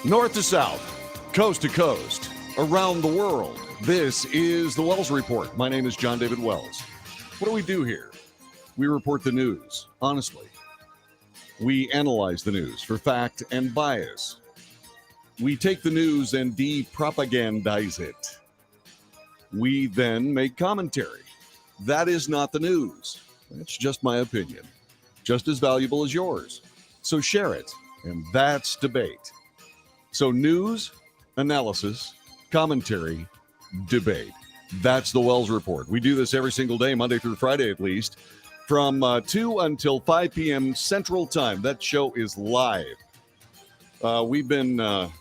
North to south, coast to coast, around the world. This is the Wells Report. My name is John David Wells. What do we do here? We report the news, honestly. We analyze the news for fact and bias. We take the news and de-propagandize it. We then make commentary. That is not the news. That's just my opinion. Just as valuable as yours. So share it, and that's debate. So news, analysis, commentary, debate. That's the Wells Report. We do this every single day, Monday through Friday at least, from 2 until 5 p.m. Central Time. That show is live. We've been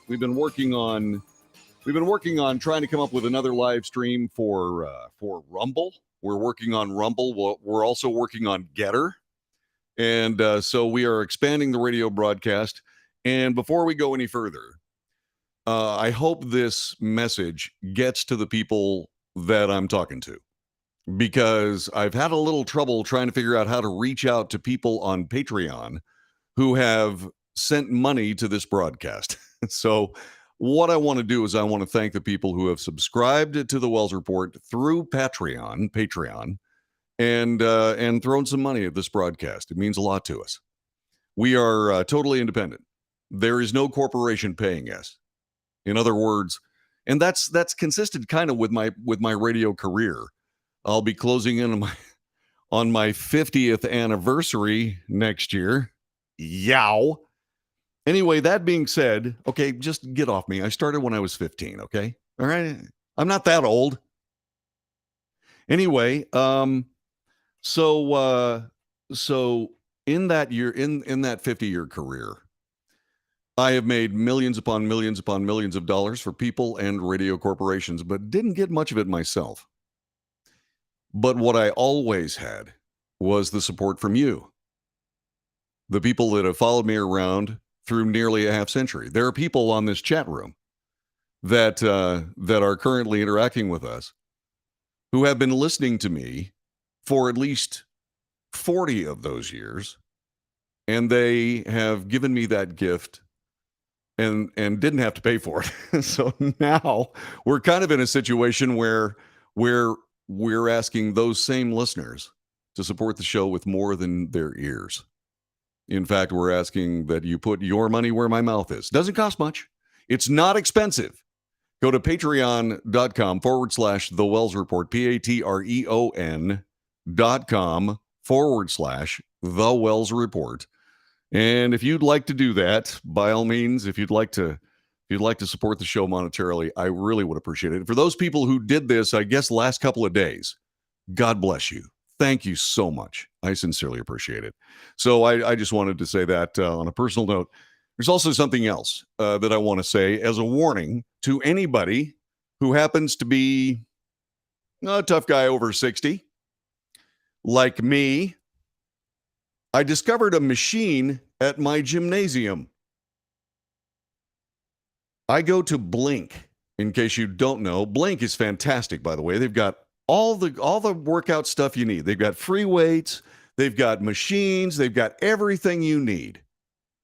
working on trying to come up with another live stream for Rumble. We're working on Rumble. We're also working on Getter, and so we are expanding the radio broadcast. And before we go any further, I hope this message gets to the people that I'm talking to, because I've had a little trouble trying to figure out how to reach out to people on Patreon who have sent money to this broadcast. So what I want to do is I want to thank the people who have subscribed to the Wells Report through Patreon, and thrown some money at this broadcast. It means a lot to us. We are totally independent. There is no corporation paying us. In other words, and that's consistent kind of with my radio career. I'll be closing in on my 50th anniversary next year. Yow. Anyway, that being said, okay, just get off me. I started when I was 15, okay? All right? I'm not that old. Anyway, so in that year, in that 50-year career, I have made millions upon millions upon millions of dollars for people and radio corporations, but didn't get much of it myself. But what I always had was the support from you, the people that have followed me around through nearly a half century. There are people on this chat room that are currently interacting with us who have been listening to me for at least 40 of those years, and they have given me that gift and didn't have to pay for it. So now we're kind of in a situation where we're asking those same listeners to support the show with more than their ears. In fact, we're asking that you put your money where my mouth is. Doesn't cost much. It's not expensive. Go to patreon.com/The Wells Report, patreon.com/The Wells Report. And if you'd like to do that, by all means, if you'd like to support the show monetarily, I really would appreciate it. For those people who did this, I guess, last couple of days, God bless you. Thank you so much. I sincerely appreciate it. So I just wanted to say that on a personal note. There's also something else that I want to say as a warning to anybody who happens to be a tough guy over 60, like me. I discovered a machine at my gymnasium. I go to Blink, in case you don't know. Blink is fantastic, by the way. They've got all the workout stuff you need. They've got free weights, they've got machines, they've got everything you need.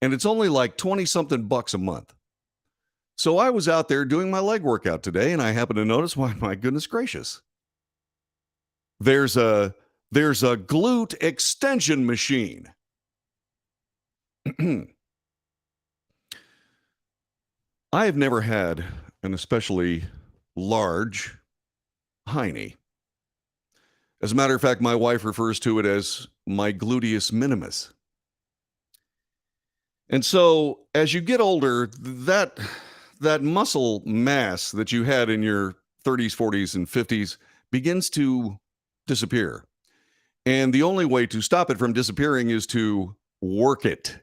And it's only like 20-something bucks a month. So I was out there doing my leg workout today, and I happened to notice, why, my goodness gracious, there's a glute extension machine. I have never had an especially large hiney. As a matter of fact, my wife refers to it as my gluteus minimus. And so as you get older, that muscle mass that you had in your 30s, 40s, and 50s begins to disappear. And the only way to stop it from disappearing is to work it.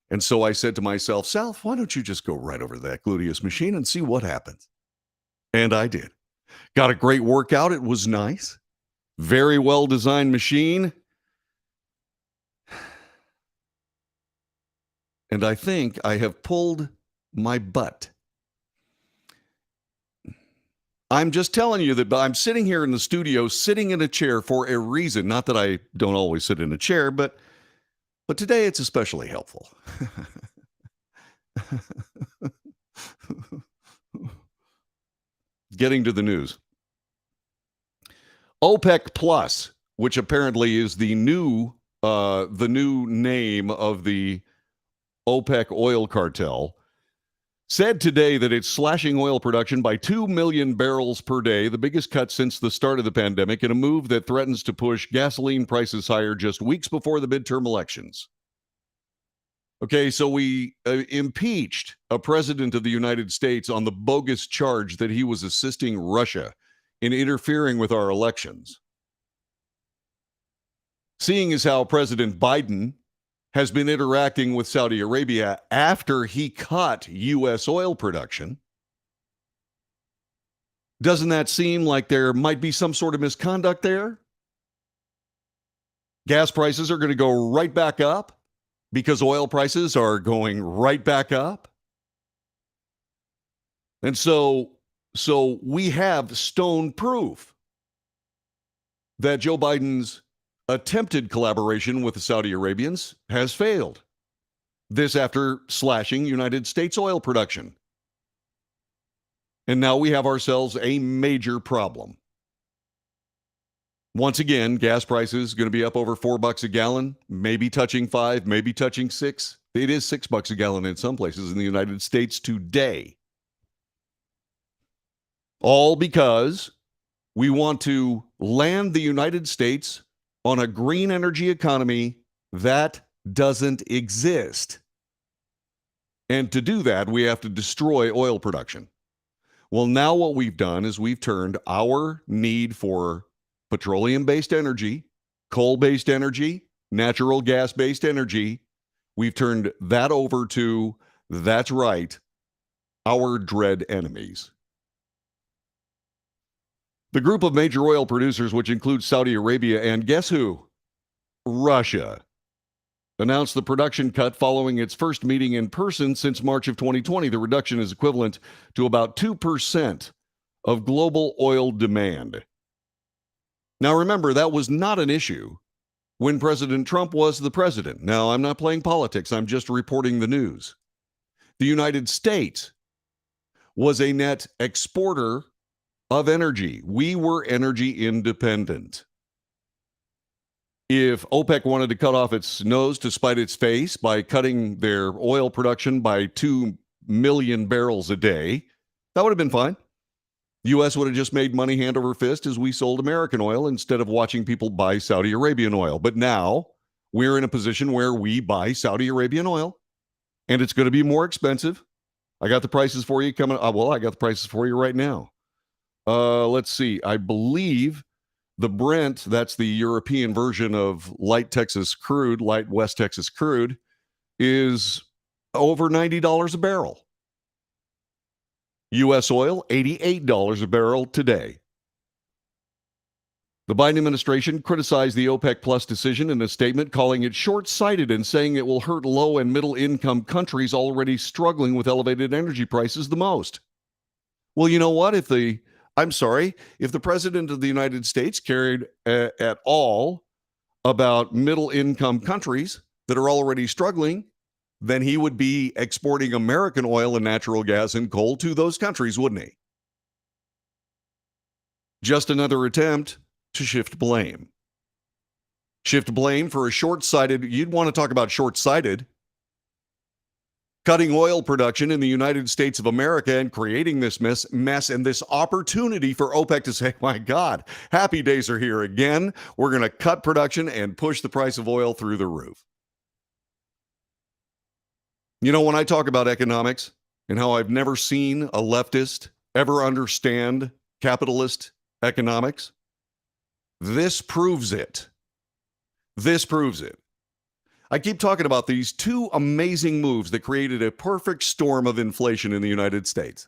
And so I said to myself, Sal, why don't you just go right over to that gluteus machine and see what happens? And I did. Got a great workout. It was nice. Very well-designed machine. And I think I have pulled my butt. I'm just telling you that I'm sitting here in the studio, sitting in a chair for a reason. Not that I don't always sit in a chair, but today it's especially helpful. Getting to the news. OPEC Plus, which apparently is the new name of the OPEC oil cartel, said today that it's slashing oil production by 2 million barrels per day, the biggest cut since the start of the pandemic, in a move that threatens to push gasoline prices higher just weeks before the midterm elections. Okay, so we impeached a president of the United States on the bogus charge that he was assisting Russia in interfering with our elections. Seeing as how President Biden has been interacting with Saudi Arabia after he cut U.S. oil production, doesn't that seem like there might be some sort of misconduct there? Gas prices are going to go right back up because oil prices are going right back up. And so we have stone proof that Joe Biden's attempted collaboration with the Saudi Arabians has failed. This after slashing United States oil production. And now we have ourselves a major problem. Once again, gas prices going to be up over $4 a gallon, maybe touching $5, maybe touching $6. It is $6 a gallon in some places in the United States today. All because we want to land the United States on a green energy economy that doesn't exist. And to do that, we have to destroy oil production. Well, now what we've done is we've turned our need for petroleum-based energy, coal-based energy, natural gas-based energy, we've turned that over to, that's right, our dread enemies. The group of major oil producers, which includes Saudi Arabia and guess who? Russia, announced the production cut following its first meeting in person since March of 2020. The reduction is equivalent to about 2% of global oil demand. Now, remember, that was not an issue when President Trump was the president. Now, I'm not playing politics. I'm just reporting the news. The United States was a net exporter of energy. We were energy independent. If OPEC wanted to cut off its nose to spite its face by cutting their oil production by 2 million barrels a day, that would have been fine. The U.S. would have just made money hand over fist as we sold American oil instead of watching people buy Saudi Arabian oil. But now we're in a position where we buy Saudi Arabian oil, and it's going to be more expensive. I got the prices for you coming. I got the prices for you right now. Let's see. I believe the Brent, that's the European version of light West Texas crude, is over $90 a barrel. U.S. oil, $88 a barrel today. The Biden administration criticized the OPEC Plus decision in a statement, calling it short-sighted and saying it will hurt low and middle-income countries already struggling with elevated energy prices the most. Well, you know what? If the president of the United States cared at all about middle-income countries that are already struggling, then he would be exporting American oil and natural gas and coal to those countries, wouldn't he? Just another attempt to shift blame. Shift blame for a short-sighted, you'd want to talk about short-sighted, cutting oil production in the United States of America and creating this mess and this opportunity for OPEC to say, my God, happy days are here again. We're going to cut production and push the price of oil through the roof. You know, when I talk about economics and how I've never seen a leftist ever understand capitalist economics, this proves it. This proves it. I keep talking about these two amazing moves that created a perfect storm of inflation in the United States,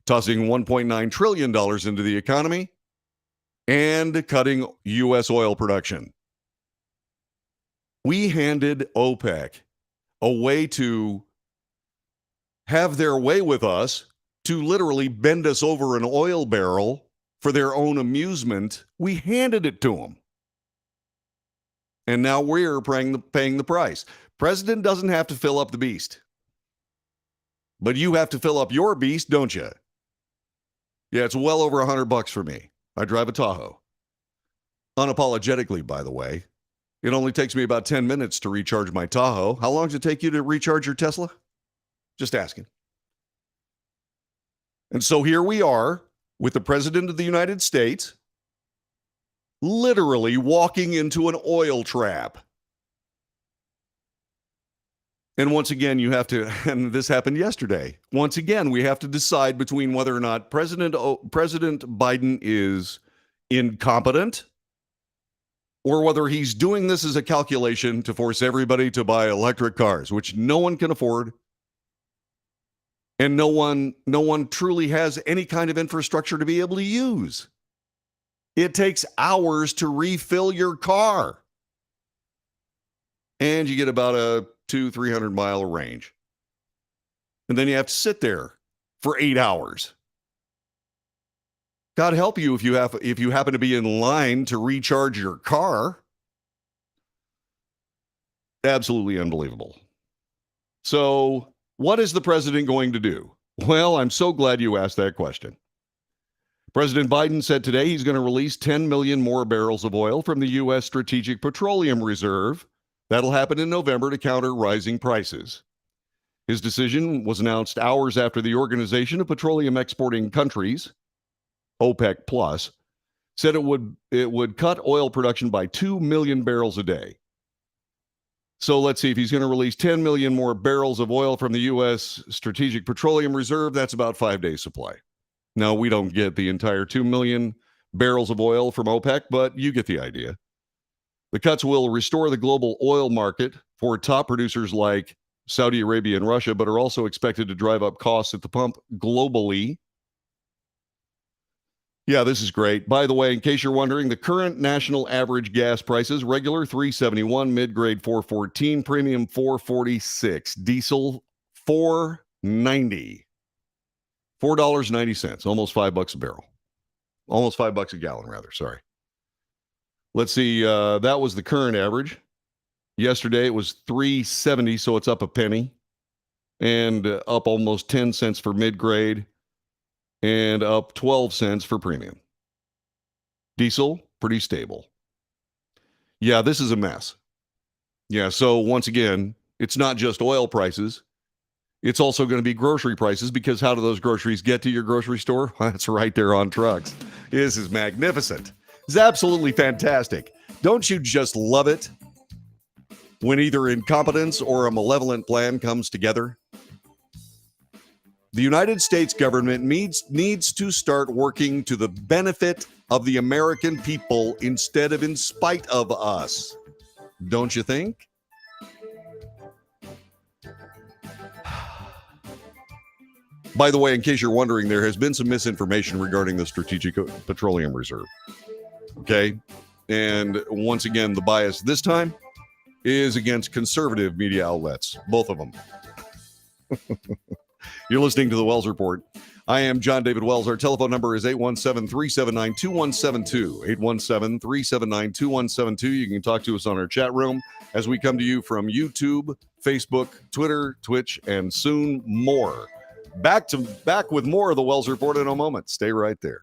tossing $1.9 trillion into the economy and cutting U.S. oil production. We handed OPEC a way to have their way with us, to literally bend us over an oil barrel for their own amusement. We handed it to them. And now we're paying the price. President doesn't have to fill up the beast. But you have to fill up your beast, don't you? Yeah, it's well over $100 for me. I drive a Tahoe. Unapologetically, by the way. It only takes me about 10 minutes to recharge my Tahoe. How long does it take you to recharge your Tesla? Just asking. And so here we are with the President of the United States literally walking into an oil trap. And once again, you have to, and this happened yesterday. Once again, we have to decide between whether or not President Biden is incompetent or whether he's doing this as a calculation to force everybody to buy electric cars, which no one can afford. And no one truly has any kind of infrastructure to be able to use. It takes hours to refill your car. And you get about a 200-300 mile range. And then you have to sit there for 8 hours. God help you if you happen to be in line to recharge your car. Absolutely unbelievable. So, what is the president going to do? Well, I'm so glad you asked that question. President Biden said today he's going to release 10 million more barrels of oil from the U.S. Strategic Petroleum Reserve. That'll happen in November to counter rising prices. His decision was announced hours after the Organization of Petroleum Exporting Countries, Opec Plus, said it would cut oil production by 2 million barrels a day. So let's see, if he's going to release 10 million more barrels of oil from the U.S. Strategic Petroleum Reserve, that's about 5 days' supply. Now, we don't get the entire 2 million barrels of oil from OPEC, but you get the idea. The cuts will restore the global oil market for top producers like Saudi Arabia and Russia, but are also expected to drive up costs at the pump globally. Yeah, this is great. By the way, in case you're wondering, the current national average gas prices, regular $3.71, mid-grade $4.14, premium $4.46, diesel $4.90. $4.90, almost $5 a barrel. Almost $5 a gallon, rather, sorry. Let's see, that was the current average. Yesterday it was $3.70, so it's up a penny. And up almost 10 cents for mid-grade. And up 12 cents for premium. Diesel, pretty stable. Yeah, this is a mess. Yeah, so once again, it's not just oil prices. It's also going to be grocery prices, because how do those groceries get to your grocery store? That's right, there on trucks. This is magnificent. It's absolutely fantastic. Don't you just love it when either incompetence or a malevolent plan comes together? The United States government needs to start working to the benefit of the American people instead of in spite of us. Don't you think? By the way, in case you're wondering, there has been some misinformation regarding the Strategic Petroleum Reserve. Okay? And once again, the bias this time is against conservative media outlets, both of them. You're listening to the Wells Report. I am John David Wells. Our telephone number is 817-379-2172. 817-379-2172. You can talk to us on our chat room as we come to you from YouTube, Facebook, Twitter, Twitch, and soon more. Back with more of the Wells Report in a moment. Stay right there.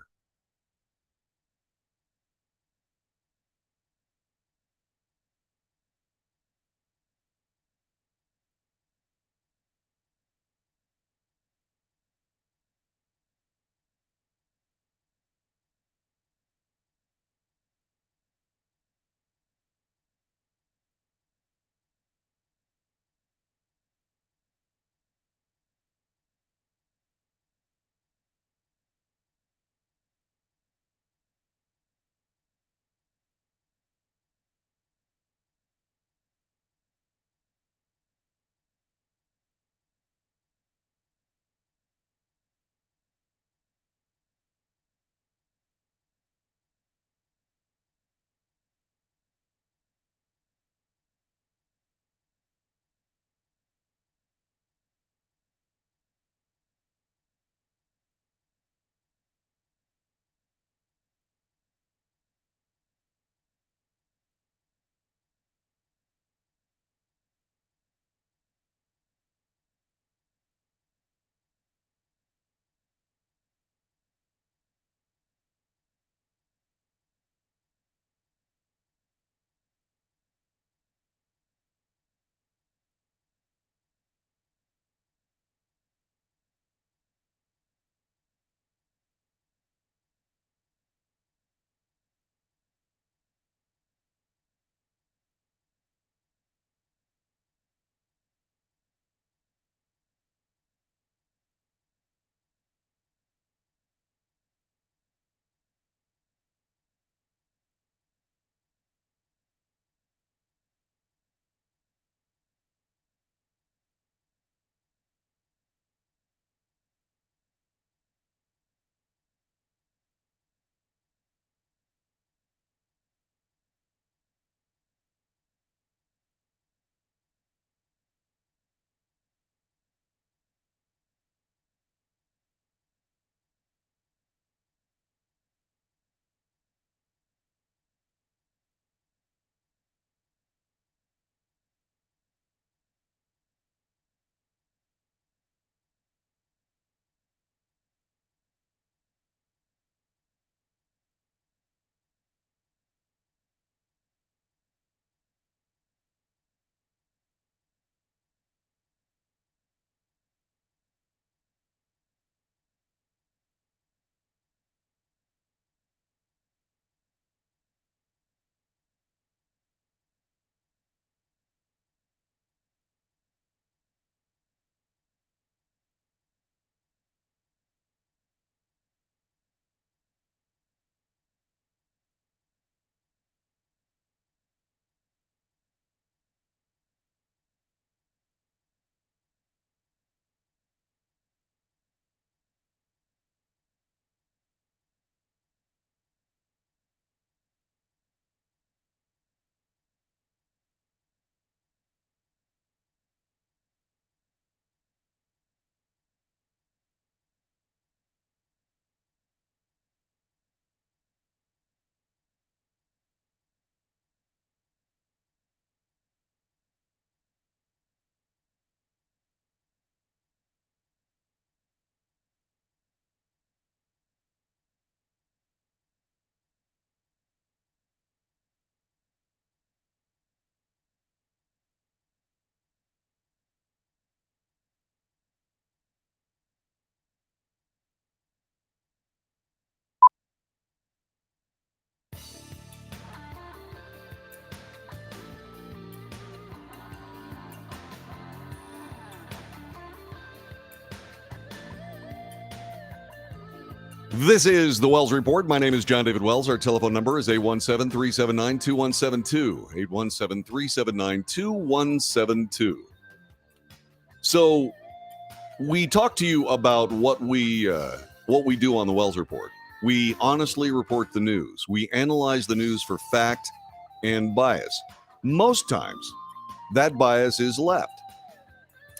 This is the Wells Report. My name is John David Wells. Our telephone number is 817-379-2172. 817-379-2172. So we talked to you about what we do on the Wells Report. We honestly report the news. We analyze the news for fact and bias. Most times, that bias is left.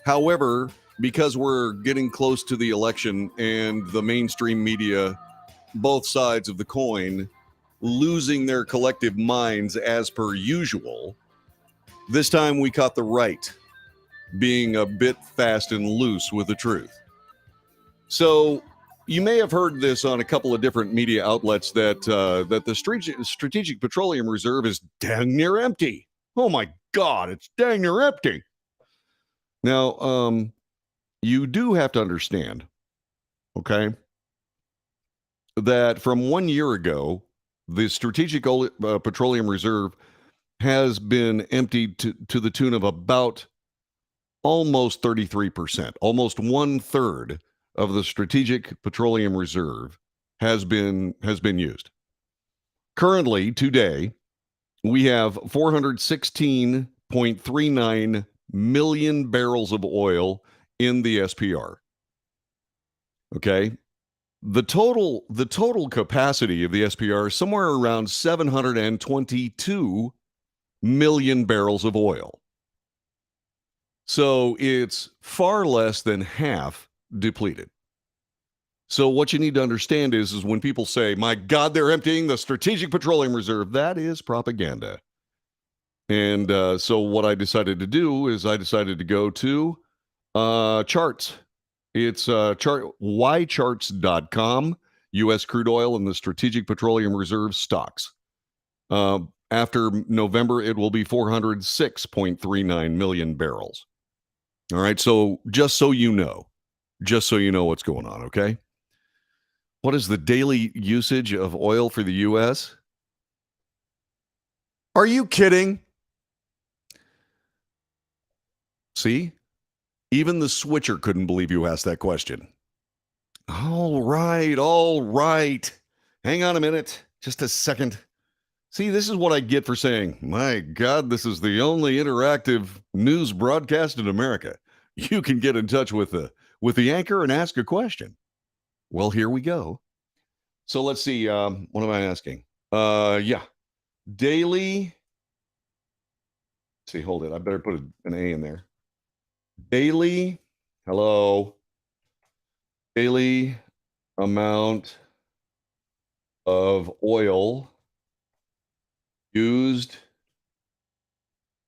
However, because we're getting close to the election and the mainstream media, both sides of the coin, losing their collective minds as per usual, this time we caught the right, being a bit fast and loose with the truth. So you may have heard this on a couple of different media outlets that the Strategic Petroleum Reserve is dang near empty. Oh my God, it's dang near empty. Now, you do have to understand, okay, that from 1 year ago, the Strategic Petroleum Reserve has been emptied to the tune of about almost 33%. Almost 1/3 of the Strategic Petroleum Reserve has been used. Currently, today, we have 416.39 million barrels of oil in the SPR. Okay? The total capacity of the SPR is somewhere around 722 million barrels of oil. So it's far less than half depleted. So what you need to understand is when people say, my God, they're emptying the Strategic Petroleum Reserve, that is propaganda. And so what I decided to do is I decided to go to charts. It's ycharts.com, U.S. crude oil and the Strategic Petroleum Reserve stocks. After November, it will be 406.39 million barrels. All right, so just so you know what's going on, okay? What is the daily usage of oil for the U.S.? Are you kidding? See? Even the switcher couldn't believe you asked that question. All right. Hang on a minute. Just a second. See, this is what I get for saying, my God, this is the only interactive news broadcast in America. You can get in touch with the anchor and ask a question. Well, here we go. So let's see. What am I asking? Yeah. Daily. See, hold it. I better put an A in there. Daily. Hello. Daily amount of oil used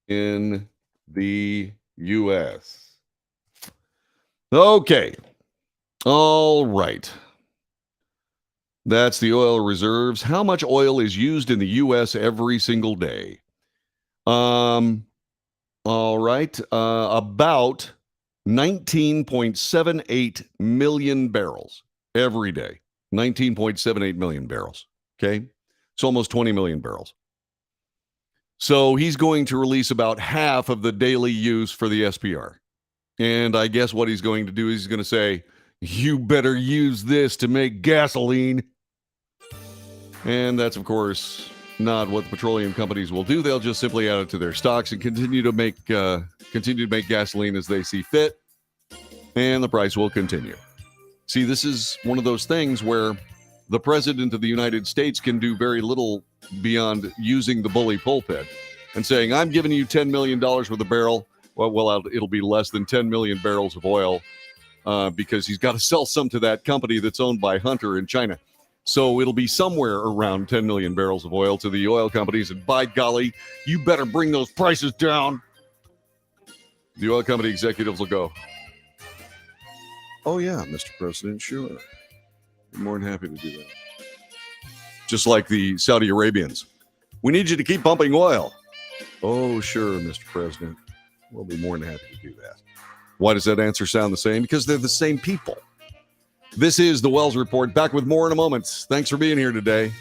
in the U.S. Okay. All right. That's the oil reserves. How much oil is used in the U.S. every single day? All right. About 19.78 million barrels every day. 19.78 million barrels. Okay. It's almost 20 million barrels. So he's going to release about half of the daily use for the SPR. And I guess what he's going to do is he's going to say, you better use this to make gasoline. And that's, of course, not what the petroleum companies will do. They'll just simply add it to their stocks and continue to make gasoline as they see fit. And the price will continue. See, this is one of those things where the president of the United States can do very little beyond using the bully pulpit and saying, I'm giving you $10 million worth of barrel. Well, it'll be less than 10 million barrels of oil because he's got to sell some to that company that's owned by Hunter in China. So it'll be somewhere around 10 million barrels of oil to the oil companies. And by golly, you better bring those prices down. The oil company executives will go, oh, yeah, Mr. President, sure. I'm more than happy to do that. Just like the Saudi Arabians. We need you to keep pumping oil. Oh, sure, Mr. President. We'll be more than happy to do that. Why does that answer sound the same? Because they're the same people. This is the Wells Report. Back with more in a moment. Thanks for being here today.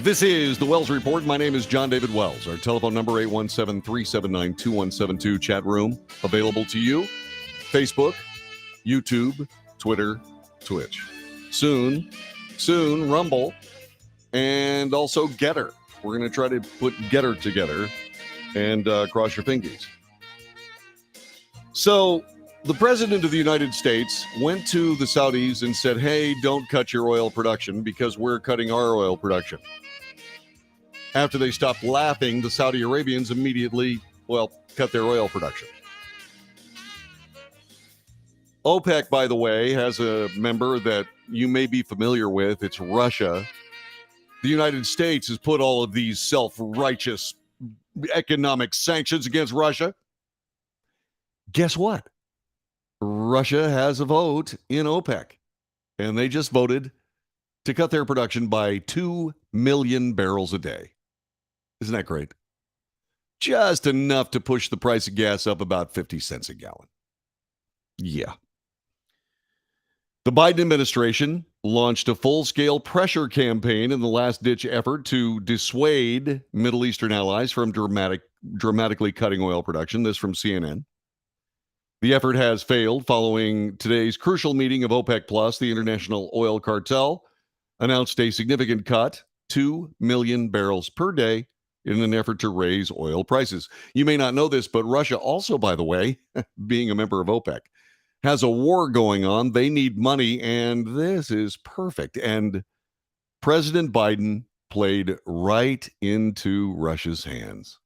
This is the Wells Report. My name is John David Wells. Our telephone number 817-379-2172. Chat room available to you. Facebook, YouTube, Twitter, Twitch. Soon, Rumble, and also Getter. We're going to try to put Getter together and cross your fingers. So the president of the United States went to the Saudis and said, hey, don't cut your oil production because we're cutting our oil production. After they stopped laughing, the Saudi Arabians immediately, cut their oil production. OPEC, by the way, has a member that you may be familiar with. It's Russia. The United States has put all of these self-righteous economic sanctions against Russia. Guess what? Russia has a vote in OPEC, and they just voted to cut their production by 2 million barrels a day. Isn't that great? Just enough to push the price of gas up about 50 cents a gallon. Yeah. The Biden administration launched a full-scale pressure campaign in the last-ditch effort to dissuade Middle Eastern allies from dramatically cutting oil production. This from CNN. The effort has failed following today's crucial meeting of OPEC Plus. The international oil cartel announced a significant cut, 2 million barrels per day, in an effort to raise oil prices. You may not know this, but Russia also, by the way, being a member of OPEC, has a war going on. They need money, and this is perfect. And President Biden played right into Russia's hands.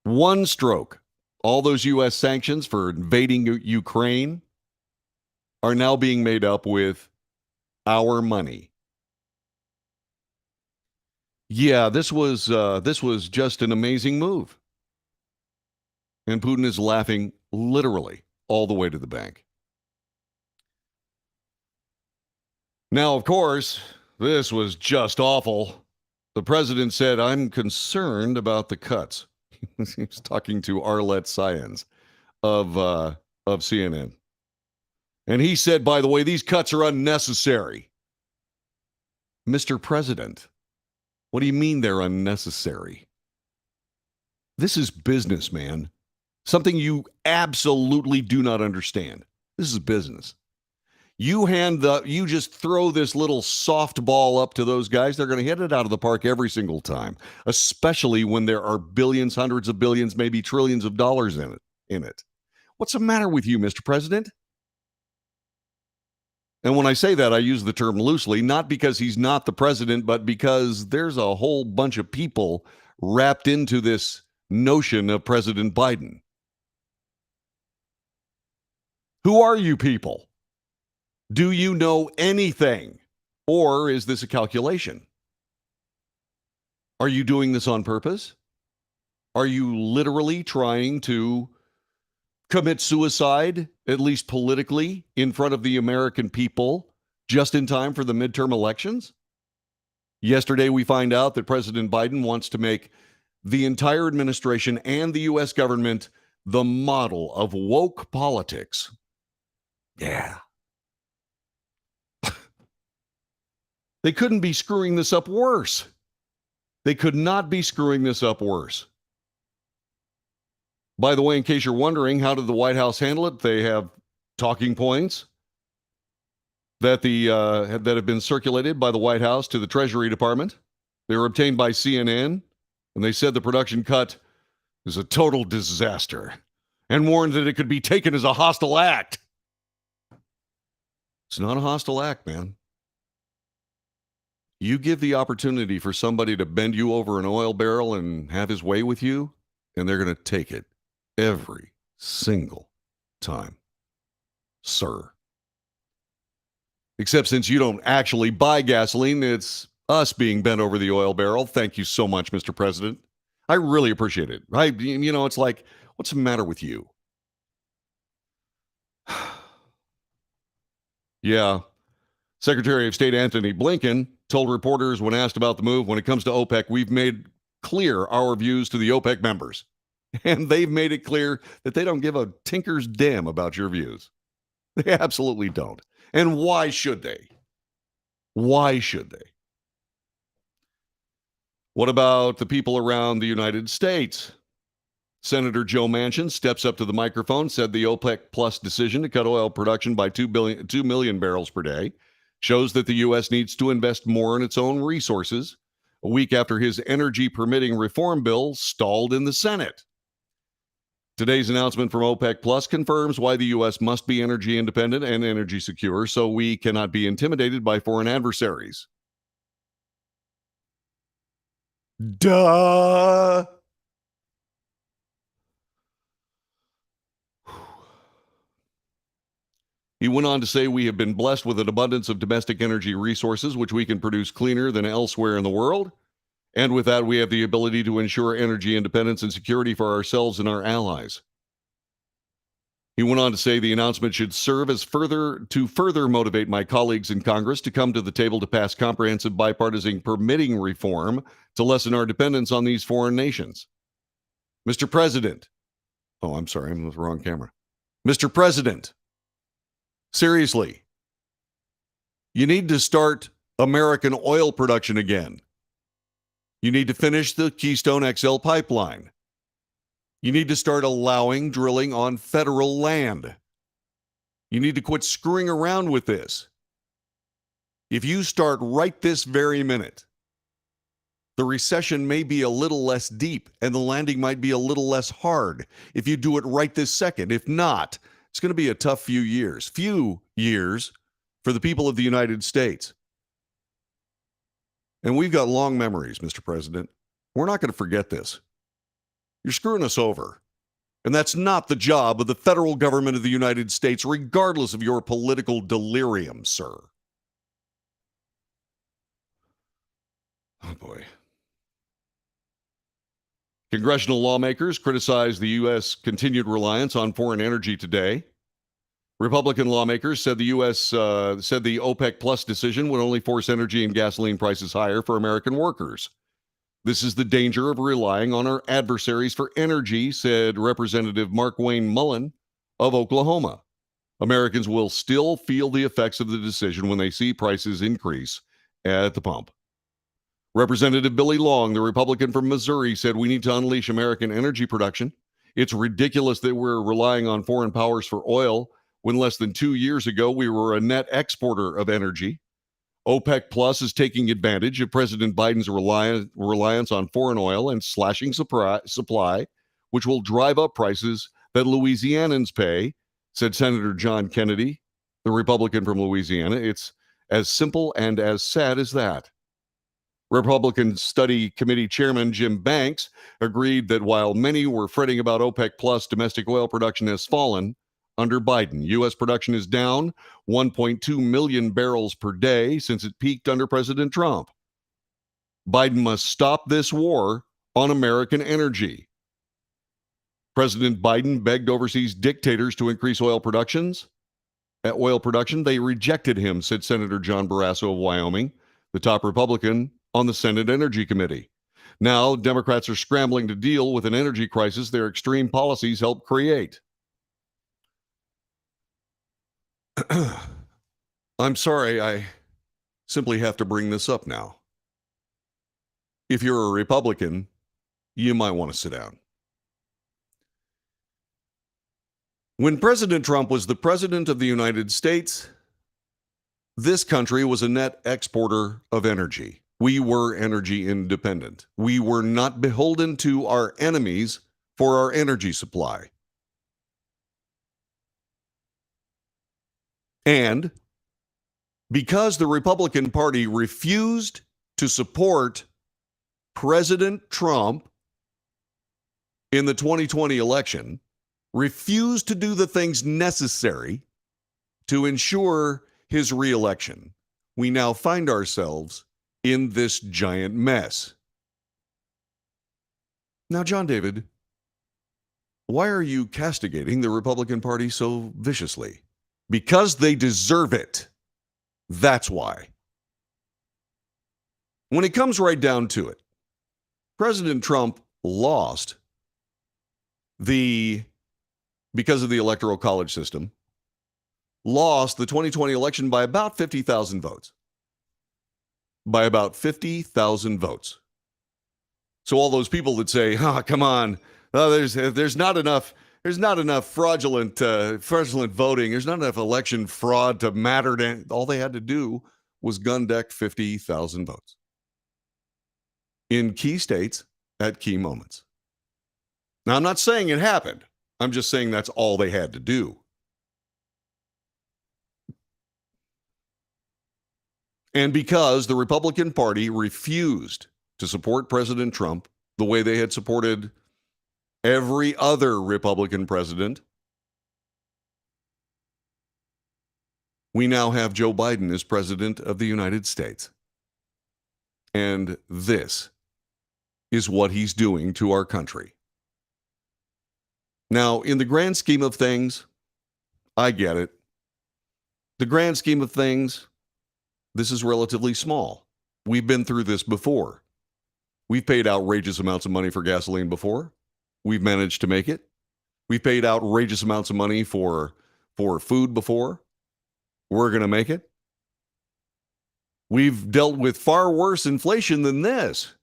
One stroke. All those U.S. sanctions for invading Ukraine are now being made up with our money. Yeah, this was just an amazing move. And Putin is laughing literally all the way to the bank. Now, of course, this was just awful. The president said, I'm concerned about the cuts. He was talking to Arlette Saenz of CNN. And he said, by the way, these cuts are unnecessary. Mr. President, what do you mean they're unnecessary? This is business, man. Something you absolutely do not understand. This is business. You just throw this little softball up to those guys. They're going to hit it out of the park every single time, especially when there are billions, hundreds of billions, maybe trillions of dollars in it. What's the matter with you, Mr. President? And when I say that, I use the term loosely, not because he's not the president, but because there's a whole bunch of people wrapped into this notion of President Biden. Who are you people? Do you know anything? Or is this a calculation? Are you doing this on purpose? Are you literally trying to commit suicide, at least politically, in front of the American people, just in time for the midterm elections? Yesterday, we find out that President Biden wants to make the entire administration and the U.S. government the model of woke politics. Yeah. They couldn't be screwing this up worse. They could not be screwing this up worse. By the way, in case you're wondering, how did the White House handle it? They have talking points that have been circulated by the White House to the Treasury Department. They were obtained by CNN, and they said the production cut is a total disaster and warned that it could be taken as a hostile act. It's not a hostile act, man. You give the opportunity for somebody to bend you over an oil barrel and have his way with you, and they're going to take it every single time, sir. Except since you don't actually buy gasoline, it's us being bent over the oil barrel. Thank you so much, Mr. President. I really appreciate it. It's like, what's the matter with you? Yeah. Secretary of State Antony Blinken told reporters when asked about the move, when it comes to OPEC, we've made clear our views to the OPEC members. And they've made it clear that they don't give a tinker's damn about your views. They absolutely don't. And why should they? Why should they? What about the people around the United States? Senator Joe Manchin steps up to the microphone, said the OPEC Plus decision to cut oil production by 2 million barrels per day shows that the U.S. needs to invest more in its own resources, a week after his energy permitting reform bill stalled in the Senate. Today's announcement from OPEC Plus confirms why the U.S. must be energy independent and energy secure so we cannot be intimidated by foreign adversaries. Duh! He went on to say, we have been blessed with an abundance of domestic energy resources, which we can produce cleaner than elsewhere in the world. And with that, we have the ability to ensure energy independence and security for ourselves and our allies. He went on to say the announcement should serve as further motivate my colleagues in Congress to come to the table to pass comprehensive bipartisan permitting reform to lessen our dependence on these foreign nations. Mr. President. Oh, I'm sorry, I'm with the wrong camera. Mr. President. Seriously, you need to start American oil production again. You need to finish the Keystone XL pipeline. You need to start allowing drilling on federal land. You need to quit screwing around with this. If you start right this very minute, the recession may be a little less deep and the landing might be a little less hard if you do it right this second. If not, it's going to be a tough few years for the people of the United States. And we've got long memories, Mr. President. We're not going to forget this. You're screwing us over. And that's not the job of the federal government of the United States, regardless of your political delirium, sir. Oh, boy. Congressional lawmakers criticized the U.S. continued reliance on foreign energy today. Republican lawmakers said the OPEC Plus decision would only force energy and gasoline prices higher for American workers. This is the danger of relying on our adversaries for energy, said Representative Mark Wayne Mullen of Oklahoma. Americans will still feel the effects of the decision when they see prices increase at the pump. Representative Billy Long, the Republican from Missouri, said we need to unleash American energy production. It's ridiculous that we're relying on foreign powers for oil when less than 2 years ago we were a net exporter of energy. OPEC Plus is taking advantage of President Biden's reliance on foreign oil and slashing supply, which will drive up prices that Louisianans pay, said Senator John Kennedy, the Republican from Louisiana. It's as simple and as sad as that. Republican Study Committee Chairman Jim Banks agreed that while many were fretting about OPEC Plus, domestic oil production has fallen under Biden. U.S. production is down 1.2 million barrels per day since it peaked under President Trump. Biden must stop this war on American energy. President Biden begged overseas dictators to increase oil production. They rejected him, said Senator John Barrasso of Wyoming, the top Republican on the Senate Energy Committee. Now, Democrats are scrambling to deal with an energy crisis their extreme policies helped create. I'm sorry, I simply have to bring this up now. If you're a Republican, you might want to sit down. When President Trump was the president of the United States, this country was a net exporter of energy. We were energy independent. We were not beholden to our enemies for our energy supply. And because the Republican Party refused to support President Trump in the 2020 election, refused to do the things necessary to ensure his reelection, we now find ourselves in this giant mess. Now, John David, why are you castigating the Republican Party so viciously? Because they deserve it. That's why. When it comes right down to it, President Trump lost because of the Electoral College system, lost the 2020 election by about 50,000 votes. By about 50,000 votes. So all those people that say, "Oh, come on, there's not enough fraudulent voting. There's not enough election fraud to matter." All they had to do was gun deck 50,000 votes in key states at key moments. Now, I'm not saying it happened. I'm just saying that's all they had to do. And because the Republican Party refused to support President Trump the way they had supported every other Republican president, we now have Joe Biden as president of the United States. And this is what he's doing to our country. Now, in the grand scheme of things, I get it. The grand scheme of things, this is relatively small. We've been through this before. We've paid outrageous amounts of money for gasoline before. We've managed to make it. We've paid outrageous amounts of money for food before. We're going to make it. We've dealt with far worse inflation than this.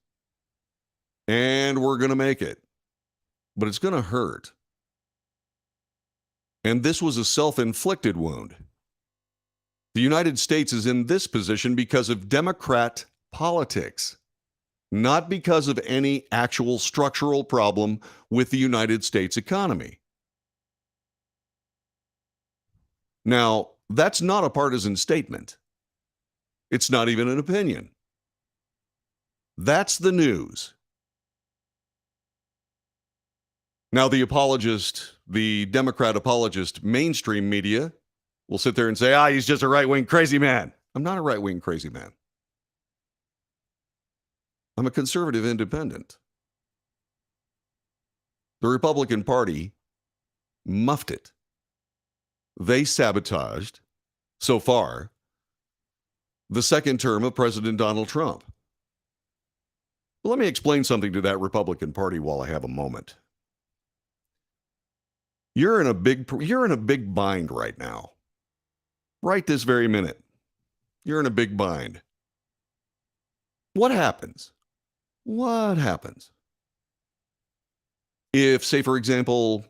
And we're going to make it. But it's going to hurt. And this was a self-inflicted wound. The United States is in this position because of Democrat politics, not because of any actual structural problem with the United States economy. Now, that's not a partisan statement. It's not even an opinion. That's the news. Now, the Democrat apologist, mainstream media, will sit there and say, he's just a right-wing crazy man. I'm not a right-wing crazy man. I'm a conservative independent. The Republican Party muffed it. They sabotaged, so far, the second term of President Donald Trump. Well, let me explain something to that Republican Party while I have a moment. You're in a big bind right now. Right this very minute. You're in a big bind. What happens? What happens if, say, for example,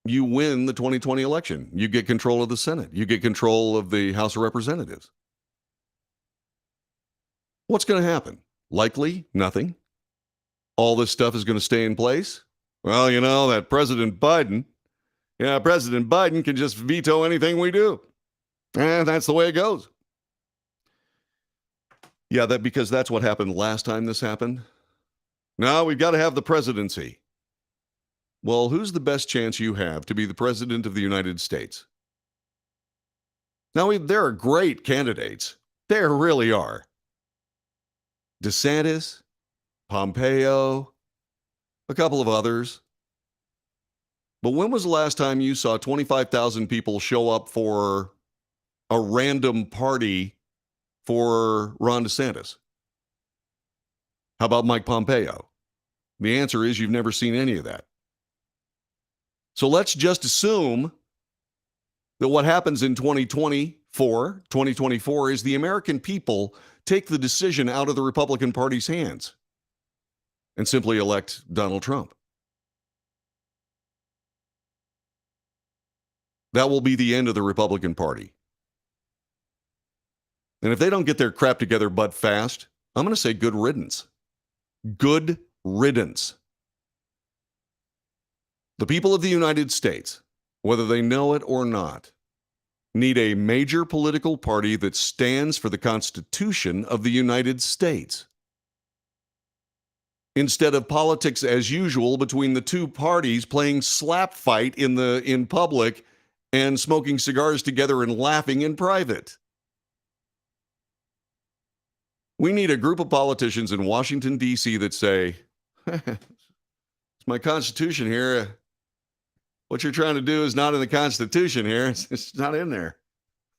you win the 2020 election? You get control of the Senate. You get control of the House of Representatives. What's going to happen? Likely nothing. All this stuff is going to stay in place. Well, that President Biden can just veto anything we do. And that's the way it goes. Yeah, because that's what happened last time this happened. Now we've got to have the presidency. Well, who's the best chance you have to be the president of the United States? Now, there are great candidates. There really are. DeSantis, Pompeo, a couple of others. But when was the last time you saw 25,000 people show up for a random party for Ron DeSantis? How about Mike Pompeo? The answer is you've never seen any of that. So let's just assume that what happens in 2024 is the American people take the decision out of the Republican Party's hands and simply elect Donald Trump. That will be the end of the Republican Party. And if they don't get their crap together but fast, I'm going to say good riddance. Good riddance. The people of the United States, whether they know it or not, need a major political party that stands for the Constitution of the United States. Instead of politics as usual between the two parties playing slap fight in public and smoking cigars together and laughing in private. We need a group of politicians in Washington, D.C. that say, it's my Constitution here. What you're trying to do is not in the Constitution here. It's not in there.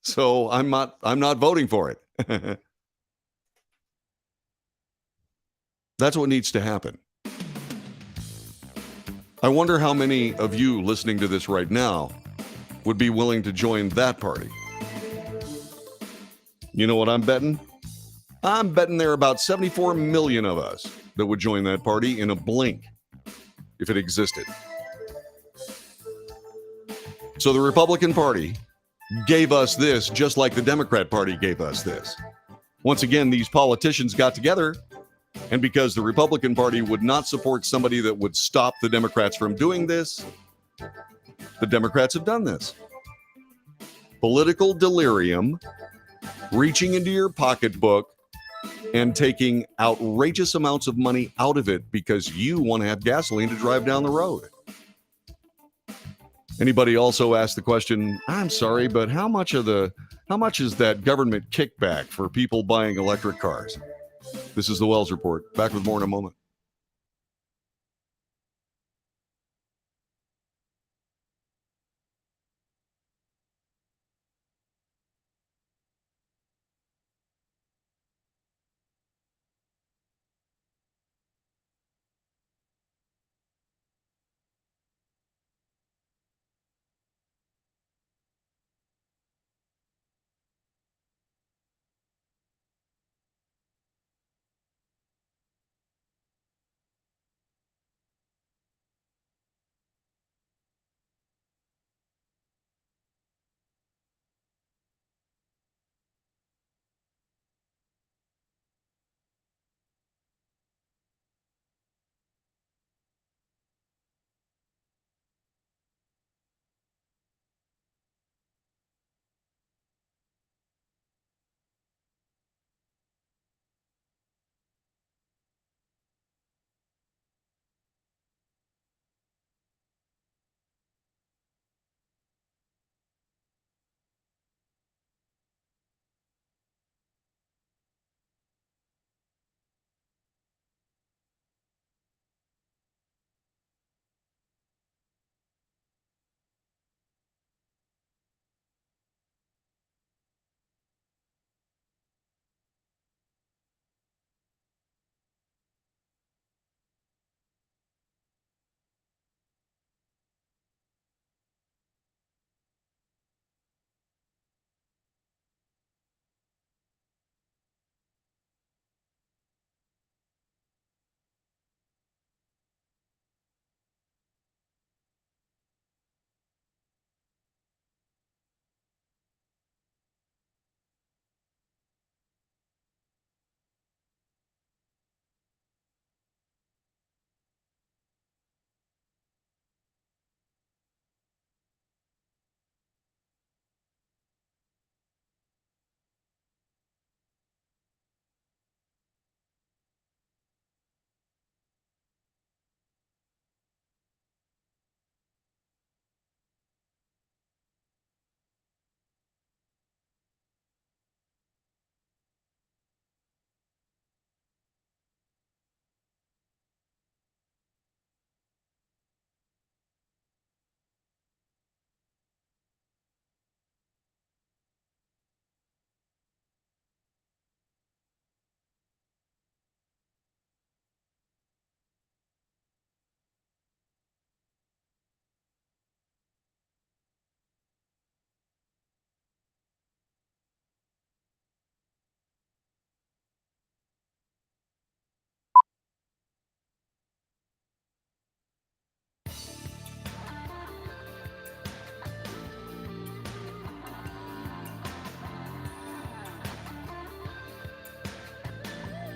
So I'm not voting for it. That's what needs to happen. I wonder how many of you listening to this right now would be willing to join that party. You know what I'm betting? I'm betting there are about 74 million of us that would join that party in a blink if it existed. So the Republican Party gave us this just like the Democrat Party gave us this. Once again, these politicians got together, and because the Republican Party would not support somebody that would stop the Democrats from doing this, the Democrats have done this. Political delirium, reaching into your pocketbook and taking outrageous amounts of money out of it because you want to have gasoline to drive down the road. Anybody also asked the question, I'm sorry, but how much is that government kickback for people buying electric cars? This is the Wells Report. Back with more in a moment.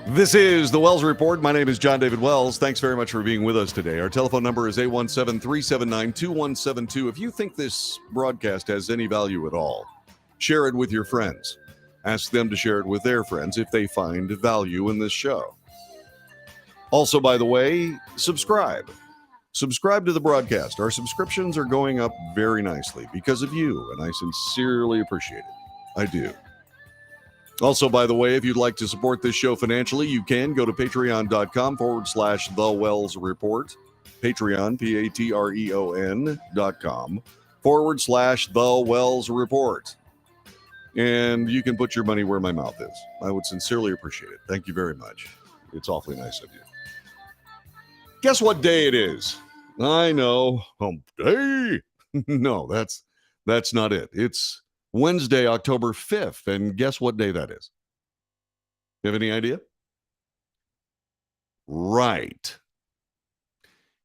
This is the Wells Report. My name is John David Wells. Thanks very much for being with us today. Our telephone number is 817-379-2172. If you think this broadcast has any value at all, share it with your friends. Ask them to share it with their friends if they find value in this show. Also, by the way, subscribe. Subscribe to the broadcast. Our subscriptions are going up very nicely because of you, and I sincerely appreciate it. I do. Also, by the way, if you'd like to support this show financially, you can go to patreon.com/The Wells Report. Patreon, patreon.com/The Wells Report. And you can put your money where my mouth is. I would sincerely appreciate it. Thank you very much. It's awfully nice of you. Guess what day it is? I know. Hump day. No, that's not it. It's Wednesday, October 5th. And guess what day that is? You have any idea? Right.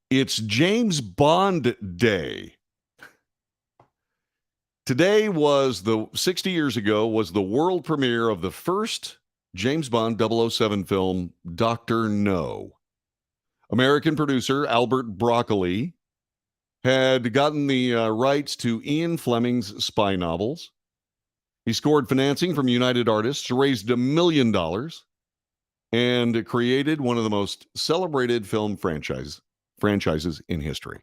It's James Bond Day. Today 60 years ago, was the world premiere of the first James Bond 007 film, Dr. No. American producer Albert Broccoli had gotten the rights to Ian Fleming's spy novels. He scored financing from United Artists, raised $1 million, and created one of the most celebrated film franchises in history.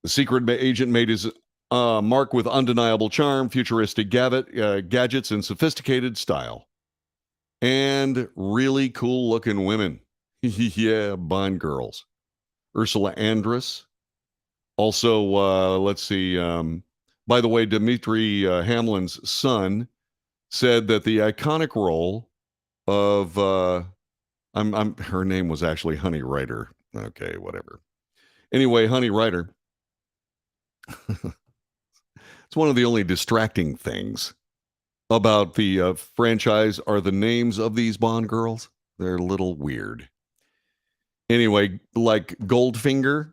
The secret agent made his mark with undeniable charm, futuristic gadgets, and sophisticated style. And really cool-looking women. Yeah, Bond girls. Ursula Andress. Also, let's see. By the way, Dimitri Hamlin's son said that the iconic role of her name was actually Honey Rider. Okay, whatever. Anyway, Honey Rider. It's one of the only distracting things about the franchise are the names of these Bond girls. They're a little weird. Anyway, like Goldfinger,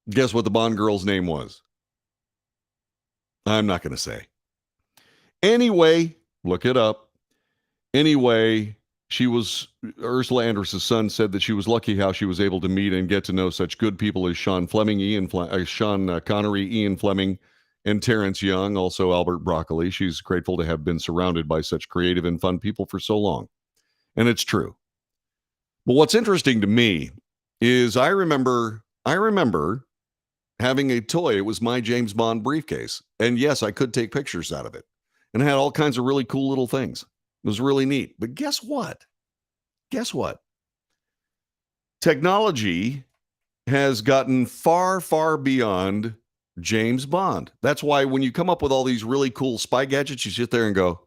guess what the Bond girl's name was? I'm not going to say. Anyway, look it up. Anyway, Ursula Andress' son said that she was lucky how she was able to meet and get to know such good people as Sean Connery, Ian Fleming, and Terrence Young, also Albert Broccoli. She's grateful to have been surrounded by such creative and fun people for so long. And it's true. But what's interesting to me is I remember having a toy. It was my James Bond briefcase. And yes, I could take pictures out of it. And it had all kinds of really cool little things. It was really neat. But guess what? Technology has gotten far, far beyond James Bond. That's why when you come up with all these really cool spy gadgets, you sit there and go,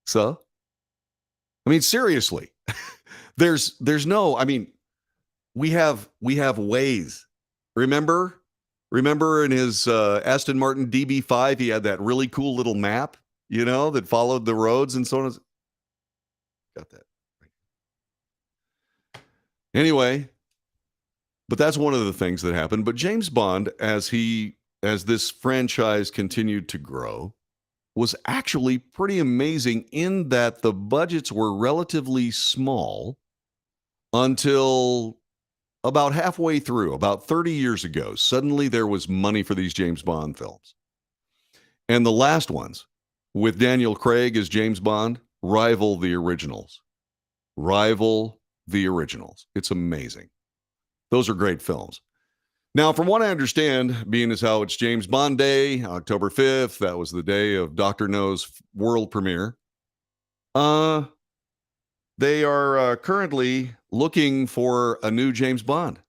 so? I mean, seriously. There's no, I mean, we have ways. Remember in his Aston Martin DB5, he had that really cool little map, that followed the roads and so on. Got that. Anyway, but that's one of the things that happened. But James Bond, as this franchise continued to grow, was actually pretty amazing in that the budgets were relatively small until about halfway through, about 30 years ago. Suddenly there was money for these James Bond films. And the last ones, with Daniel Craig as James Bond, rival the originals. It's amazing. Those are great films. Now, from what I understand, being as how it's James Bond Day, October 5th, that was the day of Dr. No's world premiere. They are currently looking for a new James Bond.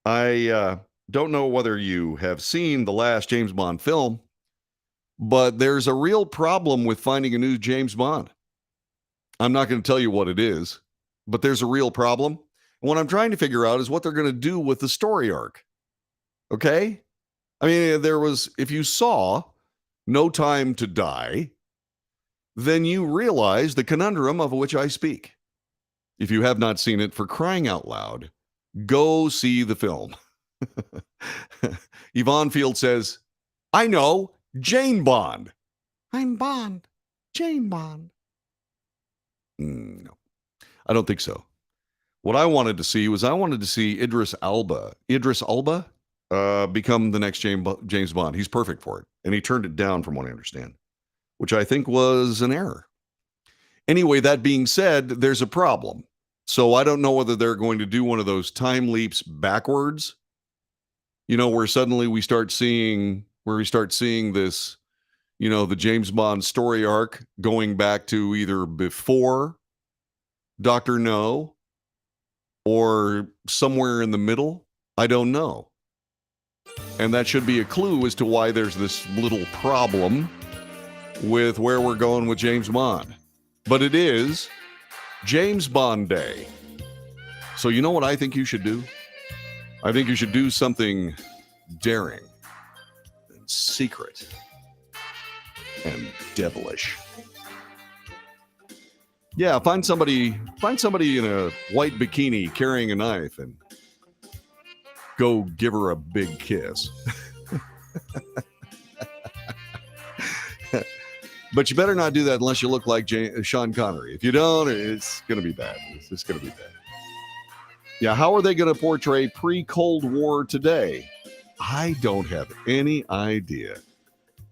I don't know whether you have seen the last James Bond film, but there's a real problem with finding a new James Bond. I'm not going to tell you what it is, but there's a real problem. What I'm trying to figure out is what they're going to do with the story arc. Okay? I mean, if you saw No Time to Die, then you realize the conundrum of which I speak. If you have not seen it, for crying out loud, go see the film. Yvonne Field says, I know, Jane Bond. I'm Bond. Jane Bond. No, I don't think so. What I wanted to see was Idris Elba become the next James Bond. He's perfect for it. And he turned it down from what I understand, which I think was an error. Anyway, that being said, there's a problem. So I don't know whether they're going to do one of those time leaps backwards, where suddenly we start seeing this, the James Bond story arc going back to either before Dr. No or somewhere in the middle. I don't know. And that should be a clue as to why there's this little problem with where we're going with James Bond. But it is James Bond Day. So you know what I think you should do? I think you should do something daring and secret and devilish. Yeah, find somebody in a white bikini carrying a knife and go give her a big kiss. But you better not do that unless you look like Sean Connery. If you don't, it's going to be bad. It's just going to be bad. Yeah, how are they going to portray pre-Cold War today? I don't have any idea.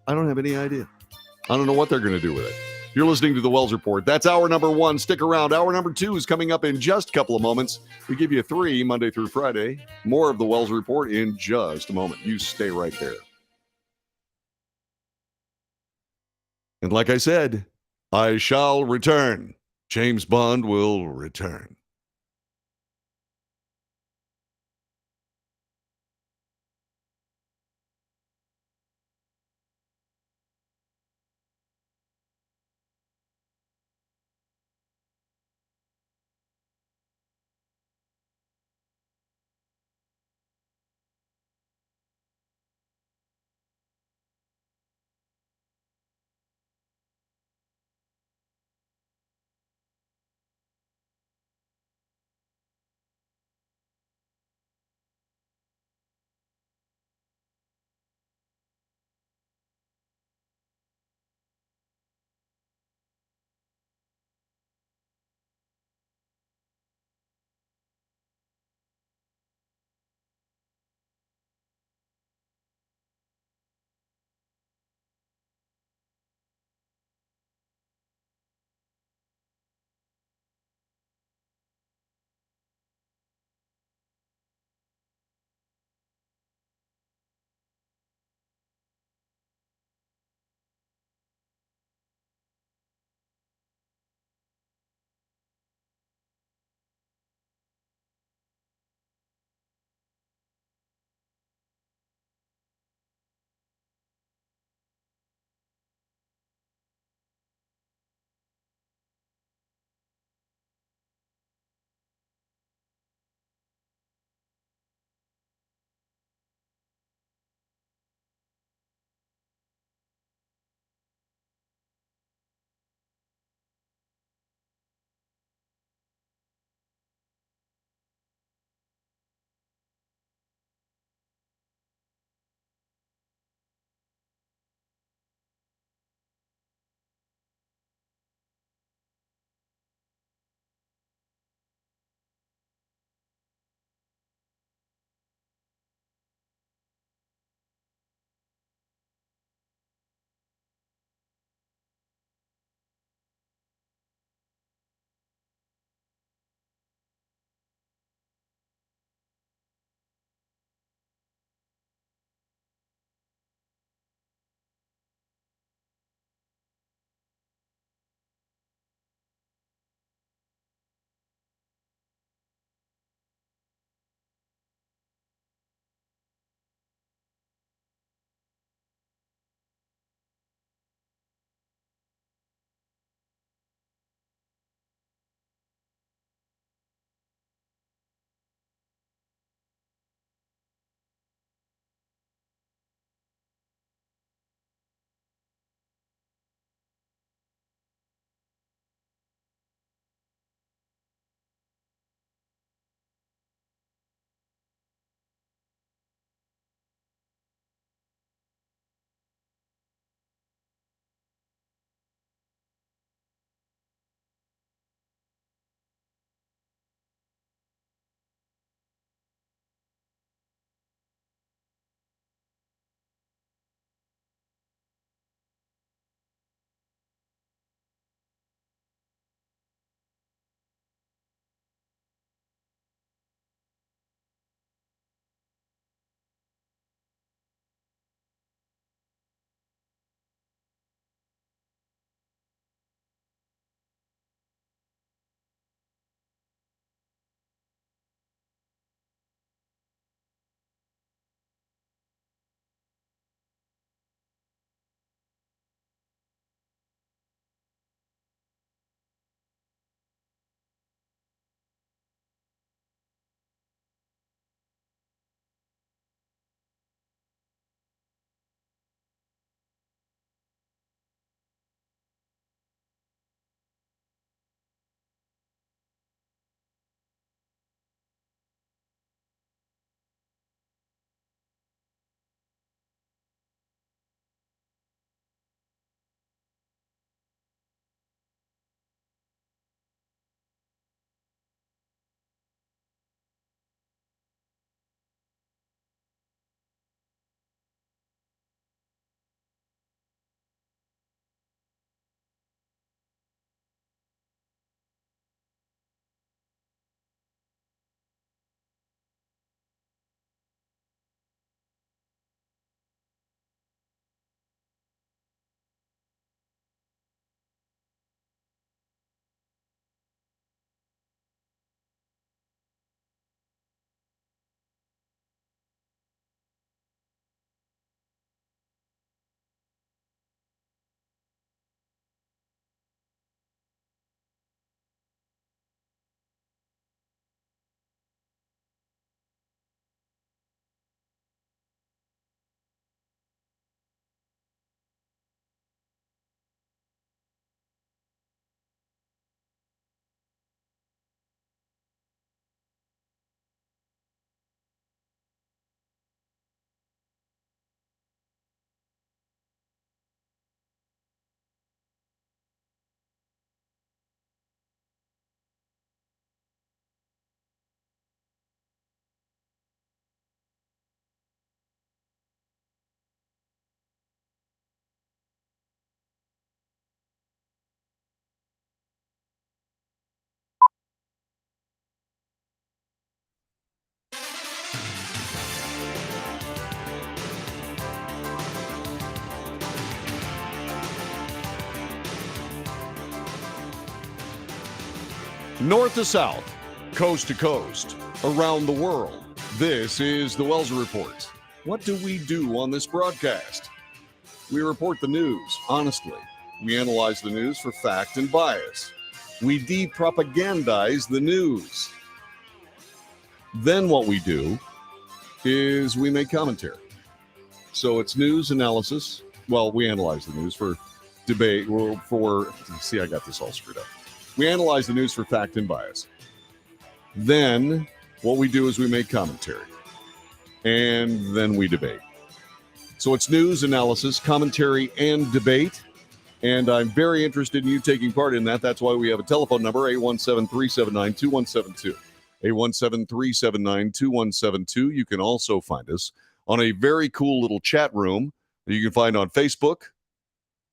I don't have any idea. I don't know what they're going to do with it. You're listening to the Wells Report. That's hour number one. Stick around. Hour number two is coming up in just a couple of moments. We give you 3 Monday through Friday. More of the Wells Report in just a moment. You stay right there. And like I said, I shall return. James Bond will return. North to south, coast to coast, around the world, this is the Wells Report. What do we do on this broadcast? We report the news honestly. We analyze the news for fact and bias. We de-propagandize the news. Then what we do is we make commentary. So it's news analysis. Well, we analyze the news for debate, see, I got this all screwed up. We analyze the news for fact and bias. Then what we do is we make commentary. And then we debate. So it's news, analysis, commentary, and debate. And I'm very interested in you taking part in that. That's why we have a telephone number, 817-379-2172. 817-379-2172. You can also find us on a very cool little chat room that you can find on Facebook,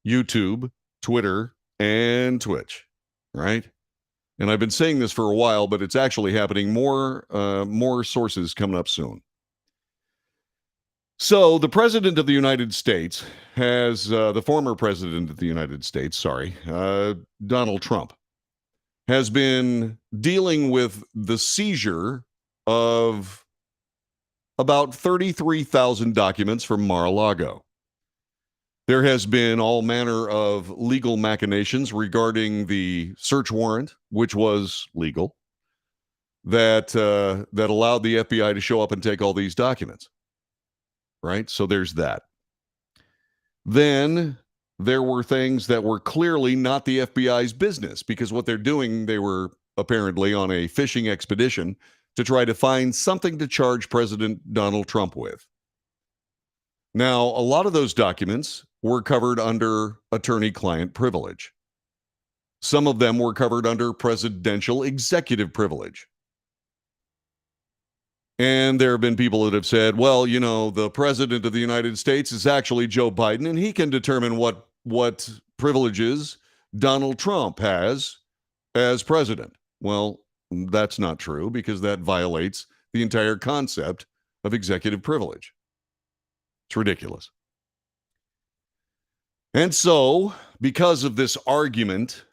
YouTube, Twitter, and Twitch, right? And I've been saying this for a while, but it's actually happening. More sources coming up soon. So the president of the United States has, the former president of the United States, Donald Trump, has been dealing with the seizure of about 33,000 documents from Mar-a-Lago. There has been all manner of legal machinations regarding the search warrant, which was legal, that allowed the FBI to show up and take all these documents. Right? So there's that. Then there were things that were clearly not the FBI's business, because what they're doing, they were apparently on a fishing expedition to try to find something to charge President Donald Trump with. Now, a lot of those documents were covered under attorney-client privilege. Some of them were covered under presidential executive privilege. And there have been people that have said, well, you know, the president of the United States is actually Joe Biden, and he can determine what privileges Donald Trump has as president. Well, that's not true, because that violates the entire concept of executive privilege. It's ridiculous. And so, because of this argument,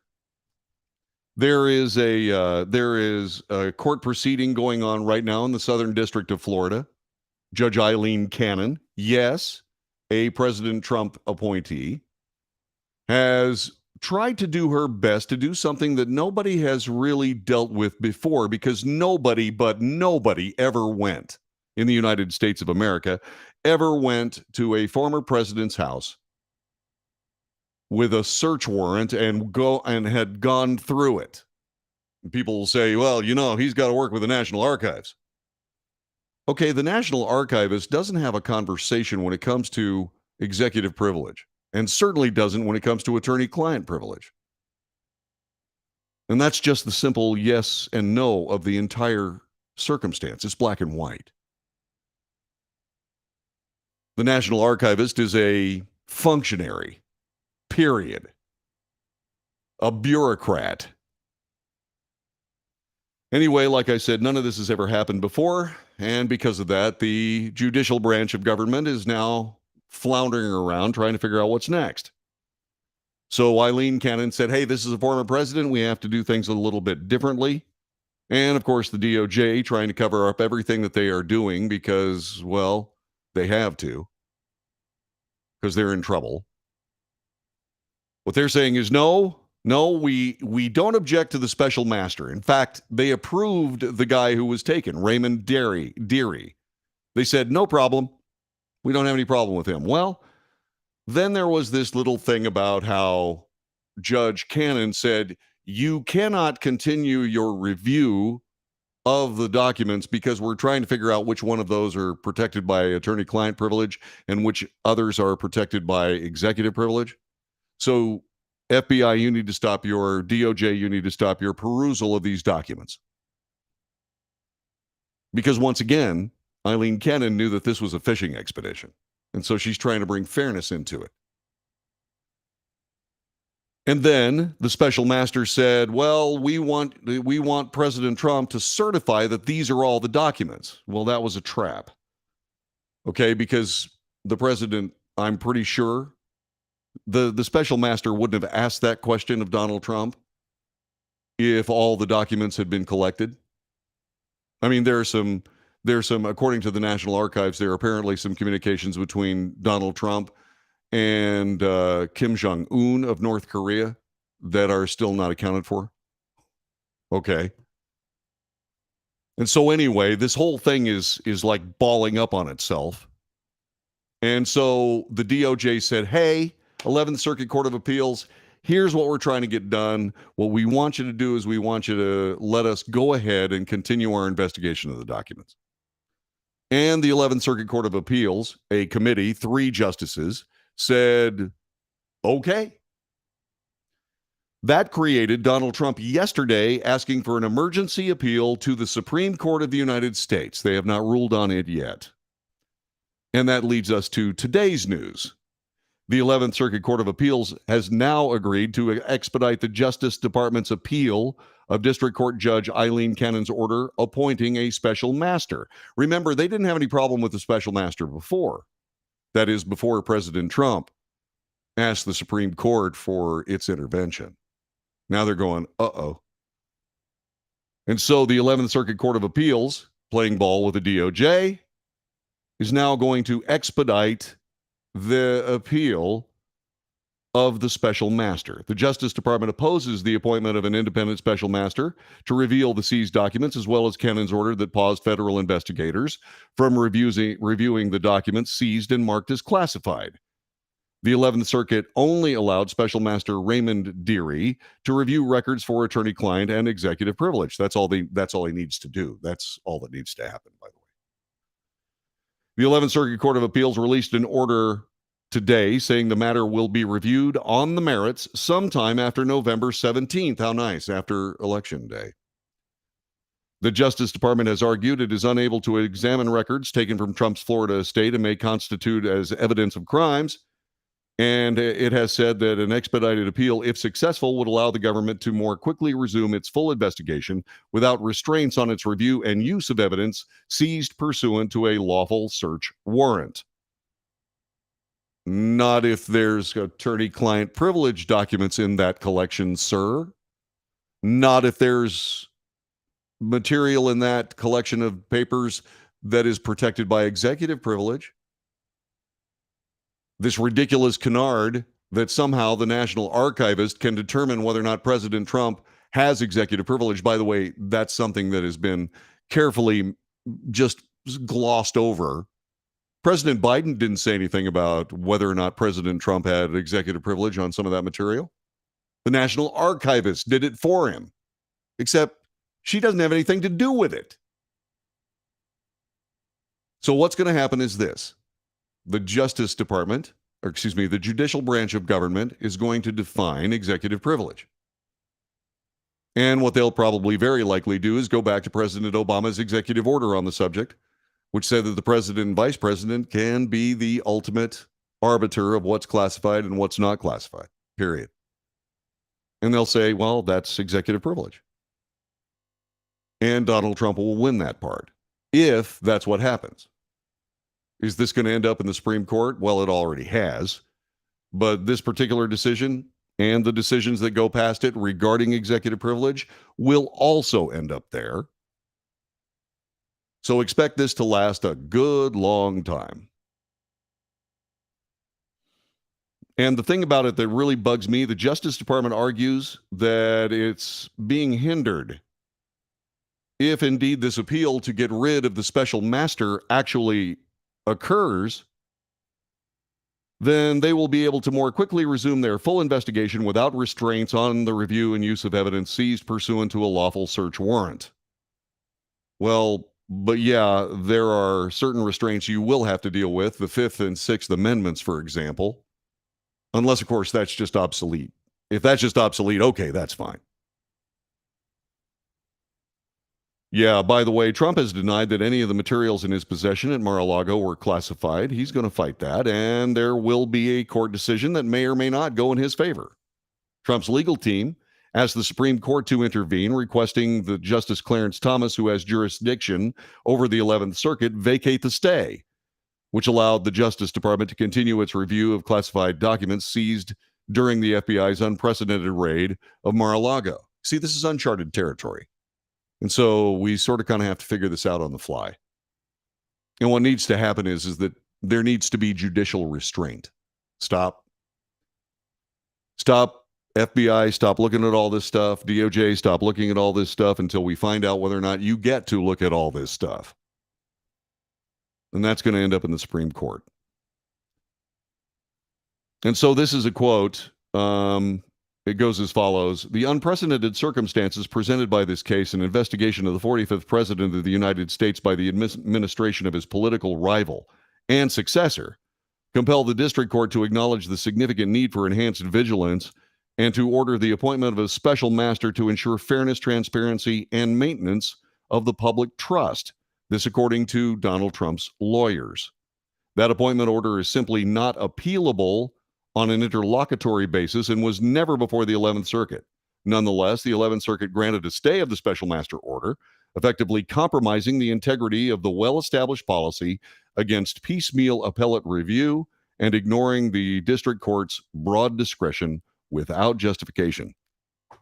there is a court proceeding going on right now in the Southern District of Florida. Judge Eileen Cannon, yes, a President Trump appointee, has tried to do her best to do something that nobody has really dealt with before, because nobody ever went in the United States of America, ever went to a former president's house with a search warrant and had gone through it. People will say, well, you know, he's got to work with the National Archives. Okay, the National Archivist doesn't have a conversation when it comes to executive privilege, and certainly doesn't when it comes to attorney-client privilege. And that's just the simple yes and no of the entire circumstance. It's black and white. The National Archivist is a functionary. Period. A bureaucrat. Anyway, like I said, none of this has ever happened before, and because of that, the judicial branch of government is now floundering around trying to figure out what's next. So Eileen Cannon said, hey, this is a former president. We have to do things a little bit differently. And, of course, the DOJ trying to cover up everything that they are doing because, well, they have to, because they're in trouble. What they're saying is, no, we don't object to the special master. In fact, they approved the guy who was taken, Raymond Deary. They said, no problem. We don't have any problem with him. Well, then there was this little thing about how Judge Cannon said, you cannot continue your review of the documents because we're trying to figure out which one of those are protected by attorney-client privilege and which others are protected by executive privilege. So FBI, you need to stop your DOJ, you need to stop your perusal of these documents. Because once again, Eileen Cannon knew that this was a fishing expedition. And so she's trying to bring fairness into it. And then the special master said, well, we want President Trump to certify that these are all the documents. Well, that was a trap. Okay, because the president, I'm pretty sure, the special master wouldn't have asked that question of Donald Trump if all the documents had been collected. I mean, there's some, according to the National Archives, there are apparently some communications between Donald Trump and Kim Jong-un of North Korea that are still not accounted for. Okay. And so anyway, this whole thing is like balling up on itself. And so the DOJ said, hey, 11th Circuit Court of Appeals, here's what we're trying to get done. What we want you to do is we want you to let us go ahead and continue our investigation of the documents. And the 11th Circuit Court of Appeals, a committee, 3 justices, said, okay. That created Donald Trump yesterday asking for an emergency appeal to the Supreme Court of the United States. They have not ruled on it yet. And that leads us to today's news. The 11th Circuit Court of Appeals has now agreed to expedite the Justice Department's appeal of District Court Judge Eileen Cannon's order appointing a special master. Remember, they didn't have any problem with the special master before. That is, before President Trump asked the Supreme Court for its intervention. Now they're going, uh-oh. And so the 11th Circuit Court of Appeals, playing ball with the DOJ, is now going to expedite the appeal of the special master. The Justice Department opposes the appointment of an independent special master to reveal the seized documents, as well as Cannon's order that paused federal investigators from reviewing the documents seized and marked as classified. The 11th Circuit only allowed Special Master Raymond Dearie to review records for attorney-client and executive privilege. That's all he needs to do. That's all that needs to happen, by the way. The 11th Circuit Court of Appeals released an order today saying the matter will be reviewed on the merits sometime after November 17th. How nice, after Election Day. The Justice Department has argued it is unable to examine records taken from Trump's Florida estate and may constitute as evidence of crimes. And it has said that an expedited appeal, if successful, would allow the government to more quickly resume its full investigation without restraints on its review and use of evidence seized pursuant to a lawful search warrant. Not if there's attorney-client privilege documents in that collection, sir. Not if there's material in that collection of papers that is protected by executive privilege. This ridiculous canard that somehow the National Archivist can determine whether or not President Trump has executive privilege. By the way, that's something that has been carefully just glossed over. President Biden didn't say anything about whether or not President Trump had executive privilege on some of that material. The National Archivist did it for him, except she doesn't have anything to do with it. So what's going to happen is this. The Justice Department, the judicial branch of government is going to define executive privilege. And what they'll probably very likely do is go back to President Obama's executive order on the subject, which said that the president and vice president can be the ultimate arbiter of what's classified and what's not classified, period. And they'll say, well, that's executive privilege. And Donald Trump will win that part, if that's what happens. Is this going to end up in the Supreme Court? Well, it already has. But this particular decision and the decisions that go past it regarding executive privilege will also end up there. So expect this to last a good long time. And the thing about it that really bugs me, the Justice Department argues that it's being hindered. If indeed this appeal to get rid of the special master actually occurs, then they will be able to more quickly resume their full investigation without restraints on the review and use of evidence seized pursuant to a lawful search warrant. Well, but yeah, there are certain restraints you will have to deal with, the Fifth and Sixth Amendments, for example, unless, of course, that's just obsolete. If that's just obsolete, okay, that's fine. Yeah, by the way, Trump has denied that any of the materials in his possession at Mar-a-Lago were classified. He's going to fight that, and there will be a court decision that may or may not go in his favor. Trump's legal team asked the Supreme Court to intervene, requesting that Justice Clarence Thomas, who has jurisdiction over the 11th Circuit, vacate the stay, which allowed the Justice Department to continue its review of classified documents seized during the FBI's unprecedented raid of Mar-a-Lago. See, this is uncharted territory. And so we sort of kind of have to figure this out on the fly. And what needs to happen is that there needs to be judicial restraint. Stop. Stop. FBI, stop looking at all this stuff. DOJ, stop looking at all this stuff until we find out whether or not you get to look at all this stuff. And that's going to end up in the Supreme Court. And so this is a quote. It goes as follows. The unprecedented circumstances presented by this case, an investigation of the 45th President of the United States by the administration of his political rival and successor, compel the district court to acknowledge the significant need for enhanced vigilance and to order the appointment of a special master to ensure fairness, transparency, and maintenance of the public trust. This according to Donald Trump's lawyers. That appointment order is simply not appealable on an interlocutory basis and was never before the 11th Circuit. Nonetheless, the 11th Circuit granted a stay of the special master order, effectively compromising the integrity of the well-established policy against piecemeal appellate review and ignoring the district court's broad discretion without justification.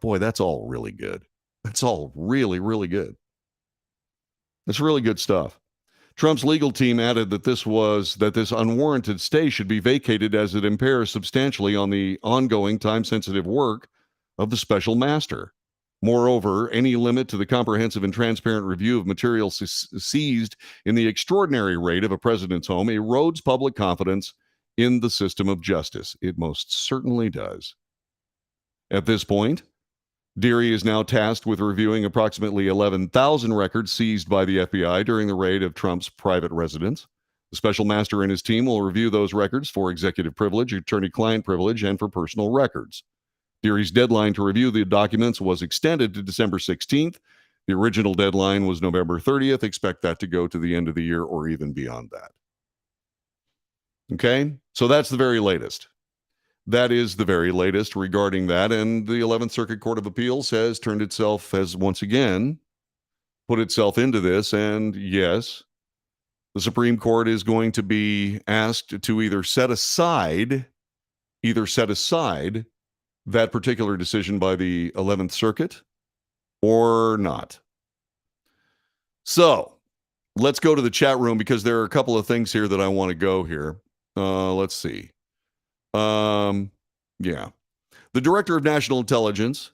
Boy, that's all really good. That's all really, really good. That's really good stuff. Trump's legal team added that this unwarranted stay should be vacated as it impairs substantially on the ongoing time-sensitive work of the special master. Moreover, any limit to the comprehensive and transparent review of material seized in the extraordinary raid of a president's home erodes public confidence in the system of justice. It most certainly does. At this point, Deary is now tasked with reviewing approximately 11,000 records seized by the FBI during the raid of Trump's private residence. The special master and his team will review those records for executive privilege, attorney-client privilege, and for personal records. Deary's deadline to review the documents was extended to December 16th. The original deadline was November 30th. Expect that to go to the end of the year or even beyond that. Okay? So that's the very latest. That is the very latest regarding that. And the 11th Circuit Court of Appeals has once again put itself into this. And yes, the Supreme Court is going to be asked to either set aside that particular decision by the 11th Circuit or not. So let's go to the chat room because there are a couple of things here that I want to go here. Let's see. Yeah. The Director of National Intelligence,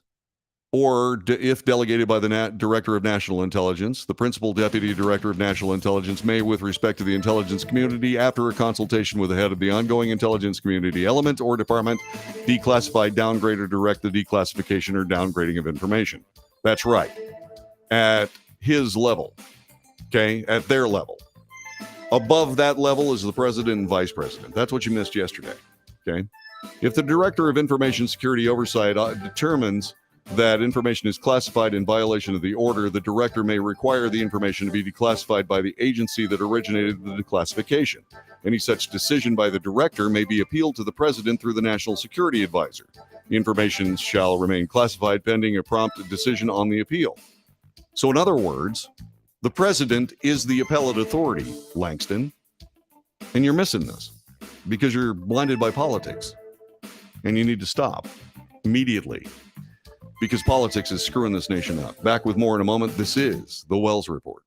or if delegated by the Director of National Intelligence, the Principal Deputy Director of National Intelligence may, with respect to the intelligence community, after a consultation with the head of the ongoing intelligence community element or department, declassify, downgrade, or direct the declassification or downgrading of information. That's right. At his level. Okay? At their level. Above that level is the President and Vice President. That's what you missed yesterday. Okay? If the Director of Information Security Oversight determines that information is classified in violation of the order, the Director may require the information to be declassified by the agency that originated the declassification. Any such decision by the Director may be appealed to the President through the National Security Advisor. The information shall remain classified pending a prompt decision on the appeal. So in other words, the President is the appellate authority, Langston, and you're missing this because you're blinded by politics. And you need to stop immediately because politics is screwing this nation up. Back with more in a moment. This is The Wells Report.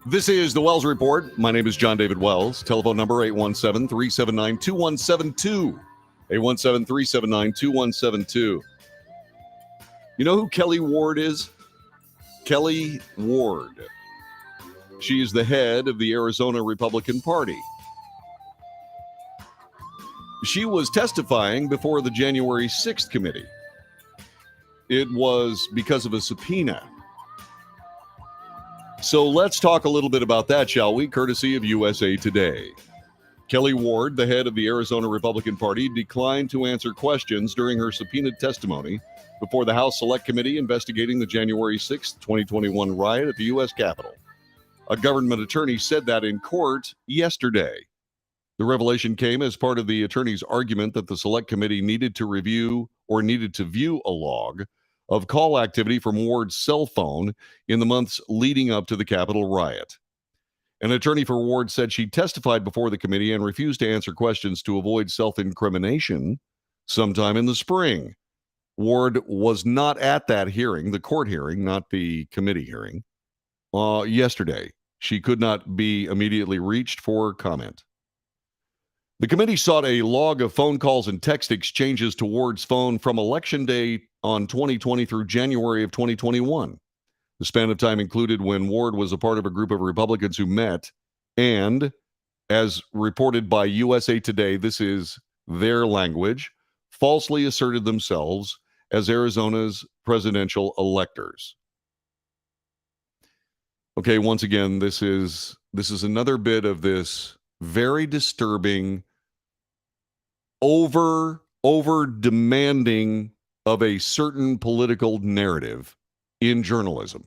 This is the Wells Report. My name is John David Wells. Telephone number 817-379-2172. 817-379-2172. You know who Kelly Ward is? Kelly Ward. She is the head of the Arizona Republican Party. She was testifying before the January 6th committee. It was because of a subpoena. So let's talk a little bit about that, shall we? Courtesy of USA Today. Kelly Ward, the head of the Arizona Republican Party, declined to answer questions during her subpoenaed testimony before the House Select Committee investigating the January 6, 2021 riot at the U.S. Capitol. A government attorney said that in court yesterday. The revelation came as part of the attorney's argument that the Select Committee needed to view a log of call activity from Ward's cell phone in the months leading up to the Capitol riot. An attorney for Ward said she testified before the committee and refused to answer questions to avoid self-incrimination sometime in the spring. Ward was not at that hearing, the court hearing, not the committee hearing, yesterday. She could not be immediately reached for comment. The committee sought a log of phone calls and text exchanges to Ward's phone from Election Day on 2020 through January of 2021. The span of time included when Ward was a part of a group of Republicans who met and, as reported by USA Today, this is their language, falsely asserted themselves as Arizona's presidential electors. Okay, once again, this is another bit of this very disturbing, over demanding of a certain political narrative in journalism.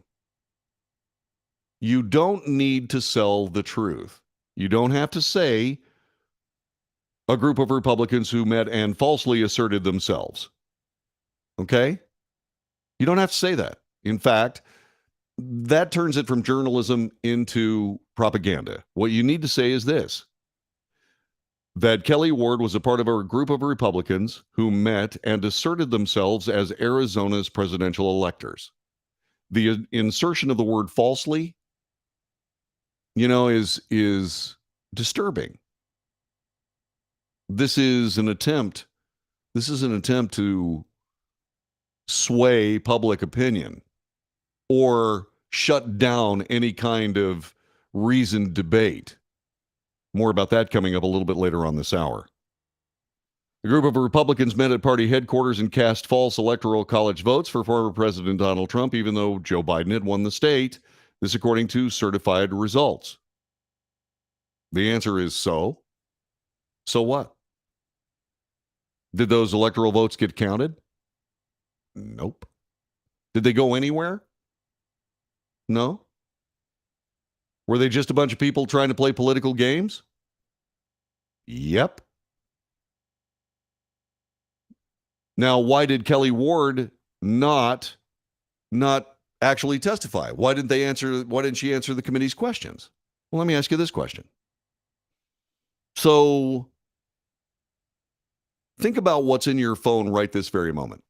You don't need to sell the truth. You don't have to say a group of Republicans who met and falsely asserted themselves. Okay? You don't have to say that. In fact, that turns it from journalism into propaganda. What you need to say is this: that Kelly Ward was a part of a group of Republicans who met and asserted themselves as Arizona's presidential electors. The insertion of the word falsely, is disturbing. This is an attempt to sway public opinion or shut down any kind of reasoned debate. More about that coming up a little bit later on this hour. A group of Republicans met at party headquarters and cast false electoral college votes for former President Donald Trump, even though Joe Biden had won the state. This according to certified results. The answer is so. So what? Did those electoral votes get counted? Nope. Did they go anywhere? No. Were they just a bunch of people trying to play political games? Yep. Now, why did Kelly Ward not actually testify? Why didn't she answer the committee's questions? Well, let me ask you this question. So, think about what's in your phone right this very moment.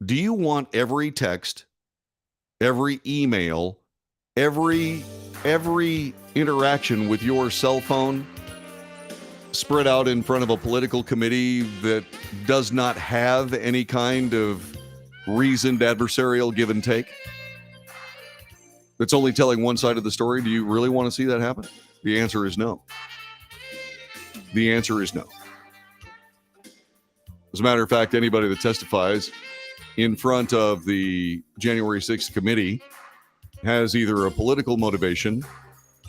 Do you want every text, every email, every interaction with your cell phone spread out in front of a political committee that does not have any kind of reasoned adversarial give and take? That's only telling one side of the story? Do you really want to see that happen? The answer is no. The answer is no. As a matter of fact, anybody that testifies in front of the January 6th committee has either a political motivation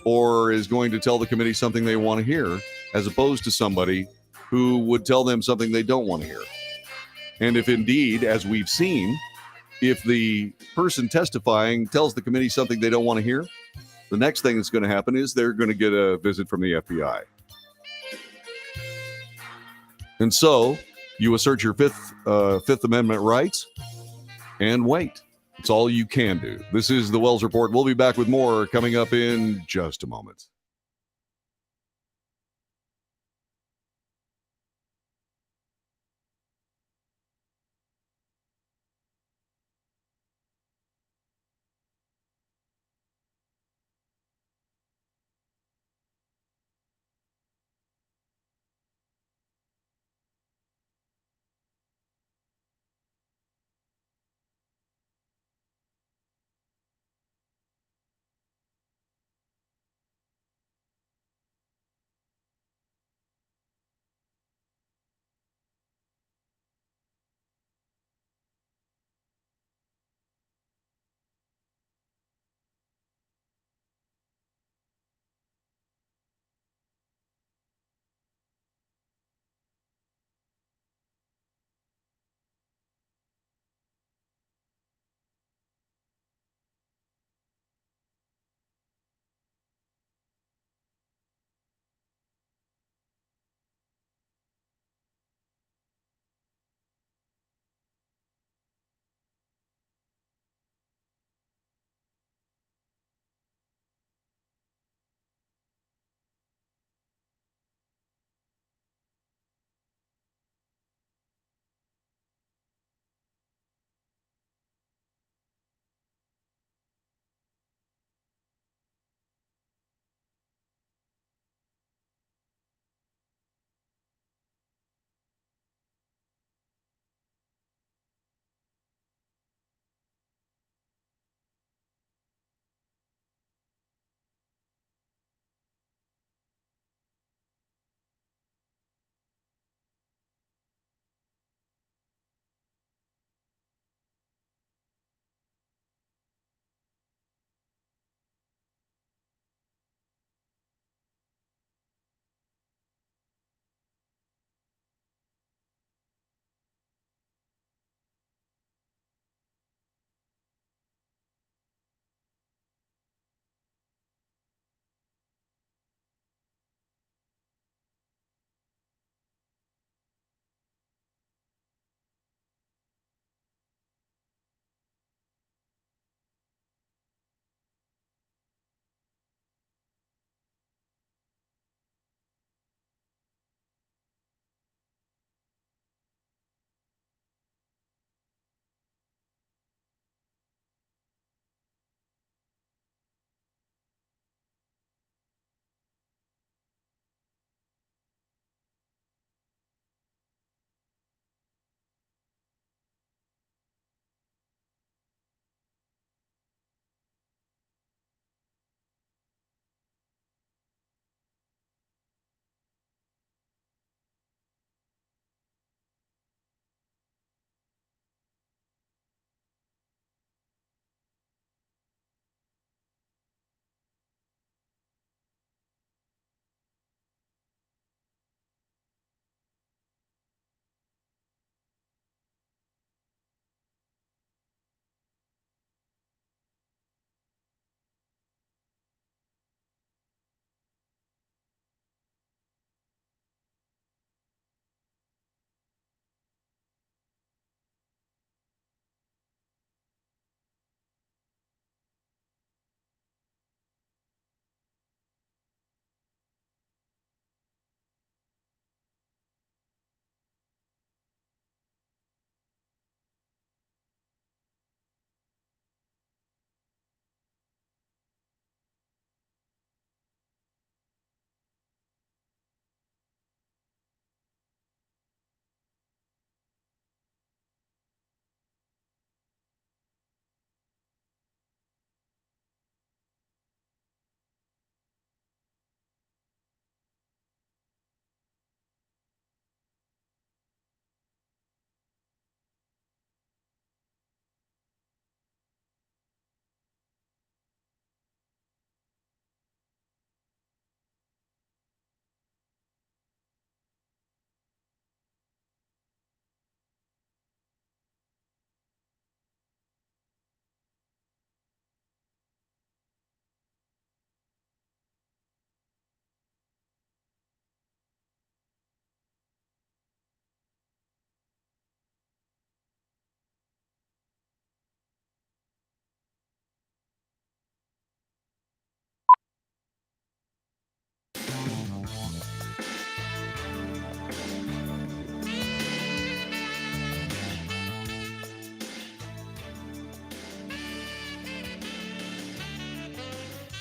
or is going to tell the committee something they want to hear, as opposed to somebody who would tell them something they don't want to hear. And if indeed, as we've seen, if the person testifying tells the committee something they don't want to hear, the next thing that's going to happen is they're going to get a visit from the FBI. And so you assert your Fifth Amendment rights and wait. It's all you can do. This is the Wells Report. We'll be back with more coming up in just a moment.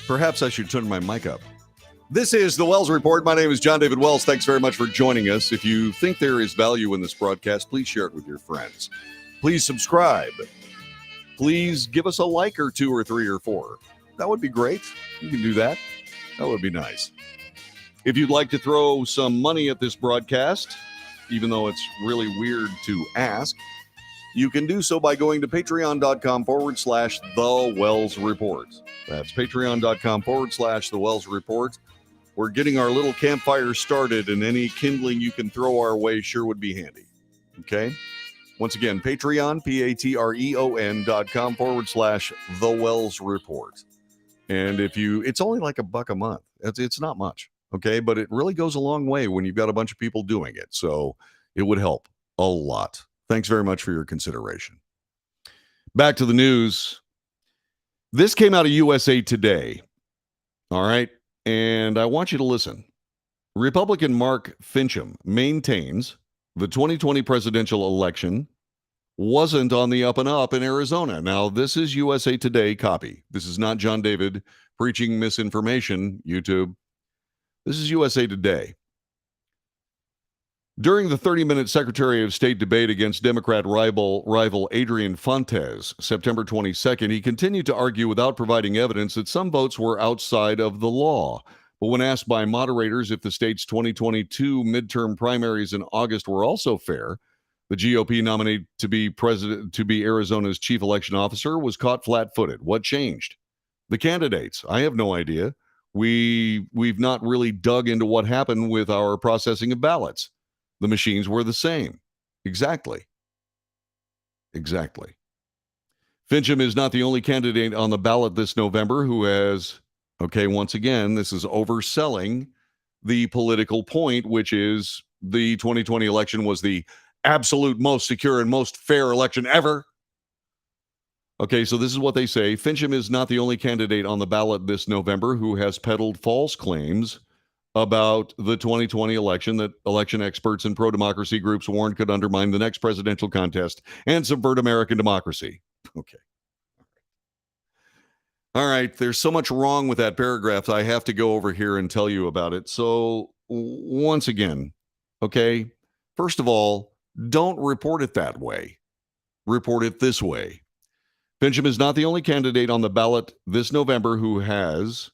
Perhaps I should turn my mic up. This is the Wells Report. My name is John David Wells. Thanks very much for joining us. If you think there is value in this broadcast, please share it with your friends. Please subscribe. Please give us a like or 2 or 3 or 4. That would be great. You can do that. That would be nice. If you'd like to throw some money at this broadcast, even though it's really weird to ask, you can do so by going to patreon.com/The Wells Report. That's patreon.com/The Wells Report. We're getting our little campfire started, and any kindling you can throw our way sure would be handy. Okay? Once again, Patreon, patreon.com/The Wells Report. And it's only like $1 a month. It's not much. Okay? But it really goes a long way when you've got a bunch of people doing it. So it would help a lot. Thanks very much for your consideration. Back to the news. This came out of USA Today. All right. And I want you to listen. Republican Mark Fincham maintains the 2020 presidential election wasn't on the up and up in Arizona. Now, this is USA Today copy. This is not John David preaching misinformation, YouTube. This is USA Today. During the 30-minute Secretary of State debate against Democrat rival Adrian Fontes, September 22nd, he continued to argue without providing evidence that some votes were outside of the law. But when asked by moderators if the state's 2022 midterm primaries in August were also fair, the GOP nominee to be Arizona's chief election officer was caught flat-footed. What changed? The candidates. I have no idea. We've not really dug into what happened with our processing of ballots. The machines were the same. Exactly. Fincham is not the only candidate on the ballot this November who has, once again, this is overselling the political point, which is the 2020 election was the absolute most secure and most fair election ever. Okay, so this is what they say. Fincham is not the only candidate on the ballot this November who has peddled false claims about the 2020 election that election experts and pro-democracy groups warned could undermine the next presidential contest and subvert American democracy. Okay. All right. There's so much wrong with that paragraph, I have to go over here and tell you about it. So once again, okay, first of all, don't report it that way. Report it this way. Fincham is not the only candidate on the ballot this November who has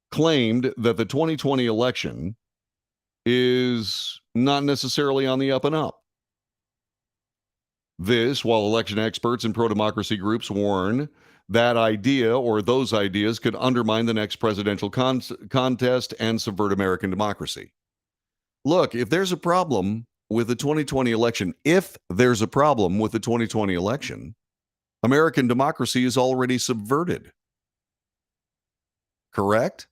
claimed that the 2020 election is not necessarily on the up and up. This, while election experts and pro-democracy groups warn that idea or those ideas could undermine the next presidential contest and subvert American democracy. Look, if there's a problem with the 2020 election, American democracy is already subverted. Correct?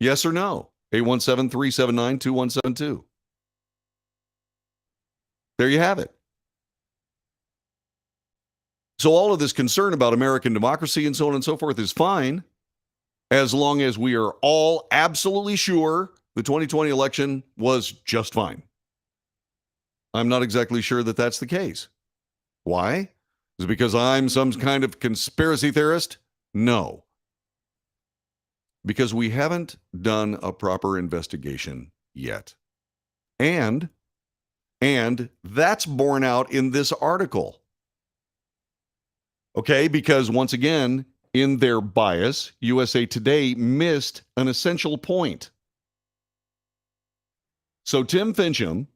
Yes or no? 817-379-2172. There you have it. So all of this concern about American democracy and so on and so forth is fine, as long as we are all absolutely sure the 2020 election was just fine. I'm not exactly sure that that's the case. Why? Is it because I'm some kind of conspiracy theorist? No. Because we haven't done a proper investigation yet. And that's borne out in this article. Okay, because once again, in their bias, USA Today missed an essential point. So Tim Fincham,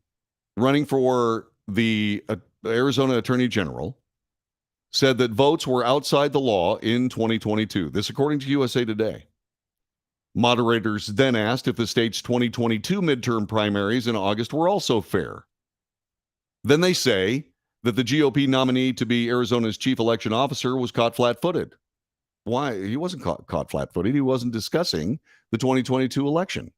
running for the Arizona Attorney General, said that votes were outside the law in 2022. This according to USA Today. Moderators then asked if the state's 2022 midterm primaries in August were also fair. Then they say that the GOP nominee to be Arizona's chief election officer was caught flat-footed. Why? He wasn't caught flat-footed. He wasn't discussing the 2022 election.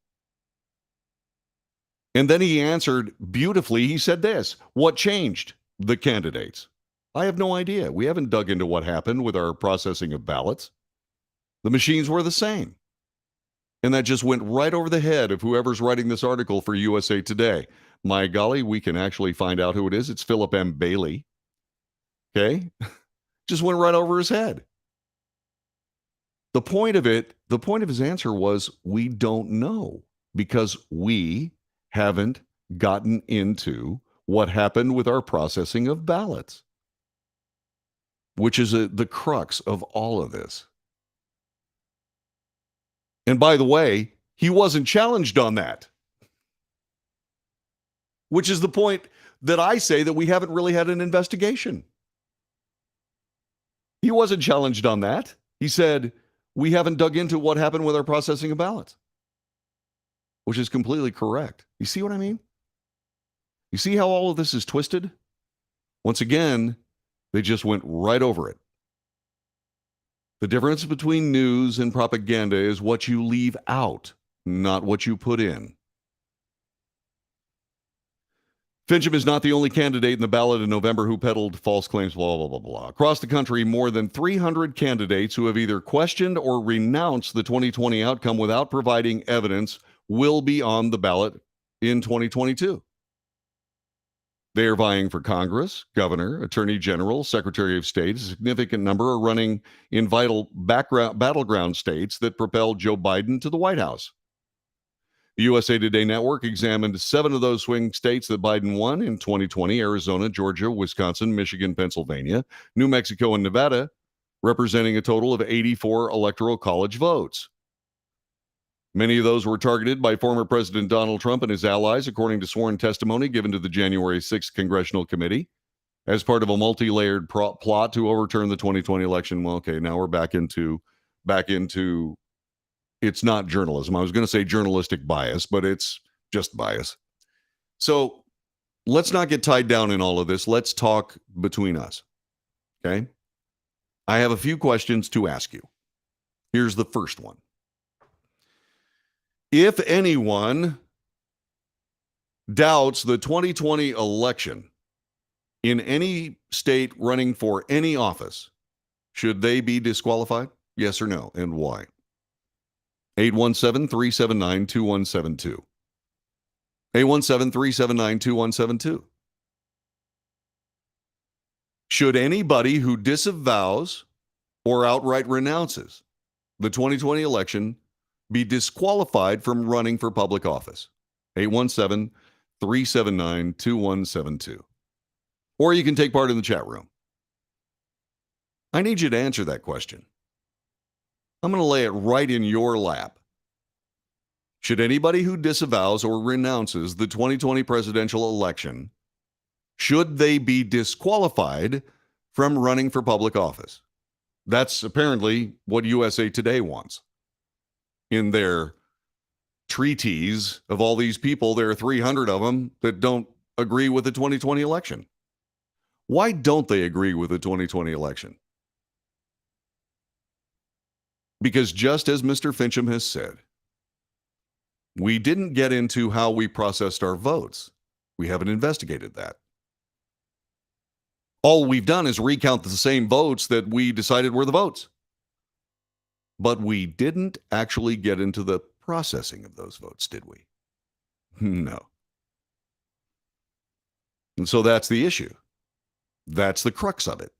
And then he answered beautifully. He said this: what changed? The candidates. I have no idea. We haven't dug into what happened with our processing of ballots. The machines were the same. And that just went right over the head of whoever's writing this article for USA Today. My golly, we can actually find out who it is. It's Philip M. Bailey. Okay? Just went right over his head. The point of his answer was, we don't know, because we haven't gotten into what happened with our processing of ballots, which is the crux of all of this. And by the way, he wasn't challenged on that, which is the point that I say that we haven't really had an investigation. He wasn't challenged on that. He said, we haven't dug into what happened with our processing of ballots, which is completely correct. You see what I mean? You see how all of this is twisted? Once again, they just went right over it. The difference between news and propaganda is what you leave out, not what you put in. Fincham is not the only candidate in the ballot in November who peddled false claims, blah, blah, blah, blah. Across the country, more than 300 candidates who have either questioned or renounced the 2020 outcome without providing evidence will be on the ballot in 2022. They are vying for Congress, governor, attorney general, secretary of state. A significant number are running in vital battleground states that propelled Joe Biden to the White House. The USA Today Network examined 7 of those swing states that Biden won in 2020: Arizona, Georgia, Wisconsin, Michigan, Pennsylvania, New Mexico, and Nevada, representing a total of 84 electoral college votes. Many of those were targeted by former President Donald Trump and his allies, according to sworn testimony given to the January 6th Congressional Committee, as part of a multi-layered plot to overturn the 2020 election. Well, okay, now we're back into it's not journalism. I was going to say journalistic bias, but it's just bias. So let's not get tied down in all of this. Let's talk between us. Okay? I have a few questions to ask you. Here's the first one. If anyone doubts the 2020 election in any state running for any office, should they be disqualified? Yes or no, and why? 817-379-2172. 817-379-2172. Should anybody who disavows or outright renounces the 2020 election be disqualified from running for public office? 817-379-2172. Or you can take part in the chat room. I need you to answer that question. I'm going to lay it right in your lap. Should anybody who disavows or renounces the 2020 presidential election, should they be disqualified from running for public office? That's apparently what USA Today wants. In their treatise of all these people, there are 300 of them that don't agree with the 2020 election. Why don't they agree with the 2020 election? Because just as Mr. Fincham has said, we didn't get into how we processed our votes. We haven't investigated that. All we've done is recount the same votes that we decided were the votes. But we didn't actually get into the processing of those votes, did we? No. And so that's the issue. That's the crux of it.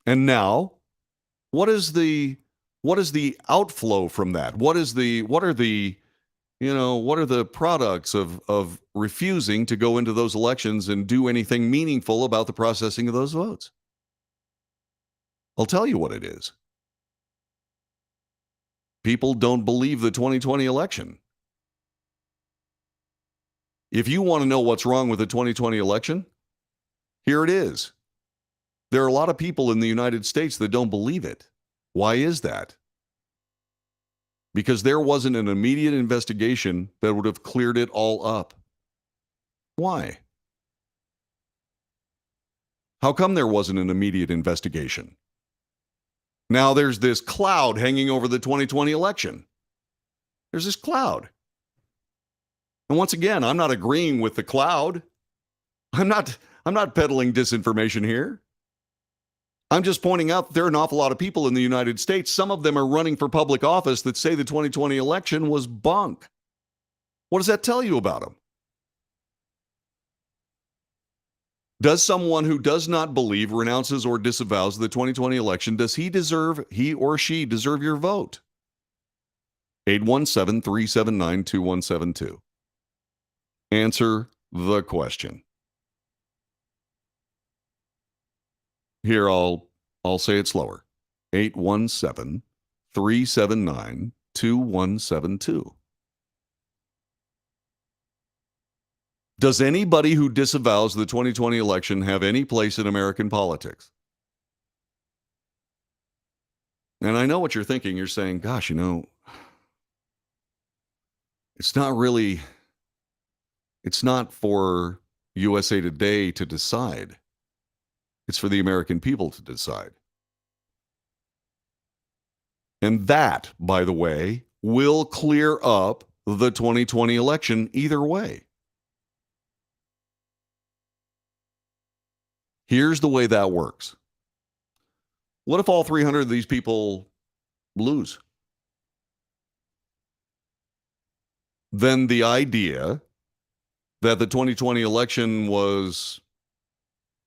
And now, what is the outflow from that? What are the products of refusing to go into those elections and do anything meaningful about the processing of those votes? I'll tell you what it is. People don't believe the 2020 election. If you want to know what's wrong with the 2020 election, here it is. There are a lot of people in the United States that don't believe it. Why is that? Because there wasn't an immediate investigation that would have cleared it all up. Why? How come there wasn't an immediate investigation? Now there's this cloud hanging over the 2020 election. There's this cloud. And once again, I'm not agreeing with the cloud. I'm not peddling disinformation here. I'm just pointing out there are an awful lot of people in the United States. Some of them are running for public office that say the 2020 election was bunk. What does that tell you about them? Does someone who does not believe, renounces, or disavows the 2020 election, does he or she deserve your vote? 817-379-2172. Answer the question. Here, I'll say it slower. 817-379-2172. Does anybody who disavows the 2020 election have any place in American politics? And I know what you're thinking. You're saying, gosh, it's not for USA Today to decide. It's for the American people to decide. And that, by the way, will clear up the 2020 election either way. Here's the way that works. What if all 300 of these people lose? Then the idea that the 2020 election was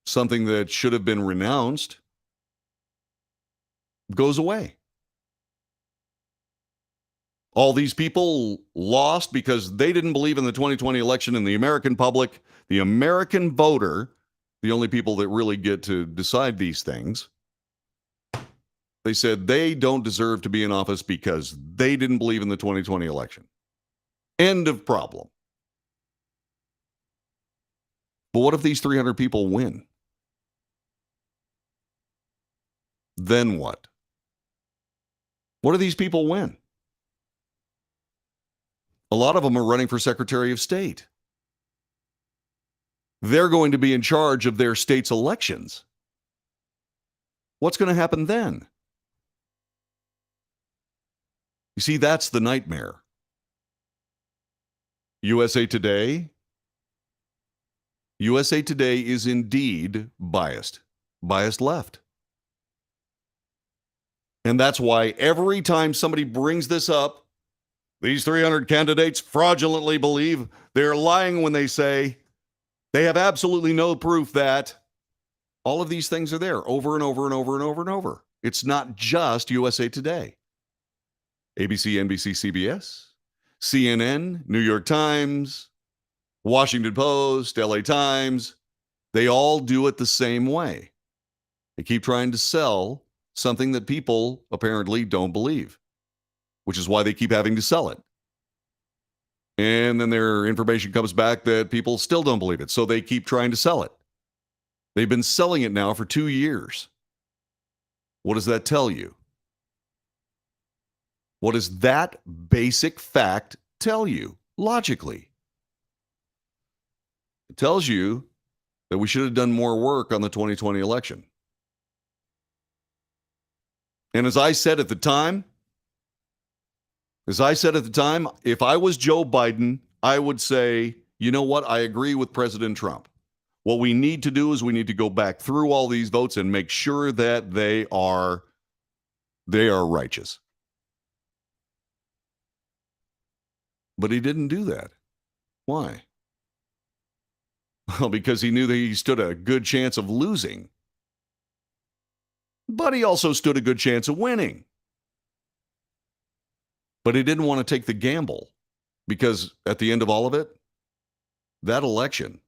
something that should have been renounced goes away. All these people lost because they didn't believe in the 2020 election, and the American public, the American voter, the only people that really get to decide these things, they said they don't deserve to be in office because they didn't believe in the 2020 election. End of problem. But what if these 300 people win? Then what? What do these people win? A lot of them are running for Secretary of State. They're going to be in charge of their state's elections. What's going to happen then? You see, that's the nightmare. USA Today is indeed biased left. And that's why every time somebody brings this up, these 300 candidates fraudulently believe they're lying when they say they have absolutely no proof that all of these things are there over and over and over and over and over. It's not just USA Today. ABC, NBC, CBS, CNN, New York Times, Washington Post, LA Times, they all do it the same way. They keep trying to sell something that people apparently don't believe, which is why they keep having to sell it. And then their information comes back that people still don't believe it, so they keep trying to sell it. They've been selling it now for 2 years. What does that tell you? What does that basic fact tell you logically? It tells you that we should have done more work on the 2020 election. And as I said at the time, if I was Joe Biden, I would say, you know what? I agree with President Trump. What we need to do is we need to go back through all these votes and make sure that they are righteous. But he didn't do that. Why? Well, because he knew that he stood a good chance of losing. But he also stood a good chance of winning. But he didn't want to take the gamble because at the end of all of it, that election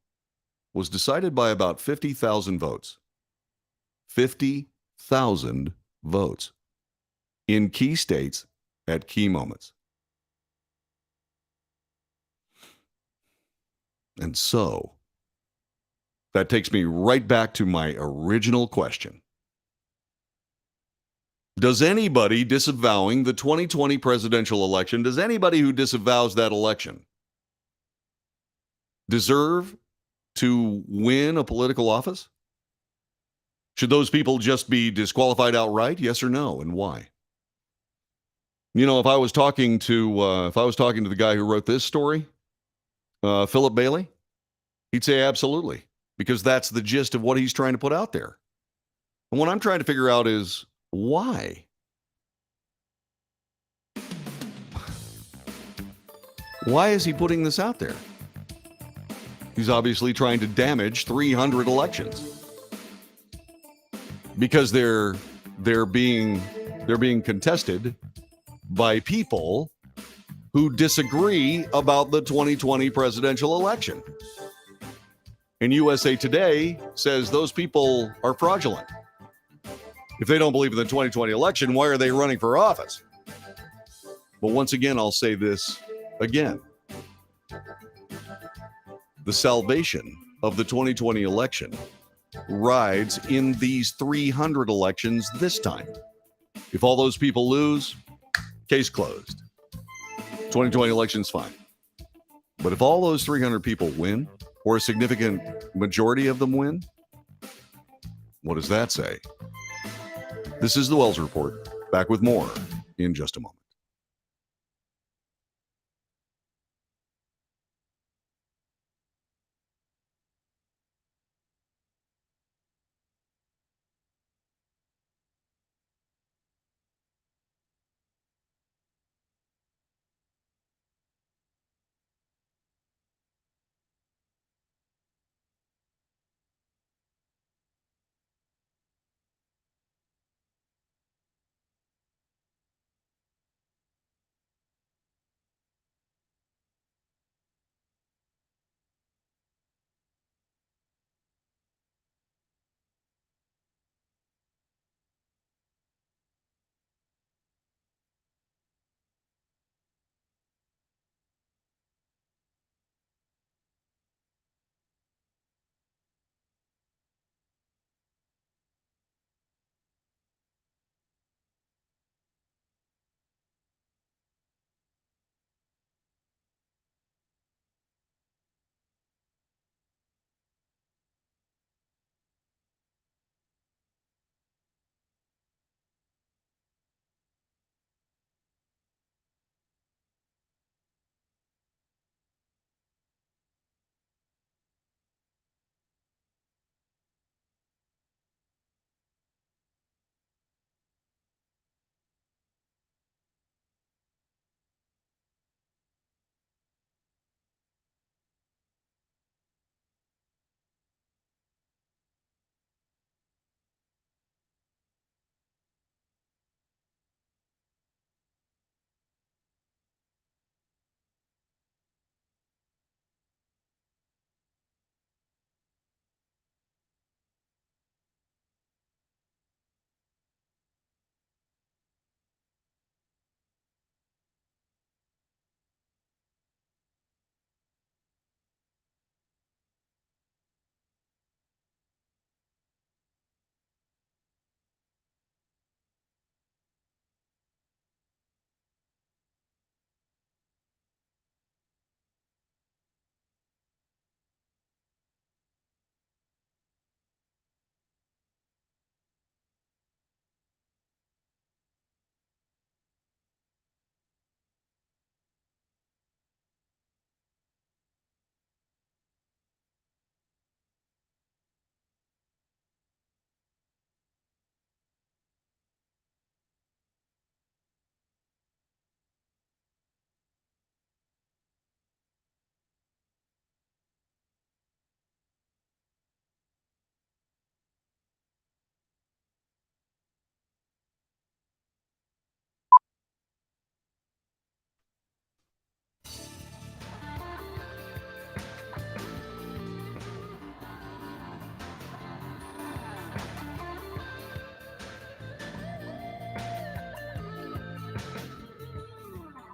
was decided by about 50,000 votes. 50,000 votes in key states at key moments. And so that takes me right back to my original question. Does anybody disavowing the 2020 presidential election, does anybody who disavows that election deserve to win a political office? Should those people just be disqualified outright? Yes or no, and why? You know, if I was talking to the guy who wrote this story, Philip Bailey, he'd say absolutely, because that's the gist of what he's trying to put out there. And what I'm trying to figure out is why? Why is he putting this out there? He's obviously trying to damage 300 elections because they're being contested by people who disagree about the 2020 presidential election. And USA Today says those people are fraudulent. If they don't believe in the 2020 election, why are they running for office? But once again, I'll say this again. The salvation of the 2020 election rides in these 300 elections this time. If all those people lose, case closed. 2020 election's fine. But if all those 300 people win, or a significant majority of them win, what does that say? This is the Wells Report. Back with more in just a moment.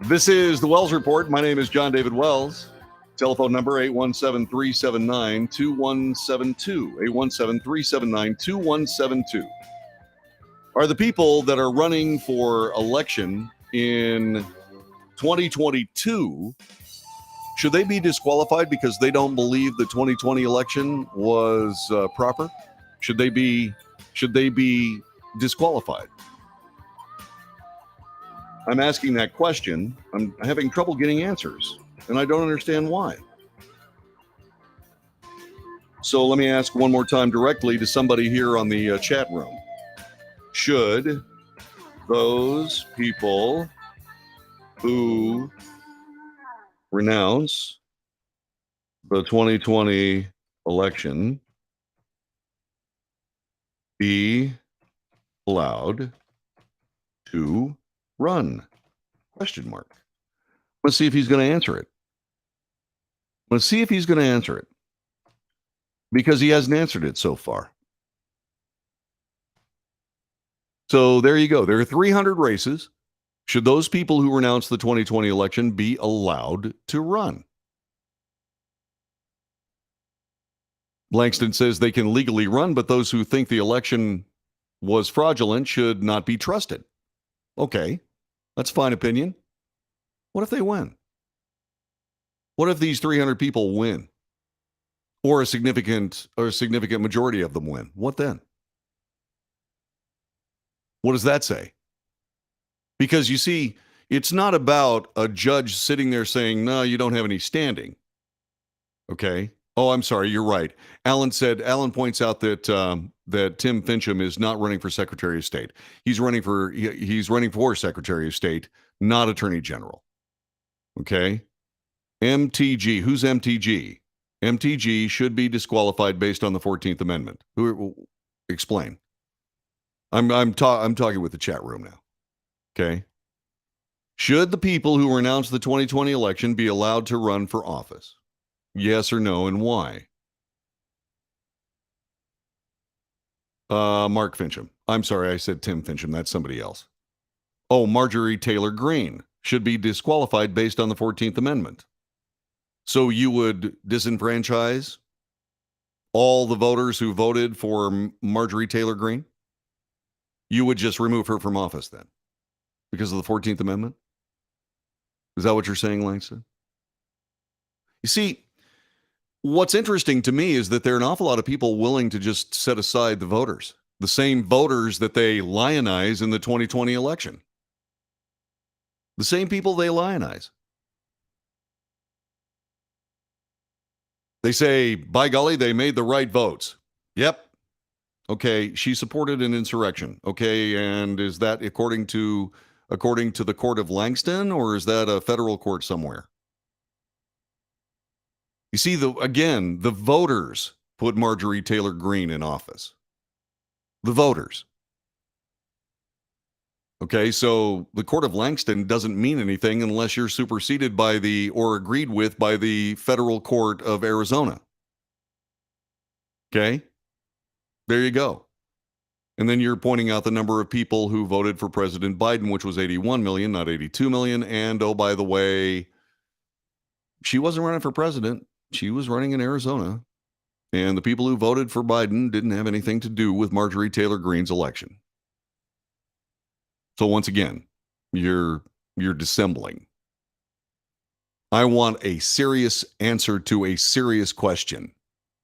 This is the Wells Report. My name is John David Wells. Telephone number 817-379-2172. 817-379-2172. Are the people that are running for election in 2022, should they be disqualified because they don't believe the 2020 election was proper? Should they be disqualified? I'm asking that question. I'm having trouble getting answers, and I don't understand why. So let me ask one more time directly to somebody here on the chat room. Should those people who renounce the 2020 election be allowed to run? Question mark. Let's see if he's going to answer it. Let's see if he's going to answer it. Because he hasn't answered it so far. So there you go. There are 300 races. Should those people who renounce the 2020 election be allowed to run? Langston says they can legally run, but those who think the election was fraudulent should not be trusted. Okay, that's fine opinion. What if they win? What if these 300 people win? Or a significant majority of them win? What then? What does that say? Because you see, it's not about a judge sitting there saying, no, you don't have any standing. Okay. Oh, I'm sorry. You're right. Alan points out that that Tim Fincham is not running for Secretary of State. He's running for Secretary of State, not Attorney General. Okay. MTG. Who's MTG? MTG should be disqualified based on the 14th Amendment. Explain. I'm talking with the chat room now. Okay. Should the people who renounced the 2020 election be allowed to run for office? Yes or no, and why? Mark Fincham. I'm sorry, I said Tim Fincham. That's somebody else. Oh, Marjorie Taylor Greene should be disqualified based on the 14th Amendment. So you would disenfranchise all the voters who voted for Marjorie Taylor Greene? You would just remove her from office then because of the 14th Amendment? Is that what you're saying, Langston? You see, what's interesting to me is that there are an awful lot of people willing to just set aside the voters, the same voters that they lionize in the 2020 election. The same people they lionize. They say, by golly, they made the right votes. Yep. Okay, she supported an insurrection. Okay, and is that according to the court of Langston, or is that a federal court somewhere? You see, the voters put Marjorie Taylor Greene in office. The voters. Okay, so the court of Langston doesn't mean anything unless you're superseded or agreed with by the federal court of Arizona. Okay? There you go. And then you're pointing out the number of people who voted for President Biden, which was 81 million, not 82 million. And oh, by the way, she wasn't running for president. She was running in Arizona. And the people who voted for Biden didn't have anything to do with Marjorie Taylor Greene's election. So once again, you're dissembling. I want a serious answer to a serious question.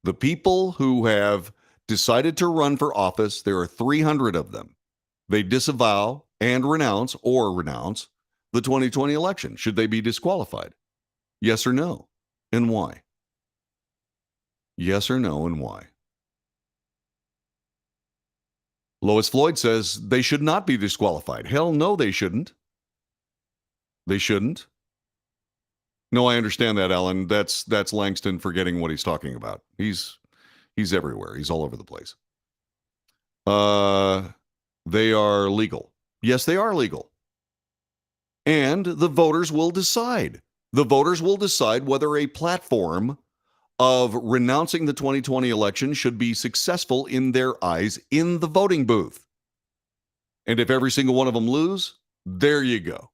The people who have decided to run for office, there are 300 of them. They disavow and renounce the 2020 election. Should they be disqualified? Yes or no? And why? Yes or no, and why? Lois Floyd says they should not be disqualified. Hell no, they shouldn't. They shouldn't. No, I understand that, Alan. That's Langston forgetting what he's talking about. He's everywhere. He's all over the place. They are legal. Yes, they are legal. And the voters will decide. The voters will decide whether a platform of renouncing the 2020 election should be successful in their eyes in the voting booth. And if every single one of them lose, there you go.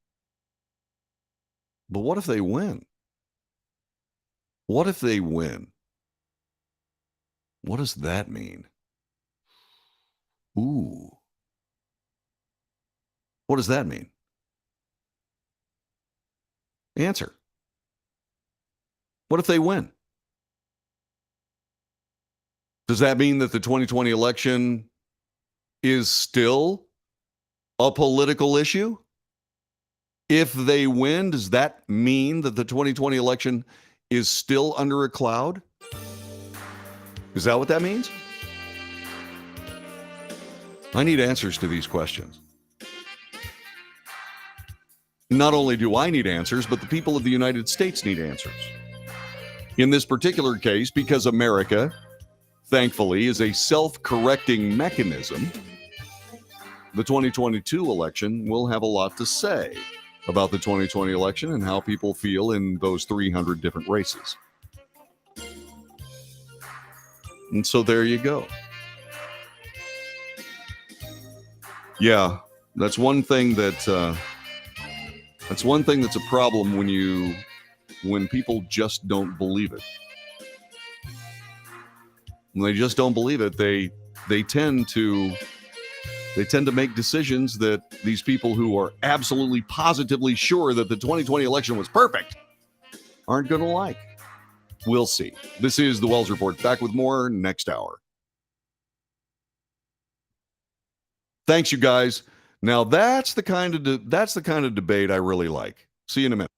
But what if they win? What if they win? What does that mean? Ooh. What does that mean? Answer. What if they win? Does that mean that the 2020 election is still a political issue? If they win, does that mean that the 2020 election is still under a cloud? Is that what that means? I need answers to these questions. Not only do I need answers, but the people of the United States need answers. In this particular case, because America, thankfully, is a self-correcting mechanism, the 2022 election will have a lot to say about the 2020 election and how people feel in those 300 different races. And so there you go. Yeah, that's one thing that's a problem when people just don't believe it. When they just don't believe it, they tend to make decisions that these people who are absolutely positively sure that the 2020 election was perfect aren't going to like. We'll see. This is the Wells Report. Back with more next hour. Thanks, you guys. Now that's the kind of debate I really like. See you in a minute.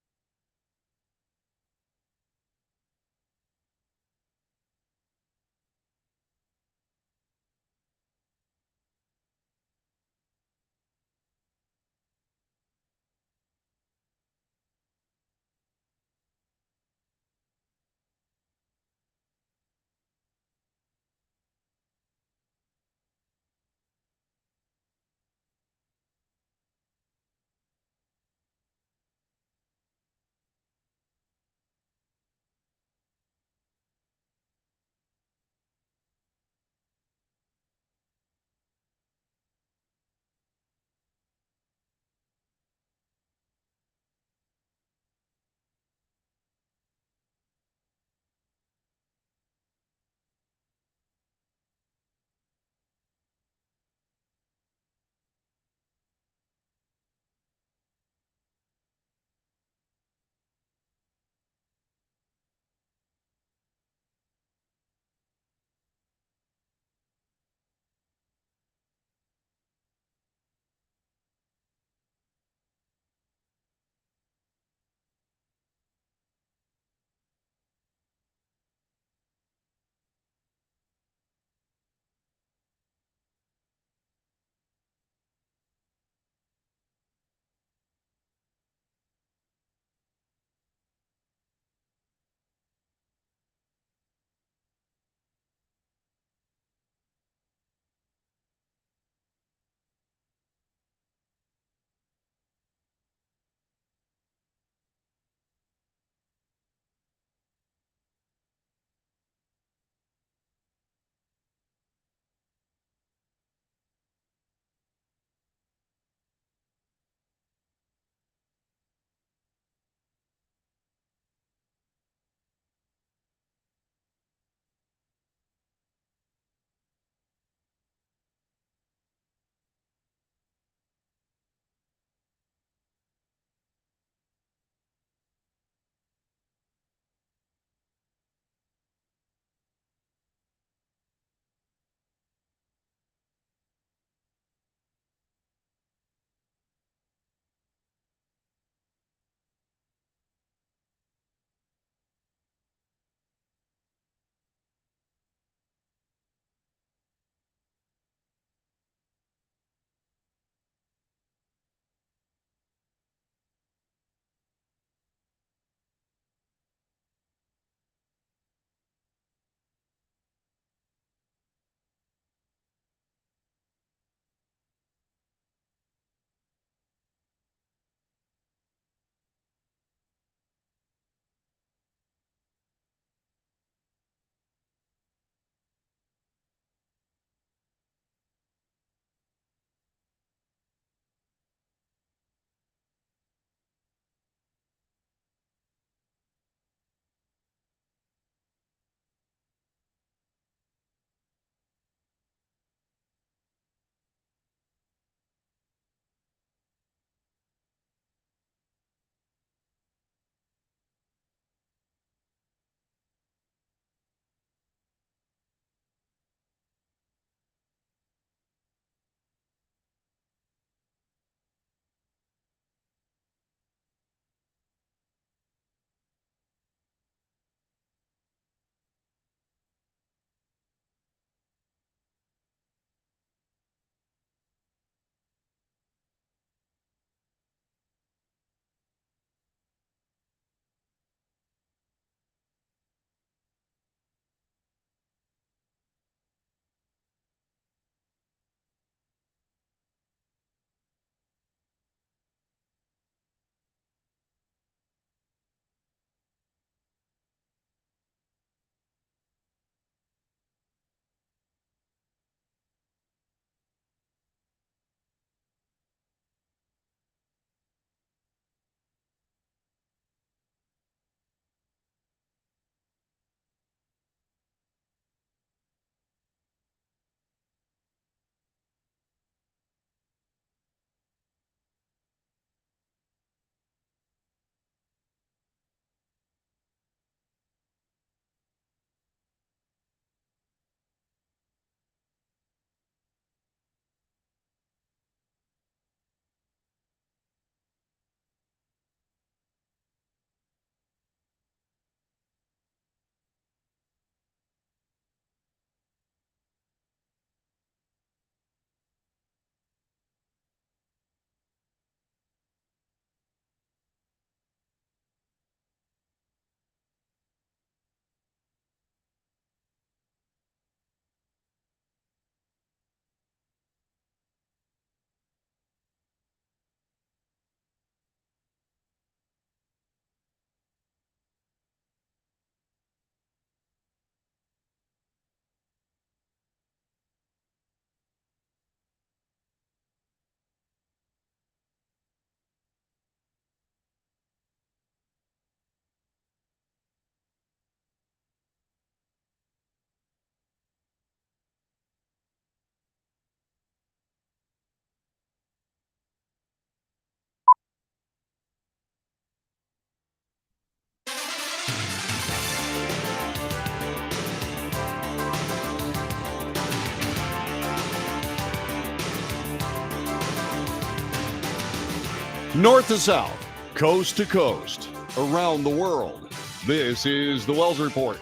North to south, coast to coast, around the world. This is the Wells Report.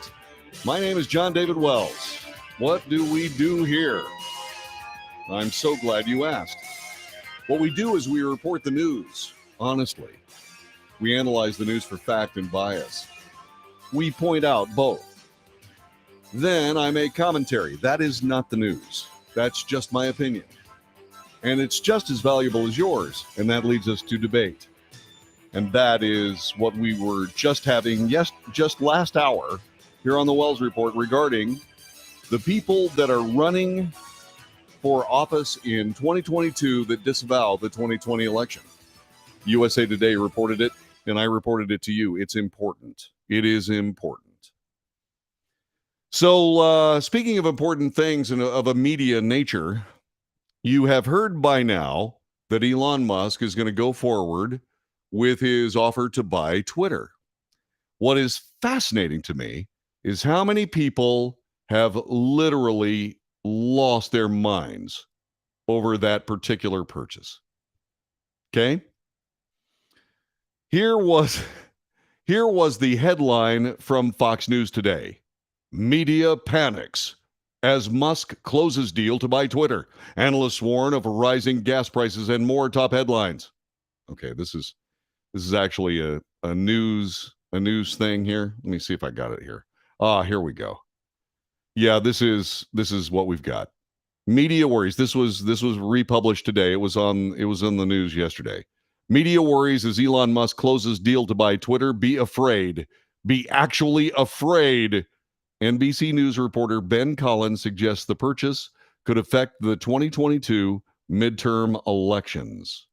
My name is John David Wells. What do we do here? I'm so glad you asked. What we do is we report the news, honestly. We analyze the news for fact and bias. We point out both. Then I make commentary. That is not the news. That's just my opinion. And it's just as valuable as yours. And that leads us to debate. And that is what we were just having just last hour here on the Wells Report regarding the people that are running for office in 2022 that disavow the 2020 election. USA Today reported it, and I reported it to you. It's important. It is important. So speaking of important things and of a media nature, you have heard by now that Elon Musk is going to go forward with his offer to buy Twitter. What is fascinating to me is how many people have literally lost their minds over that particular purchase. Okay? Here was the headline from Fox News today. Media panics as Musk closes deal to buy Twitter. Analysts warn of rising gas prices and more. Top headlines. Okay, this is actually a news thing here. Let me see if I got it here. Here we go. Yeah, this is what we've got. Media worries. This was republished today. It was in the news yesterday. Media worries as Elon Musk closes deal to buy Twitter. Be afraid. Be actually afraid. NBC News reporter Ben Collins suggests the purchase could affect the 2022 midterm elections.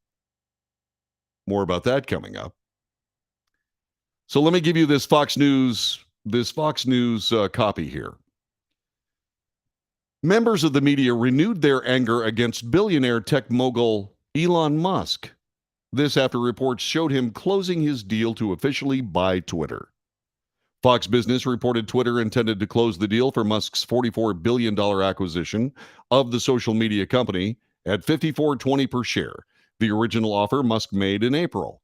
More about that coming up. So let me give you this Fox News copy here. Members of the media renewed their anger against billionaire tech mogul Elon Musk. This after reports showed him closing his deal to officially buy Twitter. Fox Business reported Twitter intended to close the deal for Musk's $44 billion acquisition of the social media company at $54.20 per share, the original offer Musk made in April.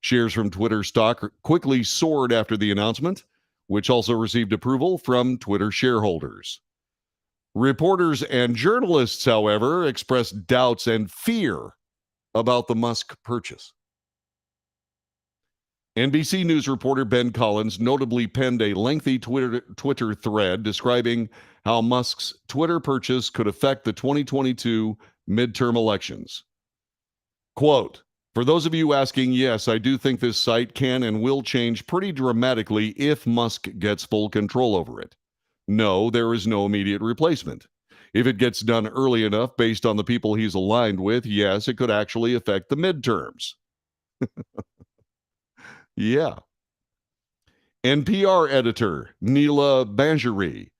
Shares from Twitter stock quickly soared after the announcement, which also received approval from Twitter shareholders. Reporters and journalists, however, expressed doubts and fear about the Musk purchase. NBC News reporter Ben Collins notably penned a lengthy Twitter thread describing how Musk's Twitter purchase could affect the 2022 midterm elections. Quote, "For those of you asking, yes, I do think this site can and will change pretty dramatically if Musk gets full control over it. No, there is no immediate replacement. If it gets done early enough based on the people he's aligned with, yes, it could actually affect the midterms." Yeah. NPR editor Neela Banjari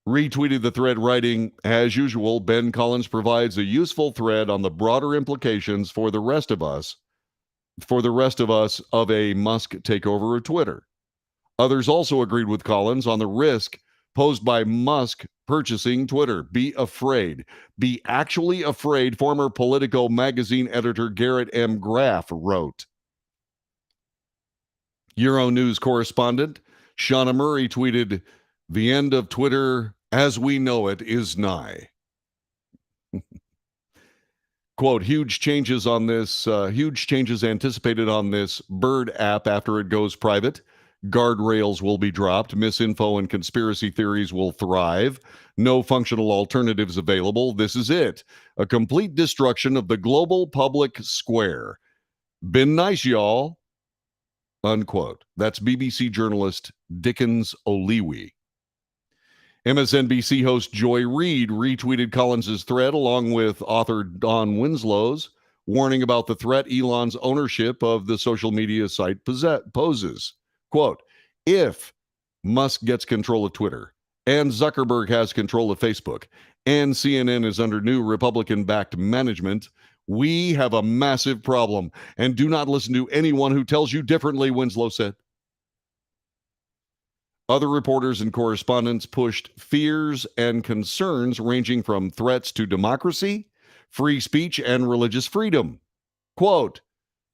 retweeted the thread writing, "As usual, Ben Collins provides a useful thread on the broader implications for the rest of us of a Musk takeover of Twitter." Others also agreed with Collins on the risk posed by Musk purchasing Twitter. Be afraid. Be actually afraid, former Politico magazine editor Garrett M. Graff wrote. Euronews correspondent Shauna Murray tweeted, "The end of Twitter as we know it is nigh." Quote, huge changes anticipated on this Bird app after it goes private. Guardrails will be dropped. Misinfo and conspiracy theories will thrive. No functional alternatives available. This is it. A complete destruction of the global public square. Been nice, y'all. Unquote. That's BBC journalist Dickens Oliwi. MSNBC host Joy Reid retweeted Collins' thread along with author Don Winslow's, warning about the threat Elon's ownership of the social media site poses. Quote, "If Musk gets control of Twitter and Zuckerberg has control of Facebook and CNN is under new Republican-backed management, we have a massive problem, and do not listen to anyone who tells you differently," Winslow said. Other reporters and correspondents pushed fears and concerns ranging from threats to democracy, free speech, and religious freedom. Quote,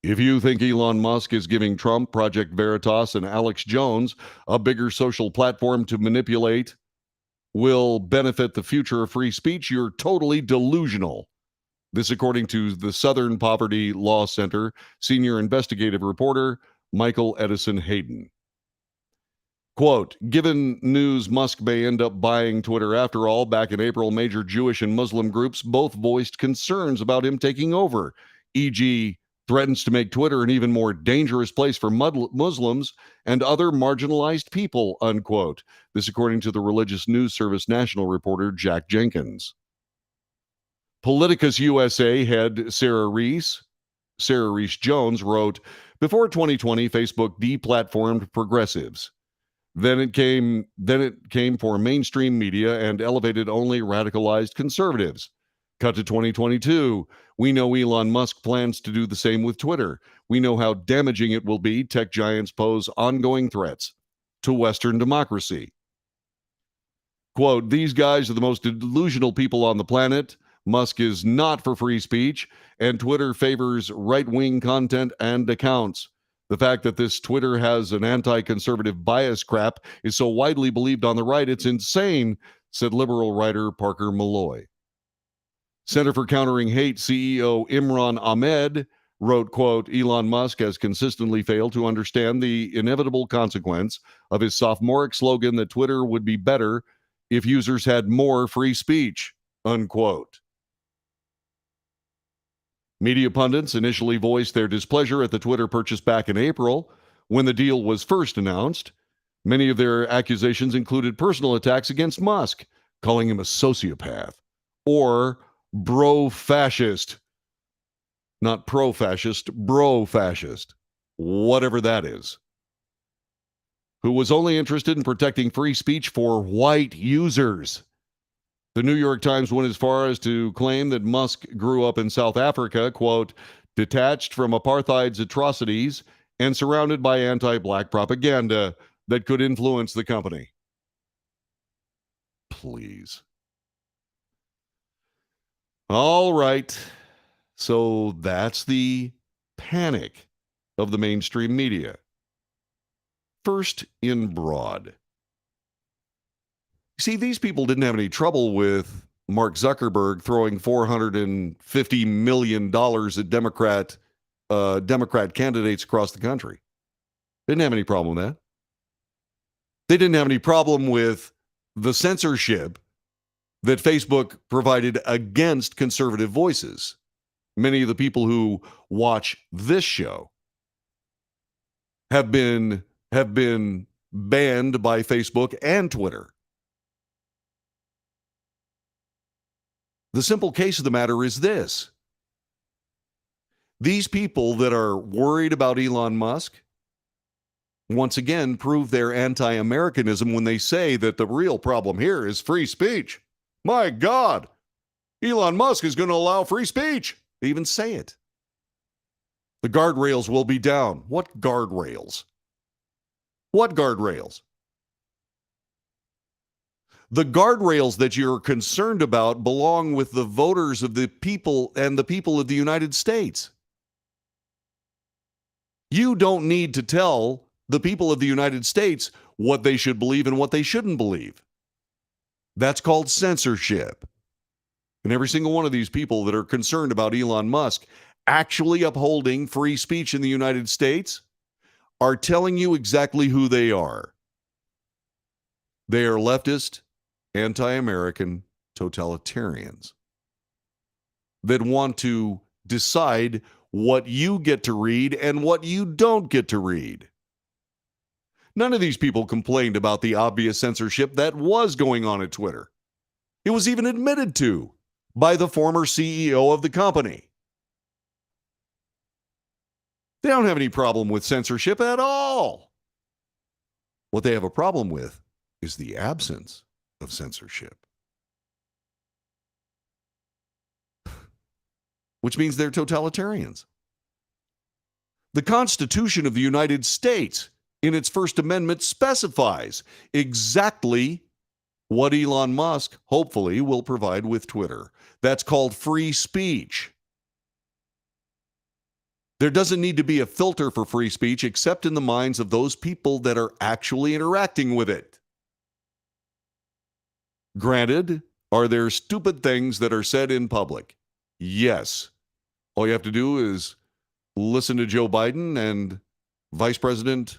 If you think Elon Musk is giving Trump, Project Veritas, and Alex Jones a bigger social platform to manipulate will benefit the future of free speech, you're totally delusional. This, according to the Southern Poverty Law Center senior investigative reporter Michael Edison Hayden. Quote, given news Musk may end up buying Twitter after all, back in April, major Jewish and Muslim groups both voiced concerns about him taking over, e.g., threatens to make Twitter an even more dangerous place for Muslims and other marginalized people, unquote. This according to the Religious News Service national reporter Jack Jenkins. Politicus USA head Sarah Reese Jones wrote, before 2020, Facebook deplatformed progressives. Then it came for mainstream media and elevated only radicalized conservatives. Cut to 2022. We know Elon Musk plans to do the same with Twitter. We know how damaging it will be. Tech giants pose ongoing threats to Western democracy. Quote, these guys are the most delusional people on the planet. Musk is not for free speech, and Twitter favors right-wing content and accounts. The fact that this Twitter has an anti-conservative bias crap is so widely believed on the right, it's insane, said liberal writer Parker Malloy. Center for Countering Hate CEO Imran Ahmed wrote, quote, Elon Musk has consistently failed to understand the inevitable consequence of his sophomoric slogan that Twitter would be better if users had more free speech, unquote. Media pundits initially voiced their displeasure at the Twitter purchase back in April when the deal was first announced. Many of their accusations included personal attacks against Musk, calling him a sociopath or bro-fascist. Not pro-fascist, bro-fascist, whatever that is. Who was only interested in protecting free speech for white users. The New York Times went as far as to claim that Musk grew up in South Africa, quote, detached from apartheid's atrocities and surrounded by anti-black propaganda that could influence the company. Please. All right. So that's the panic of the mainstream media. First in broad. See, these people didn't have any trouble with Mark Zuckerberg throwing $450 million at Democrat candidates across the country. Didn't have any problem with that. They didn't have any problem with the censorship that Facebook provided against conservative voices. Many of the people who watch this show have been banned by Facebook and Twitter. The simple case of the matter is this. These people that are worried about Elon Musk, once again, prove their anti-Americanism when they say that the real problem here is free speech. My God, Elon Musk is going to allow free speech. They even say it. The guardrails will be down. What guardrails? What guardrails? The guardrails that you're concerned about belong with the voters of the people and the people of the United States. You don't need to tell the people of the United States what they should believe and what they shouldn't believe. That's called censorship. And every single one of these people that are concerned about Elon Musk actually upholding free speech in the United States are telling you exactly who they are. They are leftist, anti-American totalitarians that want to decide what you get to read and what you don't get to read. None of these people complained about the obvious censorship that was going on at Twitter. It was even admitted to by the former CEO of the company. They don't have any problem with censorship at all. What they have a problem with is the absence of censorship, which means they're totalitarians. The Constitution of the United States, in its First Amendment, specifies exactly what Elon Musk, hopefully, will provide with Twitter. That's called free speech. There doesn't need to be a filter for free speech except in the minds of those people that are actually interacting with it. Granted, are there stupid things that are said in public? Yes. All you have to do is listen to Joe Biden and Vice President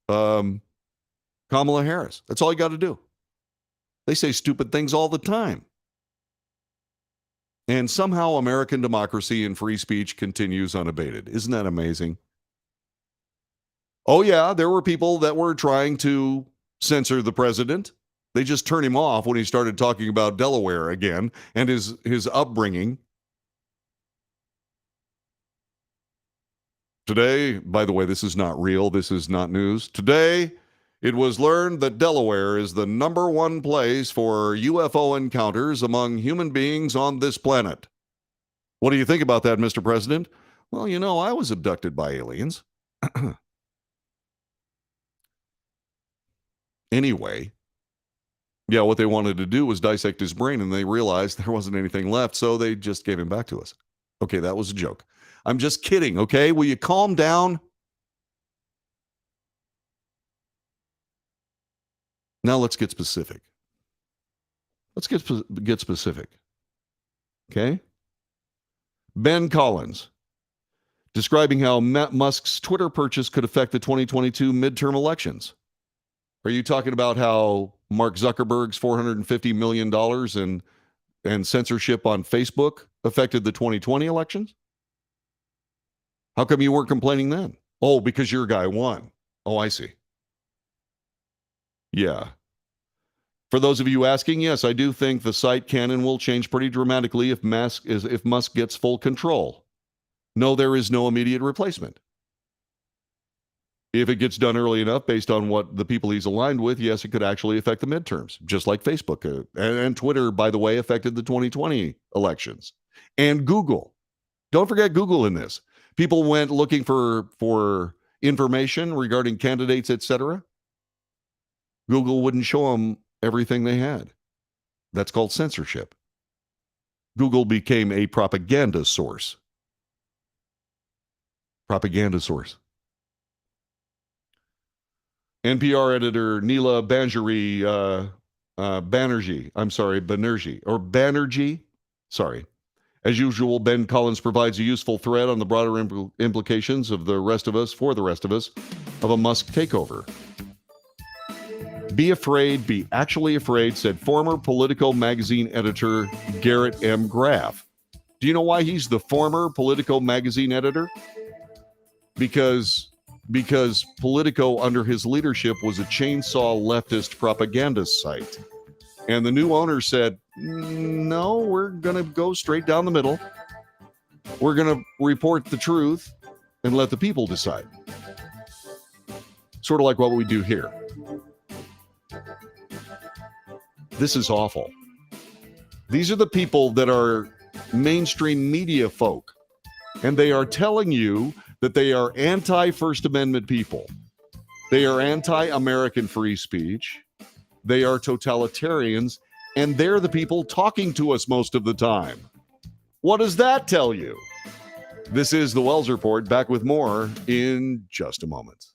um, Kamala Harris. That's all you got to do. They say stupid things all the time. And somehow American democracy and free speech continues unabated. Isn't that amazing? Oh, yeah, there were people that were trying to censor the president. They just turned him off when he started talking about Delaware again and his upbringing. Today, by the way, this is not real. This is not news. Today, it was learned that Delaware is the number one place for UFO encounters among human beings on this planet. What do you think about that, Mr. President? Well, you know, I was abducted by aliens. Anyway, yeah, what they wanted to do was dissect his brain, and they realized there wasn't anything left, so they just gave him back to us. Okay, that was a joke. I'm just kidding, okay? Will you calm down? Now let's get specific. Let's get specific. Okay? Ben Collins describing how Musk's Twitter purchase could affect the 2022 midterm elections. Are you talking about how Mark Zuckerberg's $450 million and censorship on Facebook affected the 2020 elections? How come you weren't complaining then? Oh, because your guy won. Oh, I see. Yeah. For those of you asking, yes, I do think the site can and will change pretty dramatically if Musk gets full control. No, there is no immediate replacement. If it gets done early enough based on what the people he's aligned with, yes, it could actually affect the midterms, just like Facebook. And Twitter, by the way, affected the 2020 elections. And Google. Don't forget Google in this. People went looking for information regarding candidates, etc. Google wouldn't show them everything they had. That's called censorship. Google became a propaganda source. Propaganda source. NPR editor Neela Banerjee. Sorry. As usual, Ben Collins provides a useful thread on the broader implications of the rest of us, of a Musk takeover. Be afraid, be actually afraid, said former Politico magazine editor Garrett M. Graff. Do you know why he's the former Politico magazine editor? Because Politico, under his leadership, was a chainsaw leftist propaganda site. And the new owner said, no, we're going to go straight down the middle. We're going to report the truth and let the people decide. Sort of like what we do here. This is awful. These are the people that are mainstream media folk, and they are telling you that they are anti-First Amendment people. They are anti-American free speech. They are totalitarians, and they're the people talking to us most of the time. What does that tell you? This is the Wells Report, back with more in just a moment.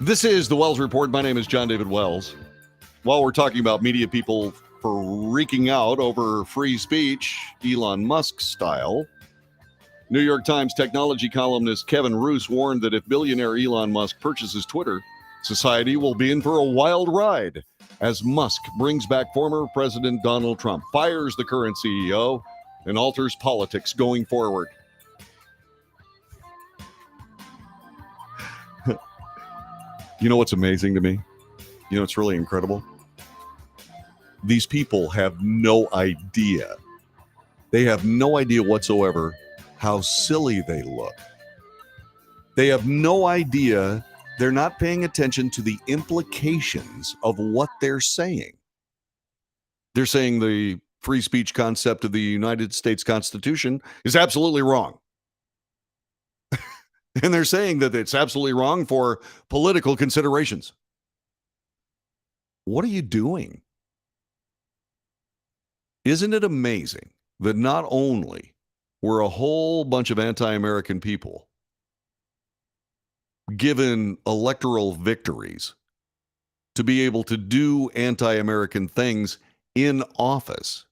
This is the Wells Report. My name is John David Wells. While we're talking about media people freaking out over free speech, Elon Musk style, New York Times technology columnist Kevin Roose warned that if billionaire Elon Musk purchases Twitter, society will be in for a wild ride as Musk brings back former President Donald Trump, fires the current CEO, and alters politics going forward. You know what's amazing to me? You know what's really incredible? These people have no idea. They have no idea whatsoever how silly they look. They have no idea. They're not paying attention to the implications of what they're saying. They're saying the free speech concept of the United States Constitution is absolutely wrong. And they're saying that it's absolutely wrong for political considerations. What are you doing? Isn't it amazing that not only were a whole bunch of anti-American people given electoral victories to be able to do anti-American things in office,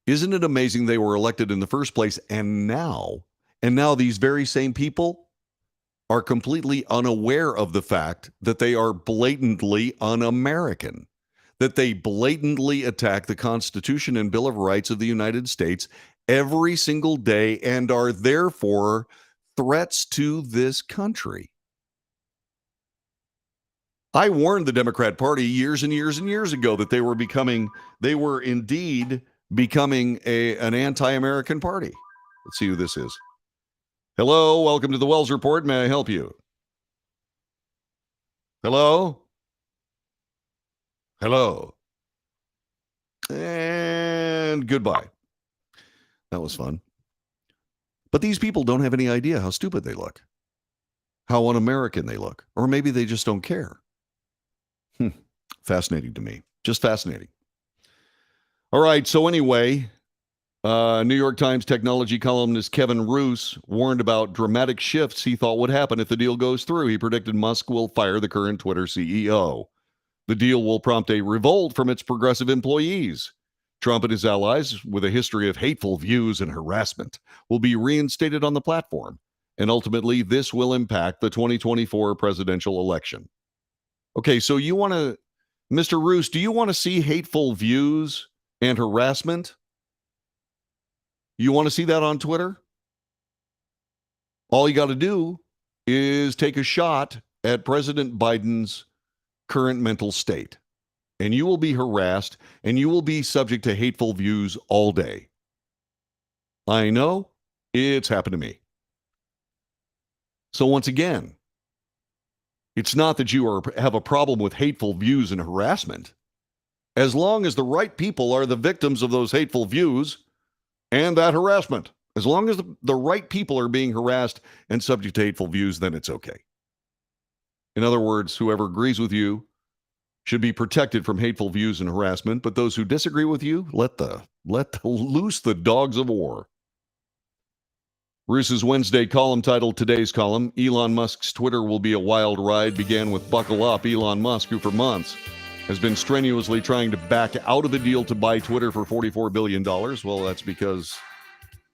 isn't it amazing they were elected in the first place, and now these very same people are completely unaware of the fact that they are blatantly un-American, that they blatantly attack the Constitution and Bill of Rights of the United States every single day and are therefore threats to this country. I warned the Democrat Party years and years and years ago that they were indeed becoming an anti-American party. Let's see who this is. Hello, welcome to the Wells Report. May I help you? Hello? Hello. And goodbye. That was fun. But these people don't have any idea how stupid they look, how un-American they look, or maybe they just don't care. Fascinating to me. Just fascinating. All right, so anyway, New York Times technology columnist Kevin Roose warned about dramatic shifts he thought would happen if the deal goes through. He predicted Musk will fire the current Twitter CEO. The deal will prompt a revolt from its progressive employees. Trump and his allies, with a history of hateful views and harassment, will be reinstated on the platform. And ultimately, this will impact the 2024 presidential election. Okay, so you want to, Mr. Roose, do you want to see hateful views and harassment? You want to see that on Twitter? All you got to do is take a shot at President Biden's current mental state, and you will be harassed and you will be subject to hateful views all day. I know it's happened to me. So once again, it's not that you have a problem with hateful views and harassment. As long as the right people are the victims of those hateful views and that harassment, as long as the right people are being harassed and subject to hateful views, then it's okay. In other words, whoever agrees with you should be protected from hateful views and harassment, but those who disagree with you, let loose the dogs of war. Roose's Wednesday column titled Today's Column, Elon Musk's Twitter will be a wild ride, began with Buckle Up. Elon Musk, who for months has been strenuously trying to back out of the deal to buy Twitter for $44 billion. Well, that's because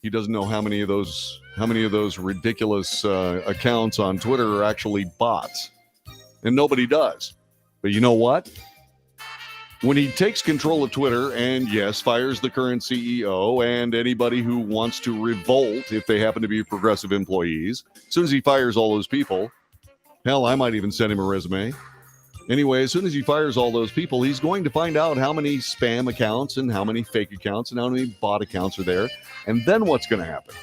he doesn't know how many of those ridiculous accounts on Twitter are actually bots. And nobody does. But you know what? When he takes control of Twitter and, yes, fires the current CEO and anybody who wants to revolt if they happen to be progressive employees, as soon as he fires all those people, hell, I might even send him a resume. Anyway, as soon as he fires all those people, he's going to find out how many spam accounts and how many fake accounts and how many bot accounts are there. And then what's going to happen?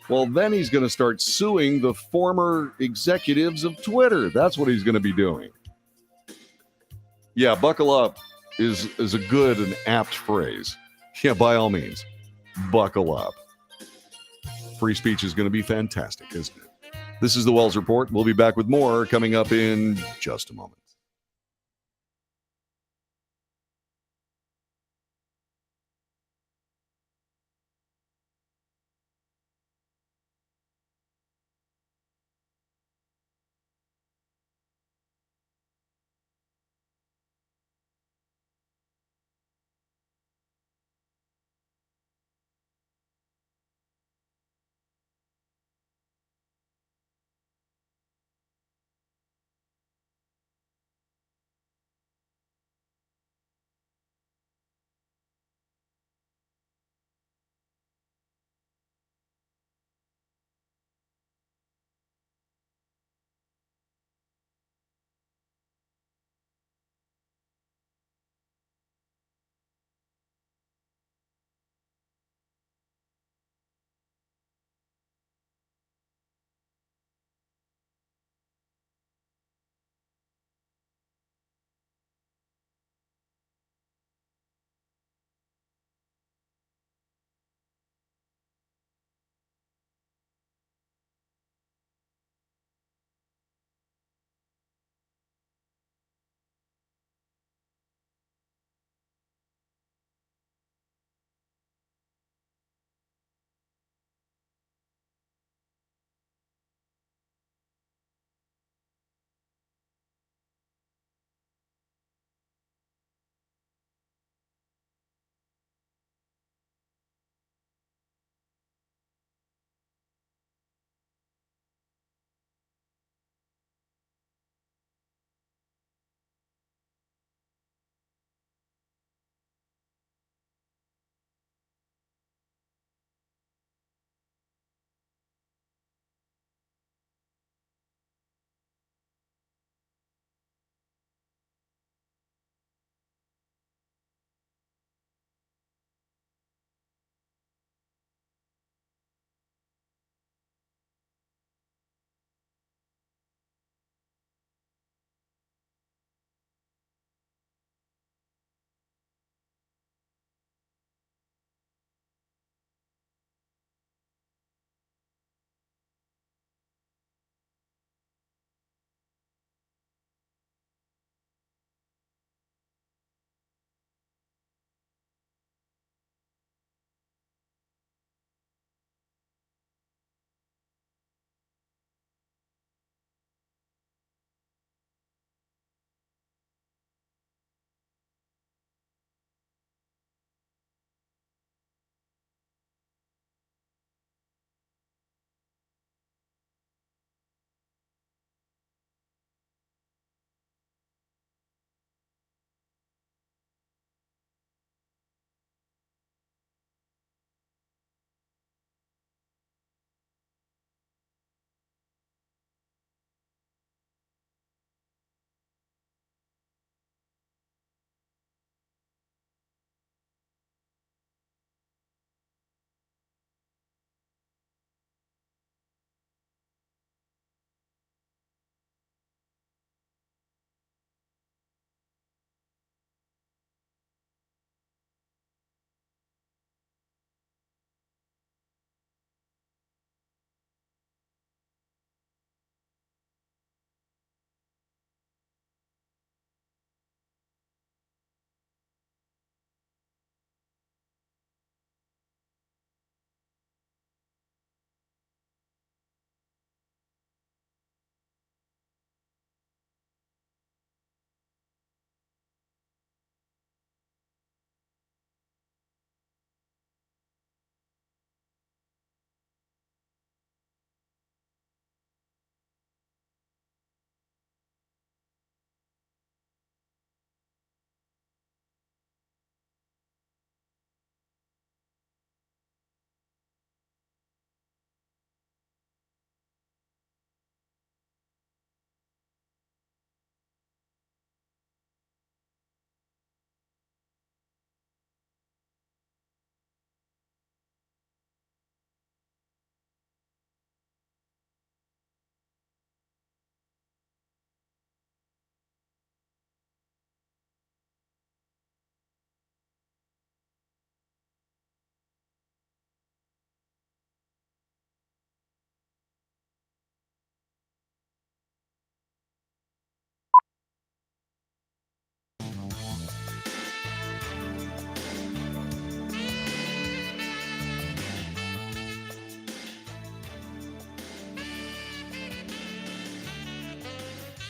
Well, then he's going to start suing the former executives of Twitter. That's what he's going to be doing. Yeah, buckle up is a good and apt phrase. Yeah, by all means, buckle up. Free speech is going to be fantastic, isn't it? This is the Wells Report. We'll be back with more coming up in just a moment.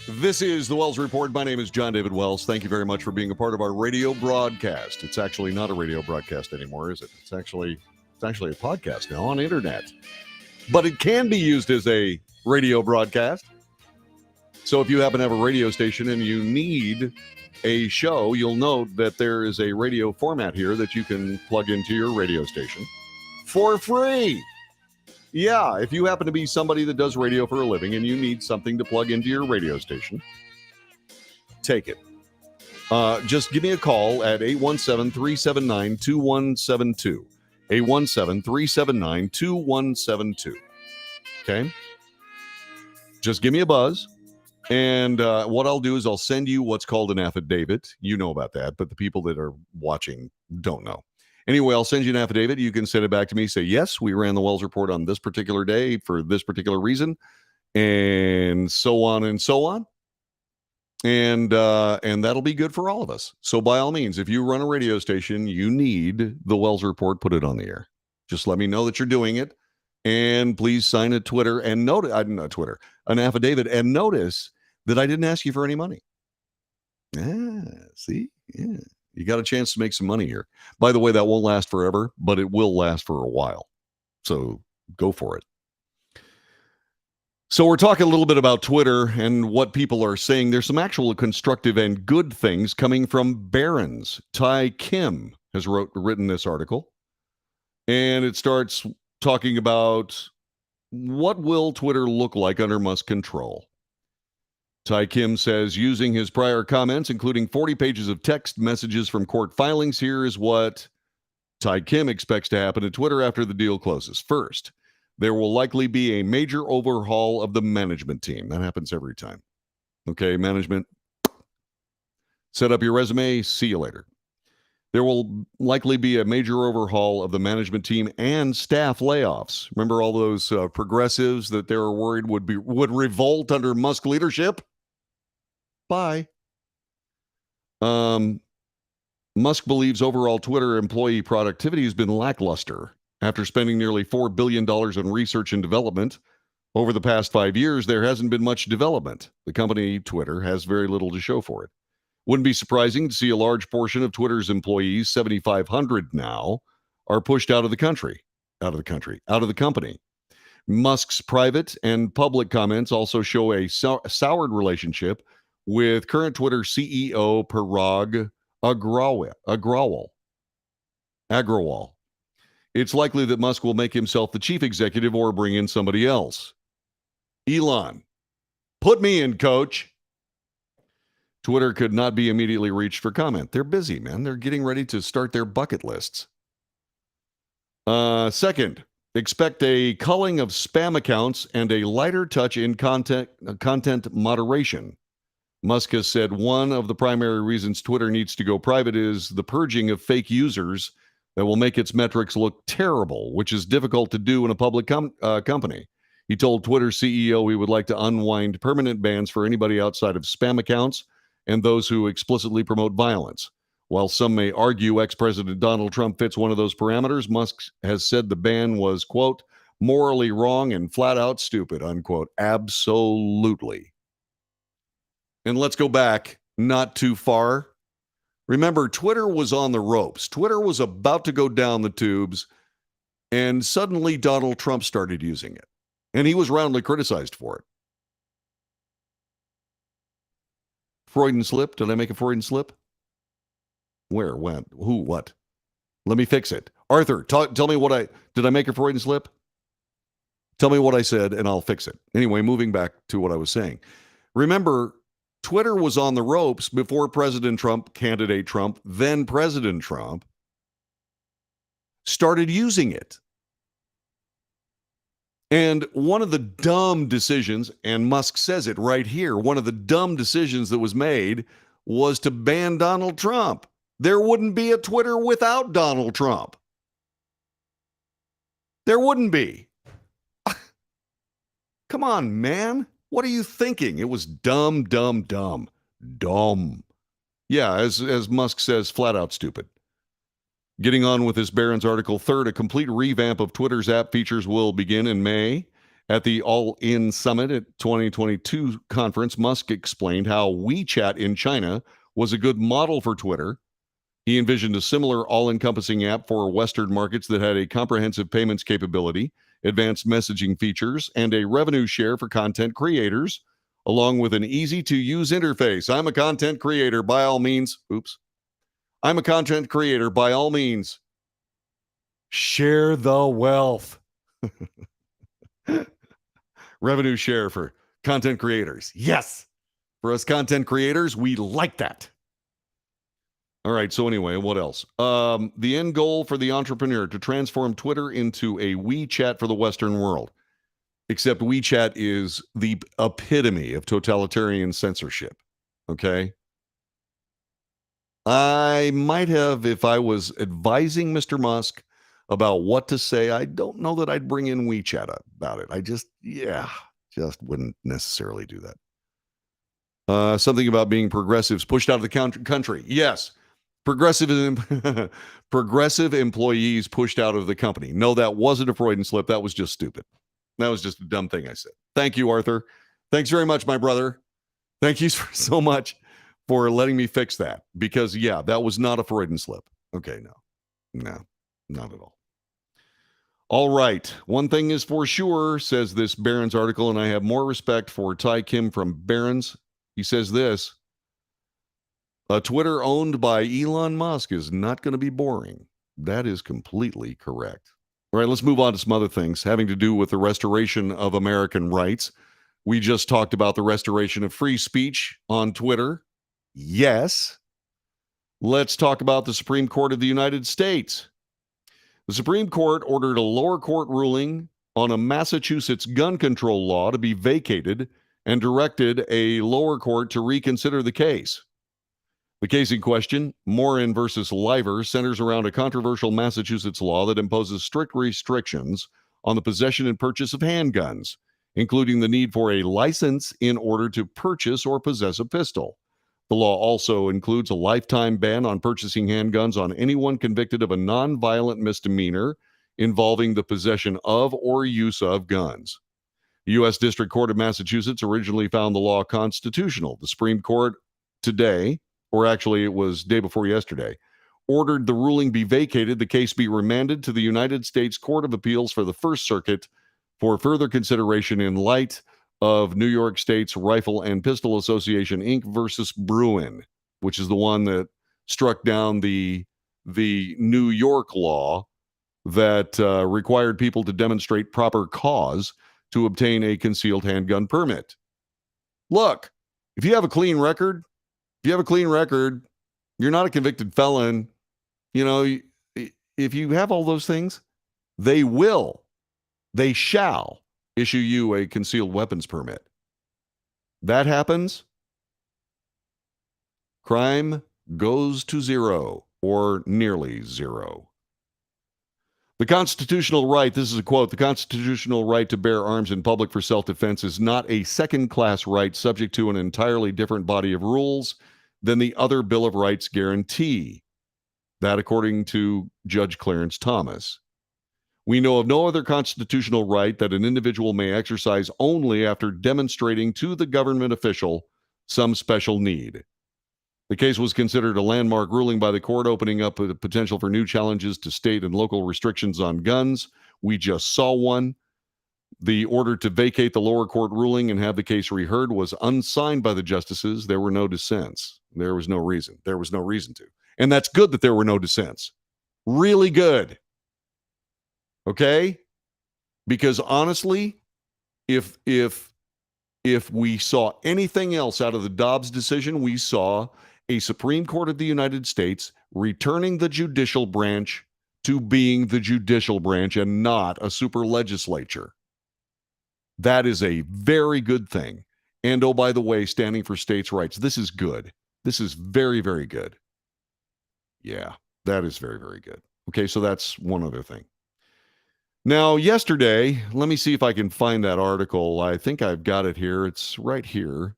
This is the Wells Report. My name is John David Wells. Thank you very much for being a part of our radio broadcast. It's actually not a radio broadcast anymore, is it? It's actually a podcast now on internet. But it can be used as a radio broadcast. So if you happen to have a radio station and you need a show, you'll note that there is a radio format here that you can plug into your radio station for free. Yeah, if you happen to be somebody that does radio for a living and you need something to plug into your radio station, take it. Just give me a call at 817-379-2172. 817-379-2172. Okay? Just give me a buzz. And what I'll do is I'll send you what's called an affidavit. You know about that, but the people that are watching don't know. Anyway, I'll send you an affidavit. You can send it back to me. Say, yes, we ran the Wells Report on this particular day for this particular reason, and so on and so on. And that'll be good for all of us. So by all means, if you run a radio station, you need the Wells Report, put it on the air. Just let me know that you're doing it. And please sign a Twitter and note, an affidavit, and notice that I didn't ask you for any money. See? Yeah. You got a chance to make some money here. By the way, that won't last forever, but it will last for a while. So go for it. So we're talking a little bit about Twitter and what people are saying. There's some actual constructive and good things coming from Barron's. Ty Kim has written this article. And it starts talking about what will Twitter look like under Musk control. Ty Kim says, using his prior comments, including 40 pages of text messages from court filings, here is what Ty Kim expects to happen to Twitter after the deal closes. First, there will likely be a major overhaul of the management team. That happens every time. Okay, management, set up your resume, see you later. There will likely be a major overhaul of the management team and staff layoffs. Remember all those progressives that they were worried would revolt under Musk leadership? Bye. Musk believes overall Twitter employee productivity has been lackluster. After spending nearly $4 billion on research and development over the past 5 years, there hasn't been much development. The company, Twitter, has very little to show for it. Wouldn't be surprising to see a large portion of Twitter's employees, 7,500 now, are pushed out of the company. Musk's private and public comments also show a soured relationship with current Twitter CEO Parag Agrawal. It's likely that Musk will make himself the chief executive or bring in somebody else. Elon, put me in, coach. Twitter could not be immediately reached for comment. They're busy, man. They're getting ready to start their bucket lists. Second, expect a culling of spam accounts and a lighter touch in content moderation. Musk has said one of the primary reasons Twitter needs to go private is the purging of fake users that will make its metrics look terrible, which is difficult to do in a public company. He told Twitter CEO he would like to unwind permanent bans for anybody outside of spam accounts and those who explicitly promote violence. While some may argue ex-President Donald Trump fits one of those parameters, Musk has said the ban was, quote, morally wrong and flat out stupid, unquote. Absolutely. And let's go back not too far. Remember, Twitter was on the ropes. Twitter was about to go down the tubes, and suddenly Donald Trump started using it. And he was roundly criticized for it. Freudian slip? Did I make a Freudian slip? Where? When? Who? What? Let me fix it. Arthur, tell me did I make a Freudian slip? Tell me what I said and I'll fix it. Anyway, moving back to what I was saying. Remember, Twitter was on the ropes before President Trump, candidate Trump, then President Trump, started using it. And one of the dumb decisions, and Musk says it right here, one of the dumb decisions that was made was to ban Donald Trump. There wouldn't be a Twitter without Donald Trump. There wouldn't be. Come on, man. What are you thinking? It was dumb. Dumb. Yeah, as Musk says, flat out stupid. Getting on with this Barron's article. Third, a complete revamp of Twitter's app features will begin in May. At the All In Summit at 2022 conference, Musk explained how WeChat in China was a good model for Twitter. He envisioned a similar all-encompassing app for Western markets that had a comprehensive payments capability, advanced messaging features, and a revenue share for content creators, along with an easy-to-use interface. I'm a content creator, by all means. I'm a content creator, by all means. Share the wealth. Revenue share for content creators. Yes. For us content creators, we like that. All right. So anyway, what else? The end goal for the entrepreneur to transform Twitter into a WeChat for the Western world. Except WeChat is the epitome of totalitarian censorship. Okay. I might have, if I was advising Mr. Musk about what to say, I don't know that I'd bring in WeChat about it. I just wouldn't necessarily do that. Something about being progressives pushed out of the country. Yes. Progressive employees pushed out of the company. No, that wasn't a Freudian slip. That was just stupid. That was just a dumb thing I said. Thank you, Arthur. Thanks very much, my brother. Thank you so much for letting me fix that. Because, yeah, that was not a Freudian slip. Okay, no, not at all. All right. One thing is for sure, says this Barron's article, and I have more respect for Ty Kim from Barron's. He says this: a Twitter owned by Elon Musk is not going to be boring. That is completely correct. All right, let's move on to some other things having to do with the restoration of American rights. We just talked about the restoration of free speech on Twitter. Yes. Let's talk about the Supreme Court of the United States. The Supreme Court ordered a lower court ruling on a Massachusetts gun control law to be vacated and directed a lower court to reconsider the case. The case in question, Morin versus Liver, centers around a controversial Massachusetts law that imposes strict restrictions on the possession and purchase of handguns, including the need for a license in order to purchase or possess a pistol. The law also includes a lifetime ban on purchasing handguns on anyone convicted of a nonviolent misdemeanor involving the possession of or use of guns. The U.S. District Court of Massachusetts originally found the law constitutional. The Supreme Court today, or actually it was day before yesterday, ordered the ruling be vacated, the case be remanded to the United States Court of Appeals for the First Circuit for further consideration in light of New York State's Rifle and Pistol Association, Inc. versus Bruin, which is the one that struck down the New York law that required people to demonstrate proper cause to obtain a concealed handgun permit. Look, if you have a clean record, you're not a convicted felon. You know, if you have all those things, they shall issue you a concealed weapons permit. That happens, crime goes to zero or nearly zero. The constitutional right, this is a quote, the constitutional right to bear arms in public for self-defense is not a second-class right subject to an entirely different body of rules than the other Bill of Rights guarantee. That according to Judge Clarence Thomas. We know of no other constitutional right that an individual may exercise only after demonstrating to the government official some special need. The case was considered a landmark ruling by the court, opening up the potential for new challenges to state and local restrictions on guns. We just saw one. The order to vacate the lower court ruling and have the case reheard was unsigned by the justices. There were no dissents. There was no reason. There was no reason to. And that's good that there were no dissents. Really good. Okay? Because honestly, if we saw anything else out of the Dobbs decision, we saw a Supreme Court of the United States returning the judicial branch to being the judicial branch and not a super legislature. That is a very good thing. And oh, by the way, standing for states' rights. This is good. This is very, very good. Yeah, that is very, very good. Okay, so that's one other thing. Now, yesterday, let me see if I can find that article. I think I've got it here. It's right here.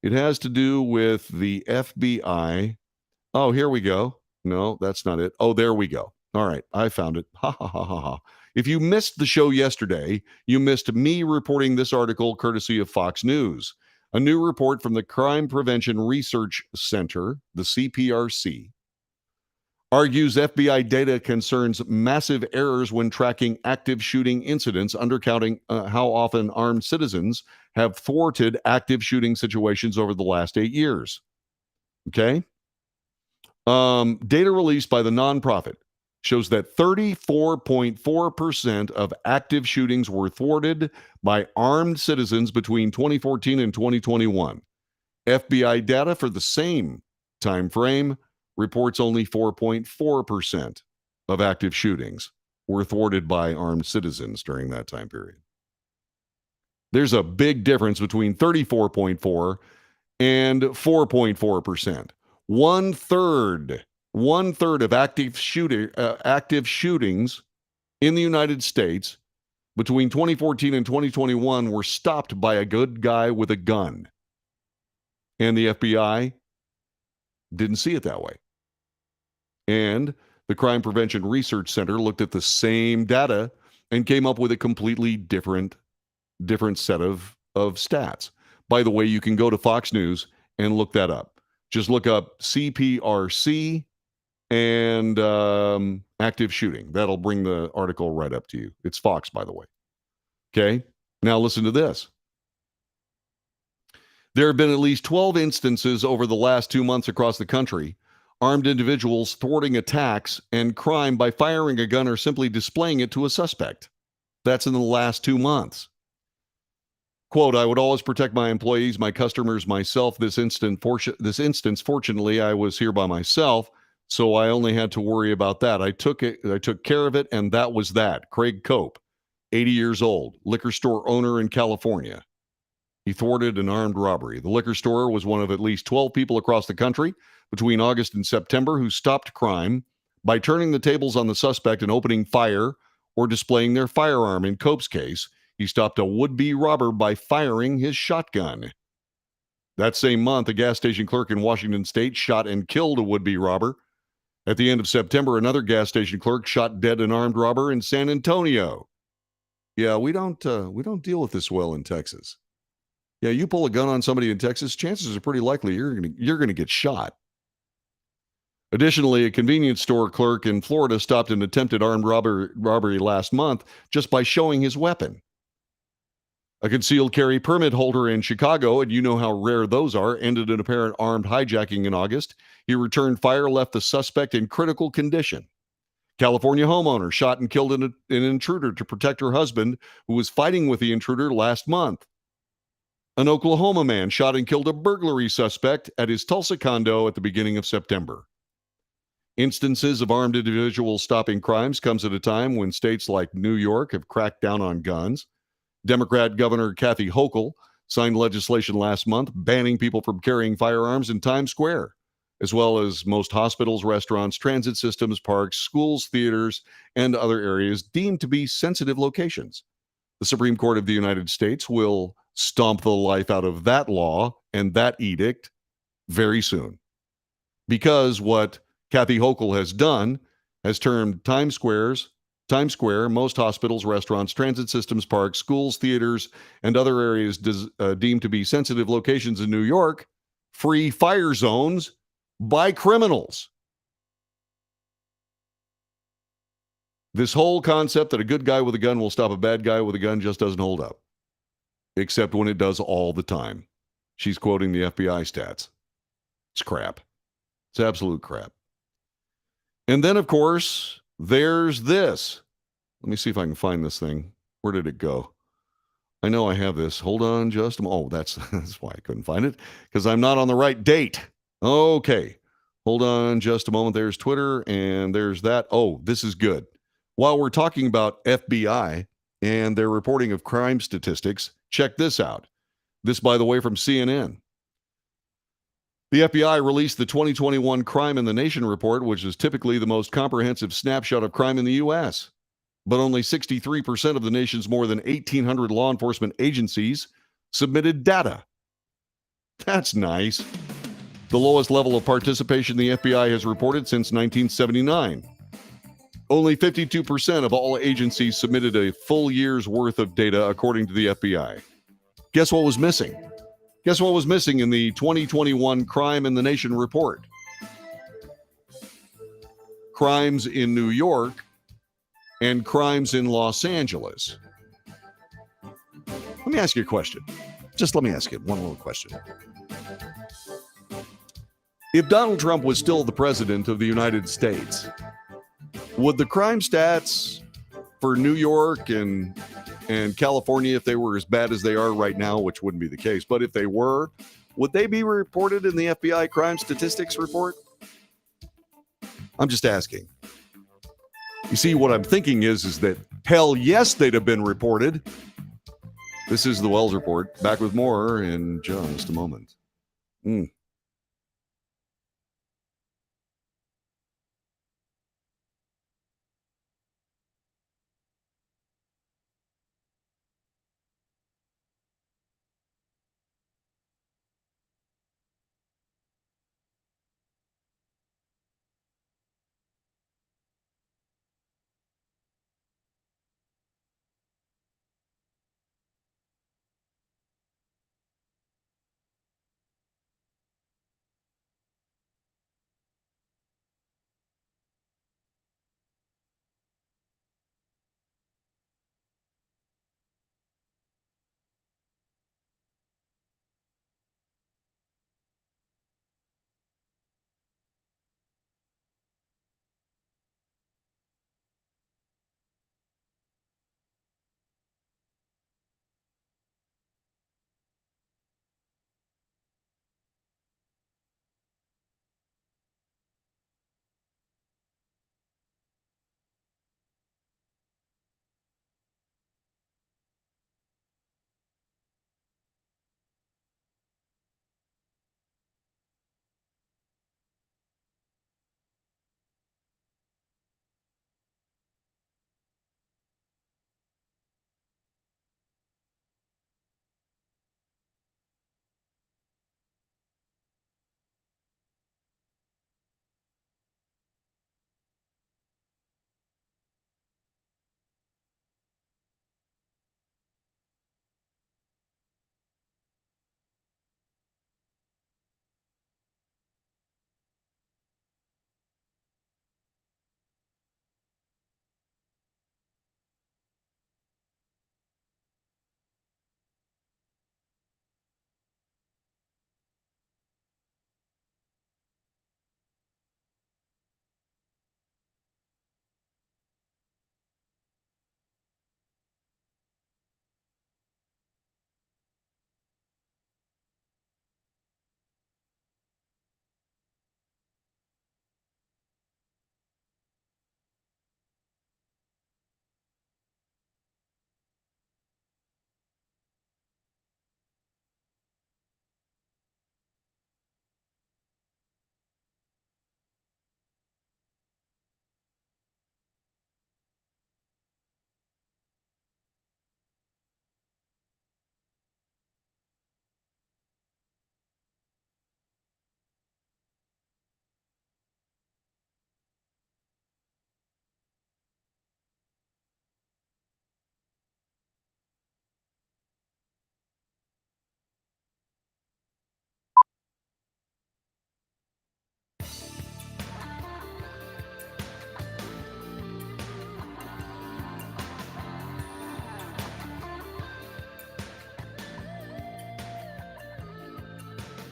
It has to do with the FBI. Oh, here we go. No, that's not it. Oh, there we go. All right, I found it. Ha ha ha ha ha. If you missed the show yesterday, you missed me reporting this article courtesy of Fox News. A new report from the Crime Prevention Research Center, the CPRC, argues FBI data concerns massive errors when tracking active shooting incidents, undercounting how often armed citizens have thwarted active shooting situations over the last 8 years. Okay? Data released by the nonprofit shows that 34.4% of active shootings were thwarted by armed citizens between 2014 and 2021. FBI data for the same time frame reports only 4.4% of active shootings were thwarted by armed citizens during that time period. There's a big difference between 34.4 and 4.4%. One third of active shootings in the United States between 2014 and 2021 were stopped by a good guy with a gun. And the FBI didn't see it that way. And the Crime Prevention Research Center looked at the same data and came up with a completely different set of stats. By the way, you can go to Fox News and look that up. Just look up CPRC and active shooting. That'll bring the article right up to you. It's Fox, by the way. Okay? Now listen to this. There have been at least 12 instances over the last 2 months across the country, armed individuals thwarting attacks and crime by firing a gun or simply displaying it to a suspect. That's in the last 2 months. Quote, I would always protect my employees, my customers, myself. This instance, fortunately, I was here by myself, so I only had to worry about that. I took care of it, and that was that. Craig Cope, 80 years old, liquor store owner in California. He thwarted an armed robbery. The liquor store was one of at least 12 people across the country between August and September who stopped crime by turning the tables on the suspect and opening fire or displaying their firearm. In Cope's case, he stopped a would-be robber by firing his shotgun. That same month, a gas station clerk in Washington state shot and killed a would-be robber. At the end of September, another gas station clerk shot dead an armed robber in San Antonio. Yeah, we don't deal with this well in Texas. Yeah, you pull a gun on somebody in Texas, chances are pretty likely you're going to get shot. Additionally, a convenience store clerk in Florida stopped an attempted armed robbery last month just by showing his weapon. A concealed carry permit holder in Chicago, and you know how rare those are, ended an apparent armed hijacking in August. He returned fire, left the suspect in critical condition. California homeowner shot and killed an intruder to protect her husband, who was fighting with the intruder last month. An Oklahoma man shot and killed a burglary suspect at his Tulsa condo at the beginning of September. Instances of armed individuals stopping crimes comes at a time when states like New York have cracked down on guns. Democrat Governor Kathy Hochul signed legislation last month banning people from carrying firearms in Times Square, as well as most hospitals, restaurants, transit systems, parks, schools, theaters, and other areas deemed to be sensitive locations. The Supreme Court of the United States will stomp the life out of that law and that edict very soon. Because what Kathy Hochul has done has turned Times Square, most hospitals, restaurants, transit systems, parks, schools, theaters, and other areas deemed to be sensitive locations in New York, free fire zones by criminals. This whole concept that a good guy with a gun will stop a bad guy with a gun just doesn't hold up, except when it does all the time. She's quoting the FBI stats. It's crap. It's absolute crap. And then, of course, there's this. Let me see if I can find this thing. Where did it go? I know I have this. Hold on just a moment. Oh, that's why I couldn't find it, because I'm not on the right date. Okay. Hold on just a moment. There's Twitter, and there's that. Oh, this is good. While we're talking about FBI and their reporting of crime statistics, check this out. This, by the way, from CNN. The FBI released the 2021 Crime in the Nation report, which is typically the most comprehensive snapshot of crime in the U.S. But only 63% of the nation's more than 1,800 law enforcement agencies submitted data. That's nice. The lowest level of participation the FBI has reported since 1979. Only 52% of all agencies submitted a full year's worth of data, according to the FBI. Guess what was missing? Guess what was missing in the 2021 Crime in the Nation report? Crimes in New York and crimes in Los Angeles. Let me ask you a question. Just let me ask you one little question. If Donald Trump was still the president of the United States, would the crime stats for New York and California, if they were as bad as they are right now, which wouldn't be the case, but if they were, would they be reported in the FBI crime statistics report? I'm just asking. You see, what I'm thinking is that hell yes, they'd have been reported. This is the Wells Report. Back with more in just a moment.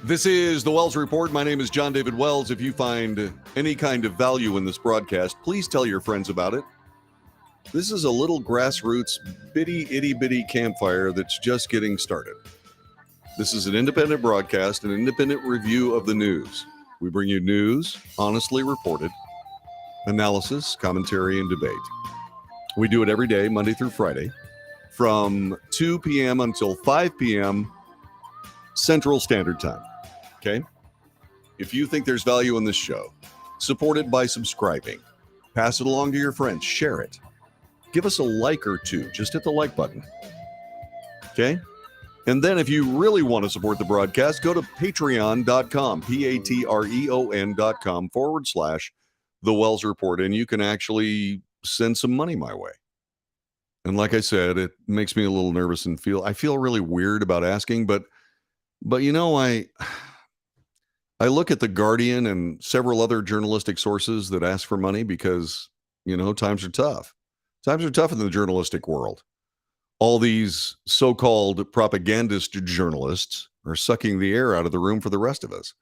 This is the Wells Report. My name is John David Wells. If you find any kind of value in this broadcast, please tell your friends about it. This is a little grassroots, itty-bitty campfire that's just getting started. This is an independent broadcast, an independent review of the news. We bring you news, honestly reported, analysis, commentary, and debate. We do it every day, Monday through Friday, from 2 p.m. until 5 p.m. Central Standard Time. Okay? If you think there's value in this show, support it by subscribing. Pass it along to your friends. Share it. Give us a like or two. Just hit the like button. Okay? And then if you really want to support the broadcast, go to patreon.com, patreon.com / the Wells Report, and you can actually send some money my way. And like I said, it makes me a little nervous and I feel really weird about asking, but I look at The Guardian and several other journalistic sources that ask for money because, times are tough. Times are tough in the journalistic world. All these so-called propagandist journalists are sucking the air out of the room for the rest of us.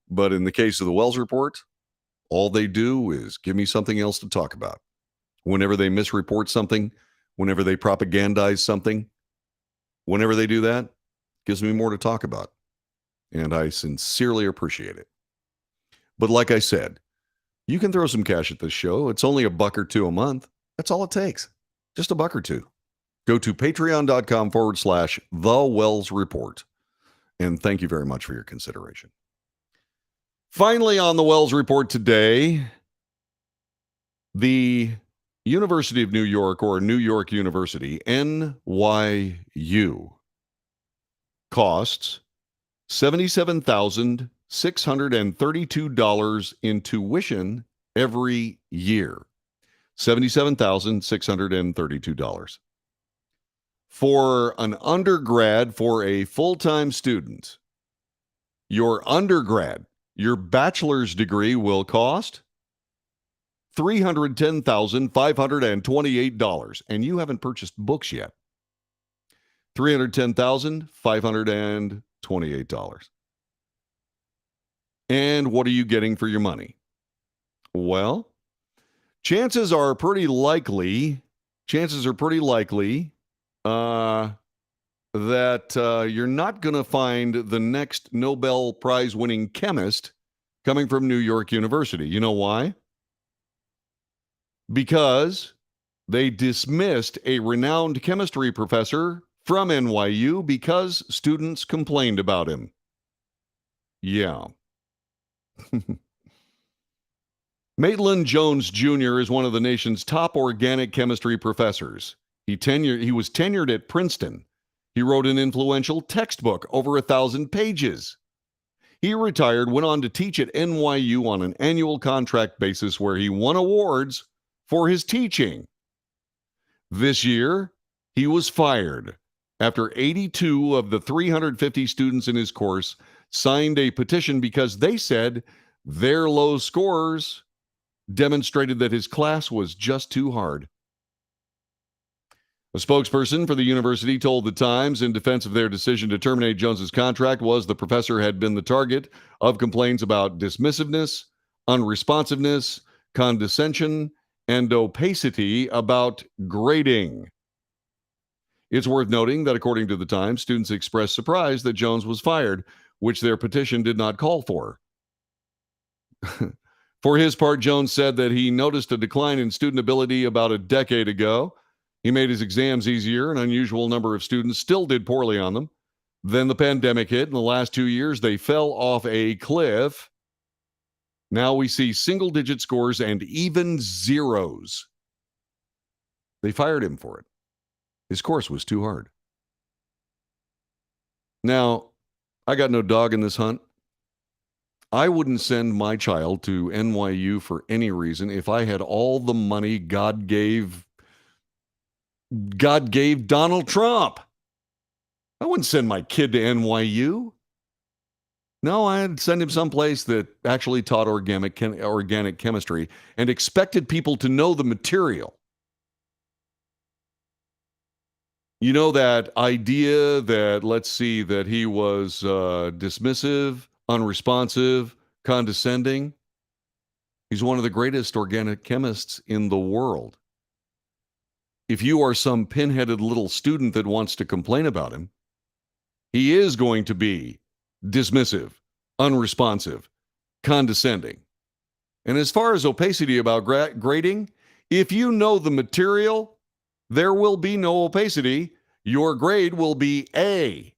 But in the case of the Wells Report, all they do is give me something else to talk about. Whenever they misreport something, whenever they propagandize something, whenever they do that, gives me more to talk about. And I sincerely appreciate it. But like I said, you can throw some cash at this show. It's only $1 or $2 a month. That's all it takes. Just $1 or $2. Go to patreon.com/The Wells Report. And thank you very much for your consideration. Finally, on the Wells Report today, the University of New York, or New York University, NYU, costs $77,632 in tuition every year. $77,632. For an undergrad, for a full-time student, your undergrad, your bachelor's degree will cost $310,528, and you haven't purchased books yet. $310,528. And what are you getting for your money? Well, chances are pretty likely that you're not going to find the next Nobel Prize-winning chemist coming from New York University. You know why? Because they dismissed a renowned chemistry professor from NYU because students complained about him. Yeah. Maitland Jones Jr. is one of the nation's top organic chemistry professors. He was tenured at Princeton. He wrote an influential textbook, over 1,000 pages. He retired, went on to teach at NYU on an annual contract basis where he won awards for his teaching. This year, he was fired after 82 of the 350 students in his course signed a petition because they said their low scores demonstrated that his class was just too hard. A spokesperson for the university told The Times in defense of their decision to terminate Jones's contract was the professor had been the target of complaints about dismissiveness, unresponsiveness, condescension, and opacity about grading. It's worth noting that according to The Times, students expressed surprise that Jones was fired, which their petition did not call for. For his part, Jones said that he noticed a decline in student ability about a decade ago. He made his exams easier. An unusual number of students still did poorly on them. Then the pandemic hit. In the last 2 years, they fell off a cliff. Now we see single-digit scores and even zeros. They fired him for it. His course was too hard. Now, I got no dog in this hunt. I wouldn't send my child to NYU for any reason if I had all the money God gave Donald Trump. I wouldn't send my kid to NYU. No, I'd send him someplace that actually taught organic chemistry and expected people to know the material. You know, that idea that, that he was dismissive, unresponsive, condescending. He's one of the greatest organic chemists in the world. If you are some pinheaded little student that wants to complain about him, he is going to be dismissive, unresponsive, condescending. And as far as opacity about grading, if you know the material, there will be no opacity. Your grade will be A.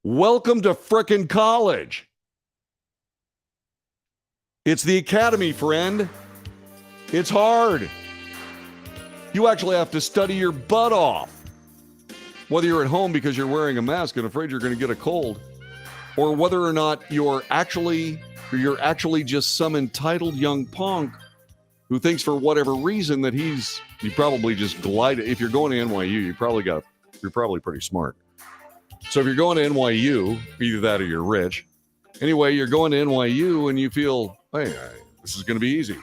Welcome to frickin' college. It's the academy, friend. It's hard. You actually have to study your butt off. Whether you're at home because you're wearing a mask and afraid you're going to get a cold, or whether or not you're actually or you're actually just some entitled young punk who thinks for whatever reason that you probably just glided. If you're going to NYU, you're probably pretty smart. So if you're going to NYU, either that or you're rich. Anyway, you're going to NYU and you feel, hey, this is going to be easy.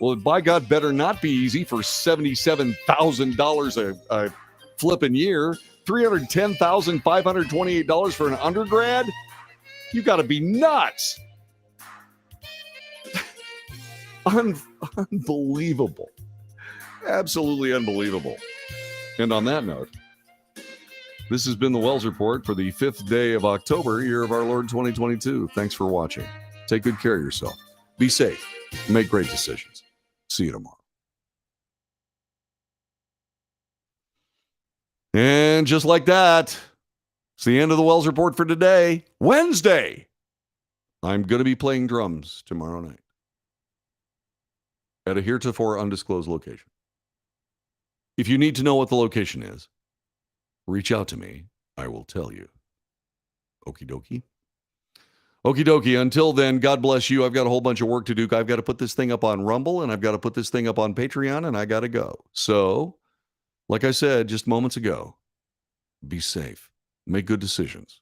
Well, by God, better not be easy for $77,000 a flipping year, $310,528 for an undergrad. You got to be nuts. Unbelievable. Absolutely unbelievable. And on that note, this has been the Wells Report for the 5th day of October, year of our Lord 2022. Thanks for watching. Take good care of yourself. Be safe. Make great decisions. See you tomorrow. And just like that, it's the end of the Wells Report for today. Wednesday, I'm going to be playing drums tomorrow night at a heretofore undisclosed location. If you need to know what the location is, reach out to me. I will tell you. Okie dokie. Okie dokie. Until then, God bless you. I've got a whole bunch of work to do. I've got to put this thing up on Rumble, and I've got to put this thing up on Patreon, and I got to go. So, like I said just moments ago, be safe. Make good decisions.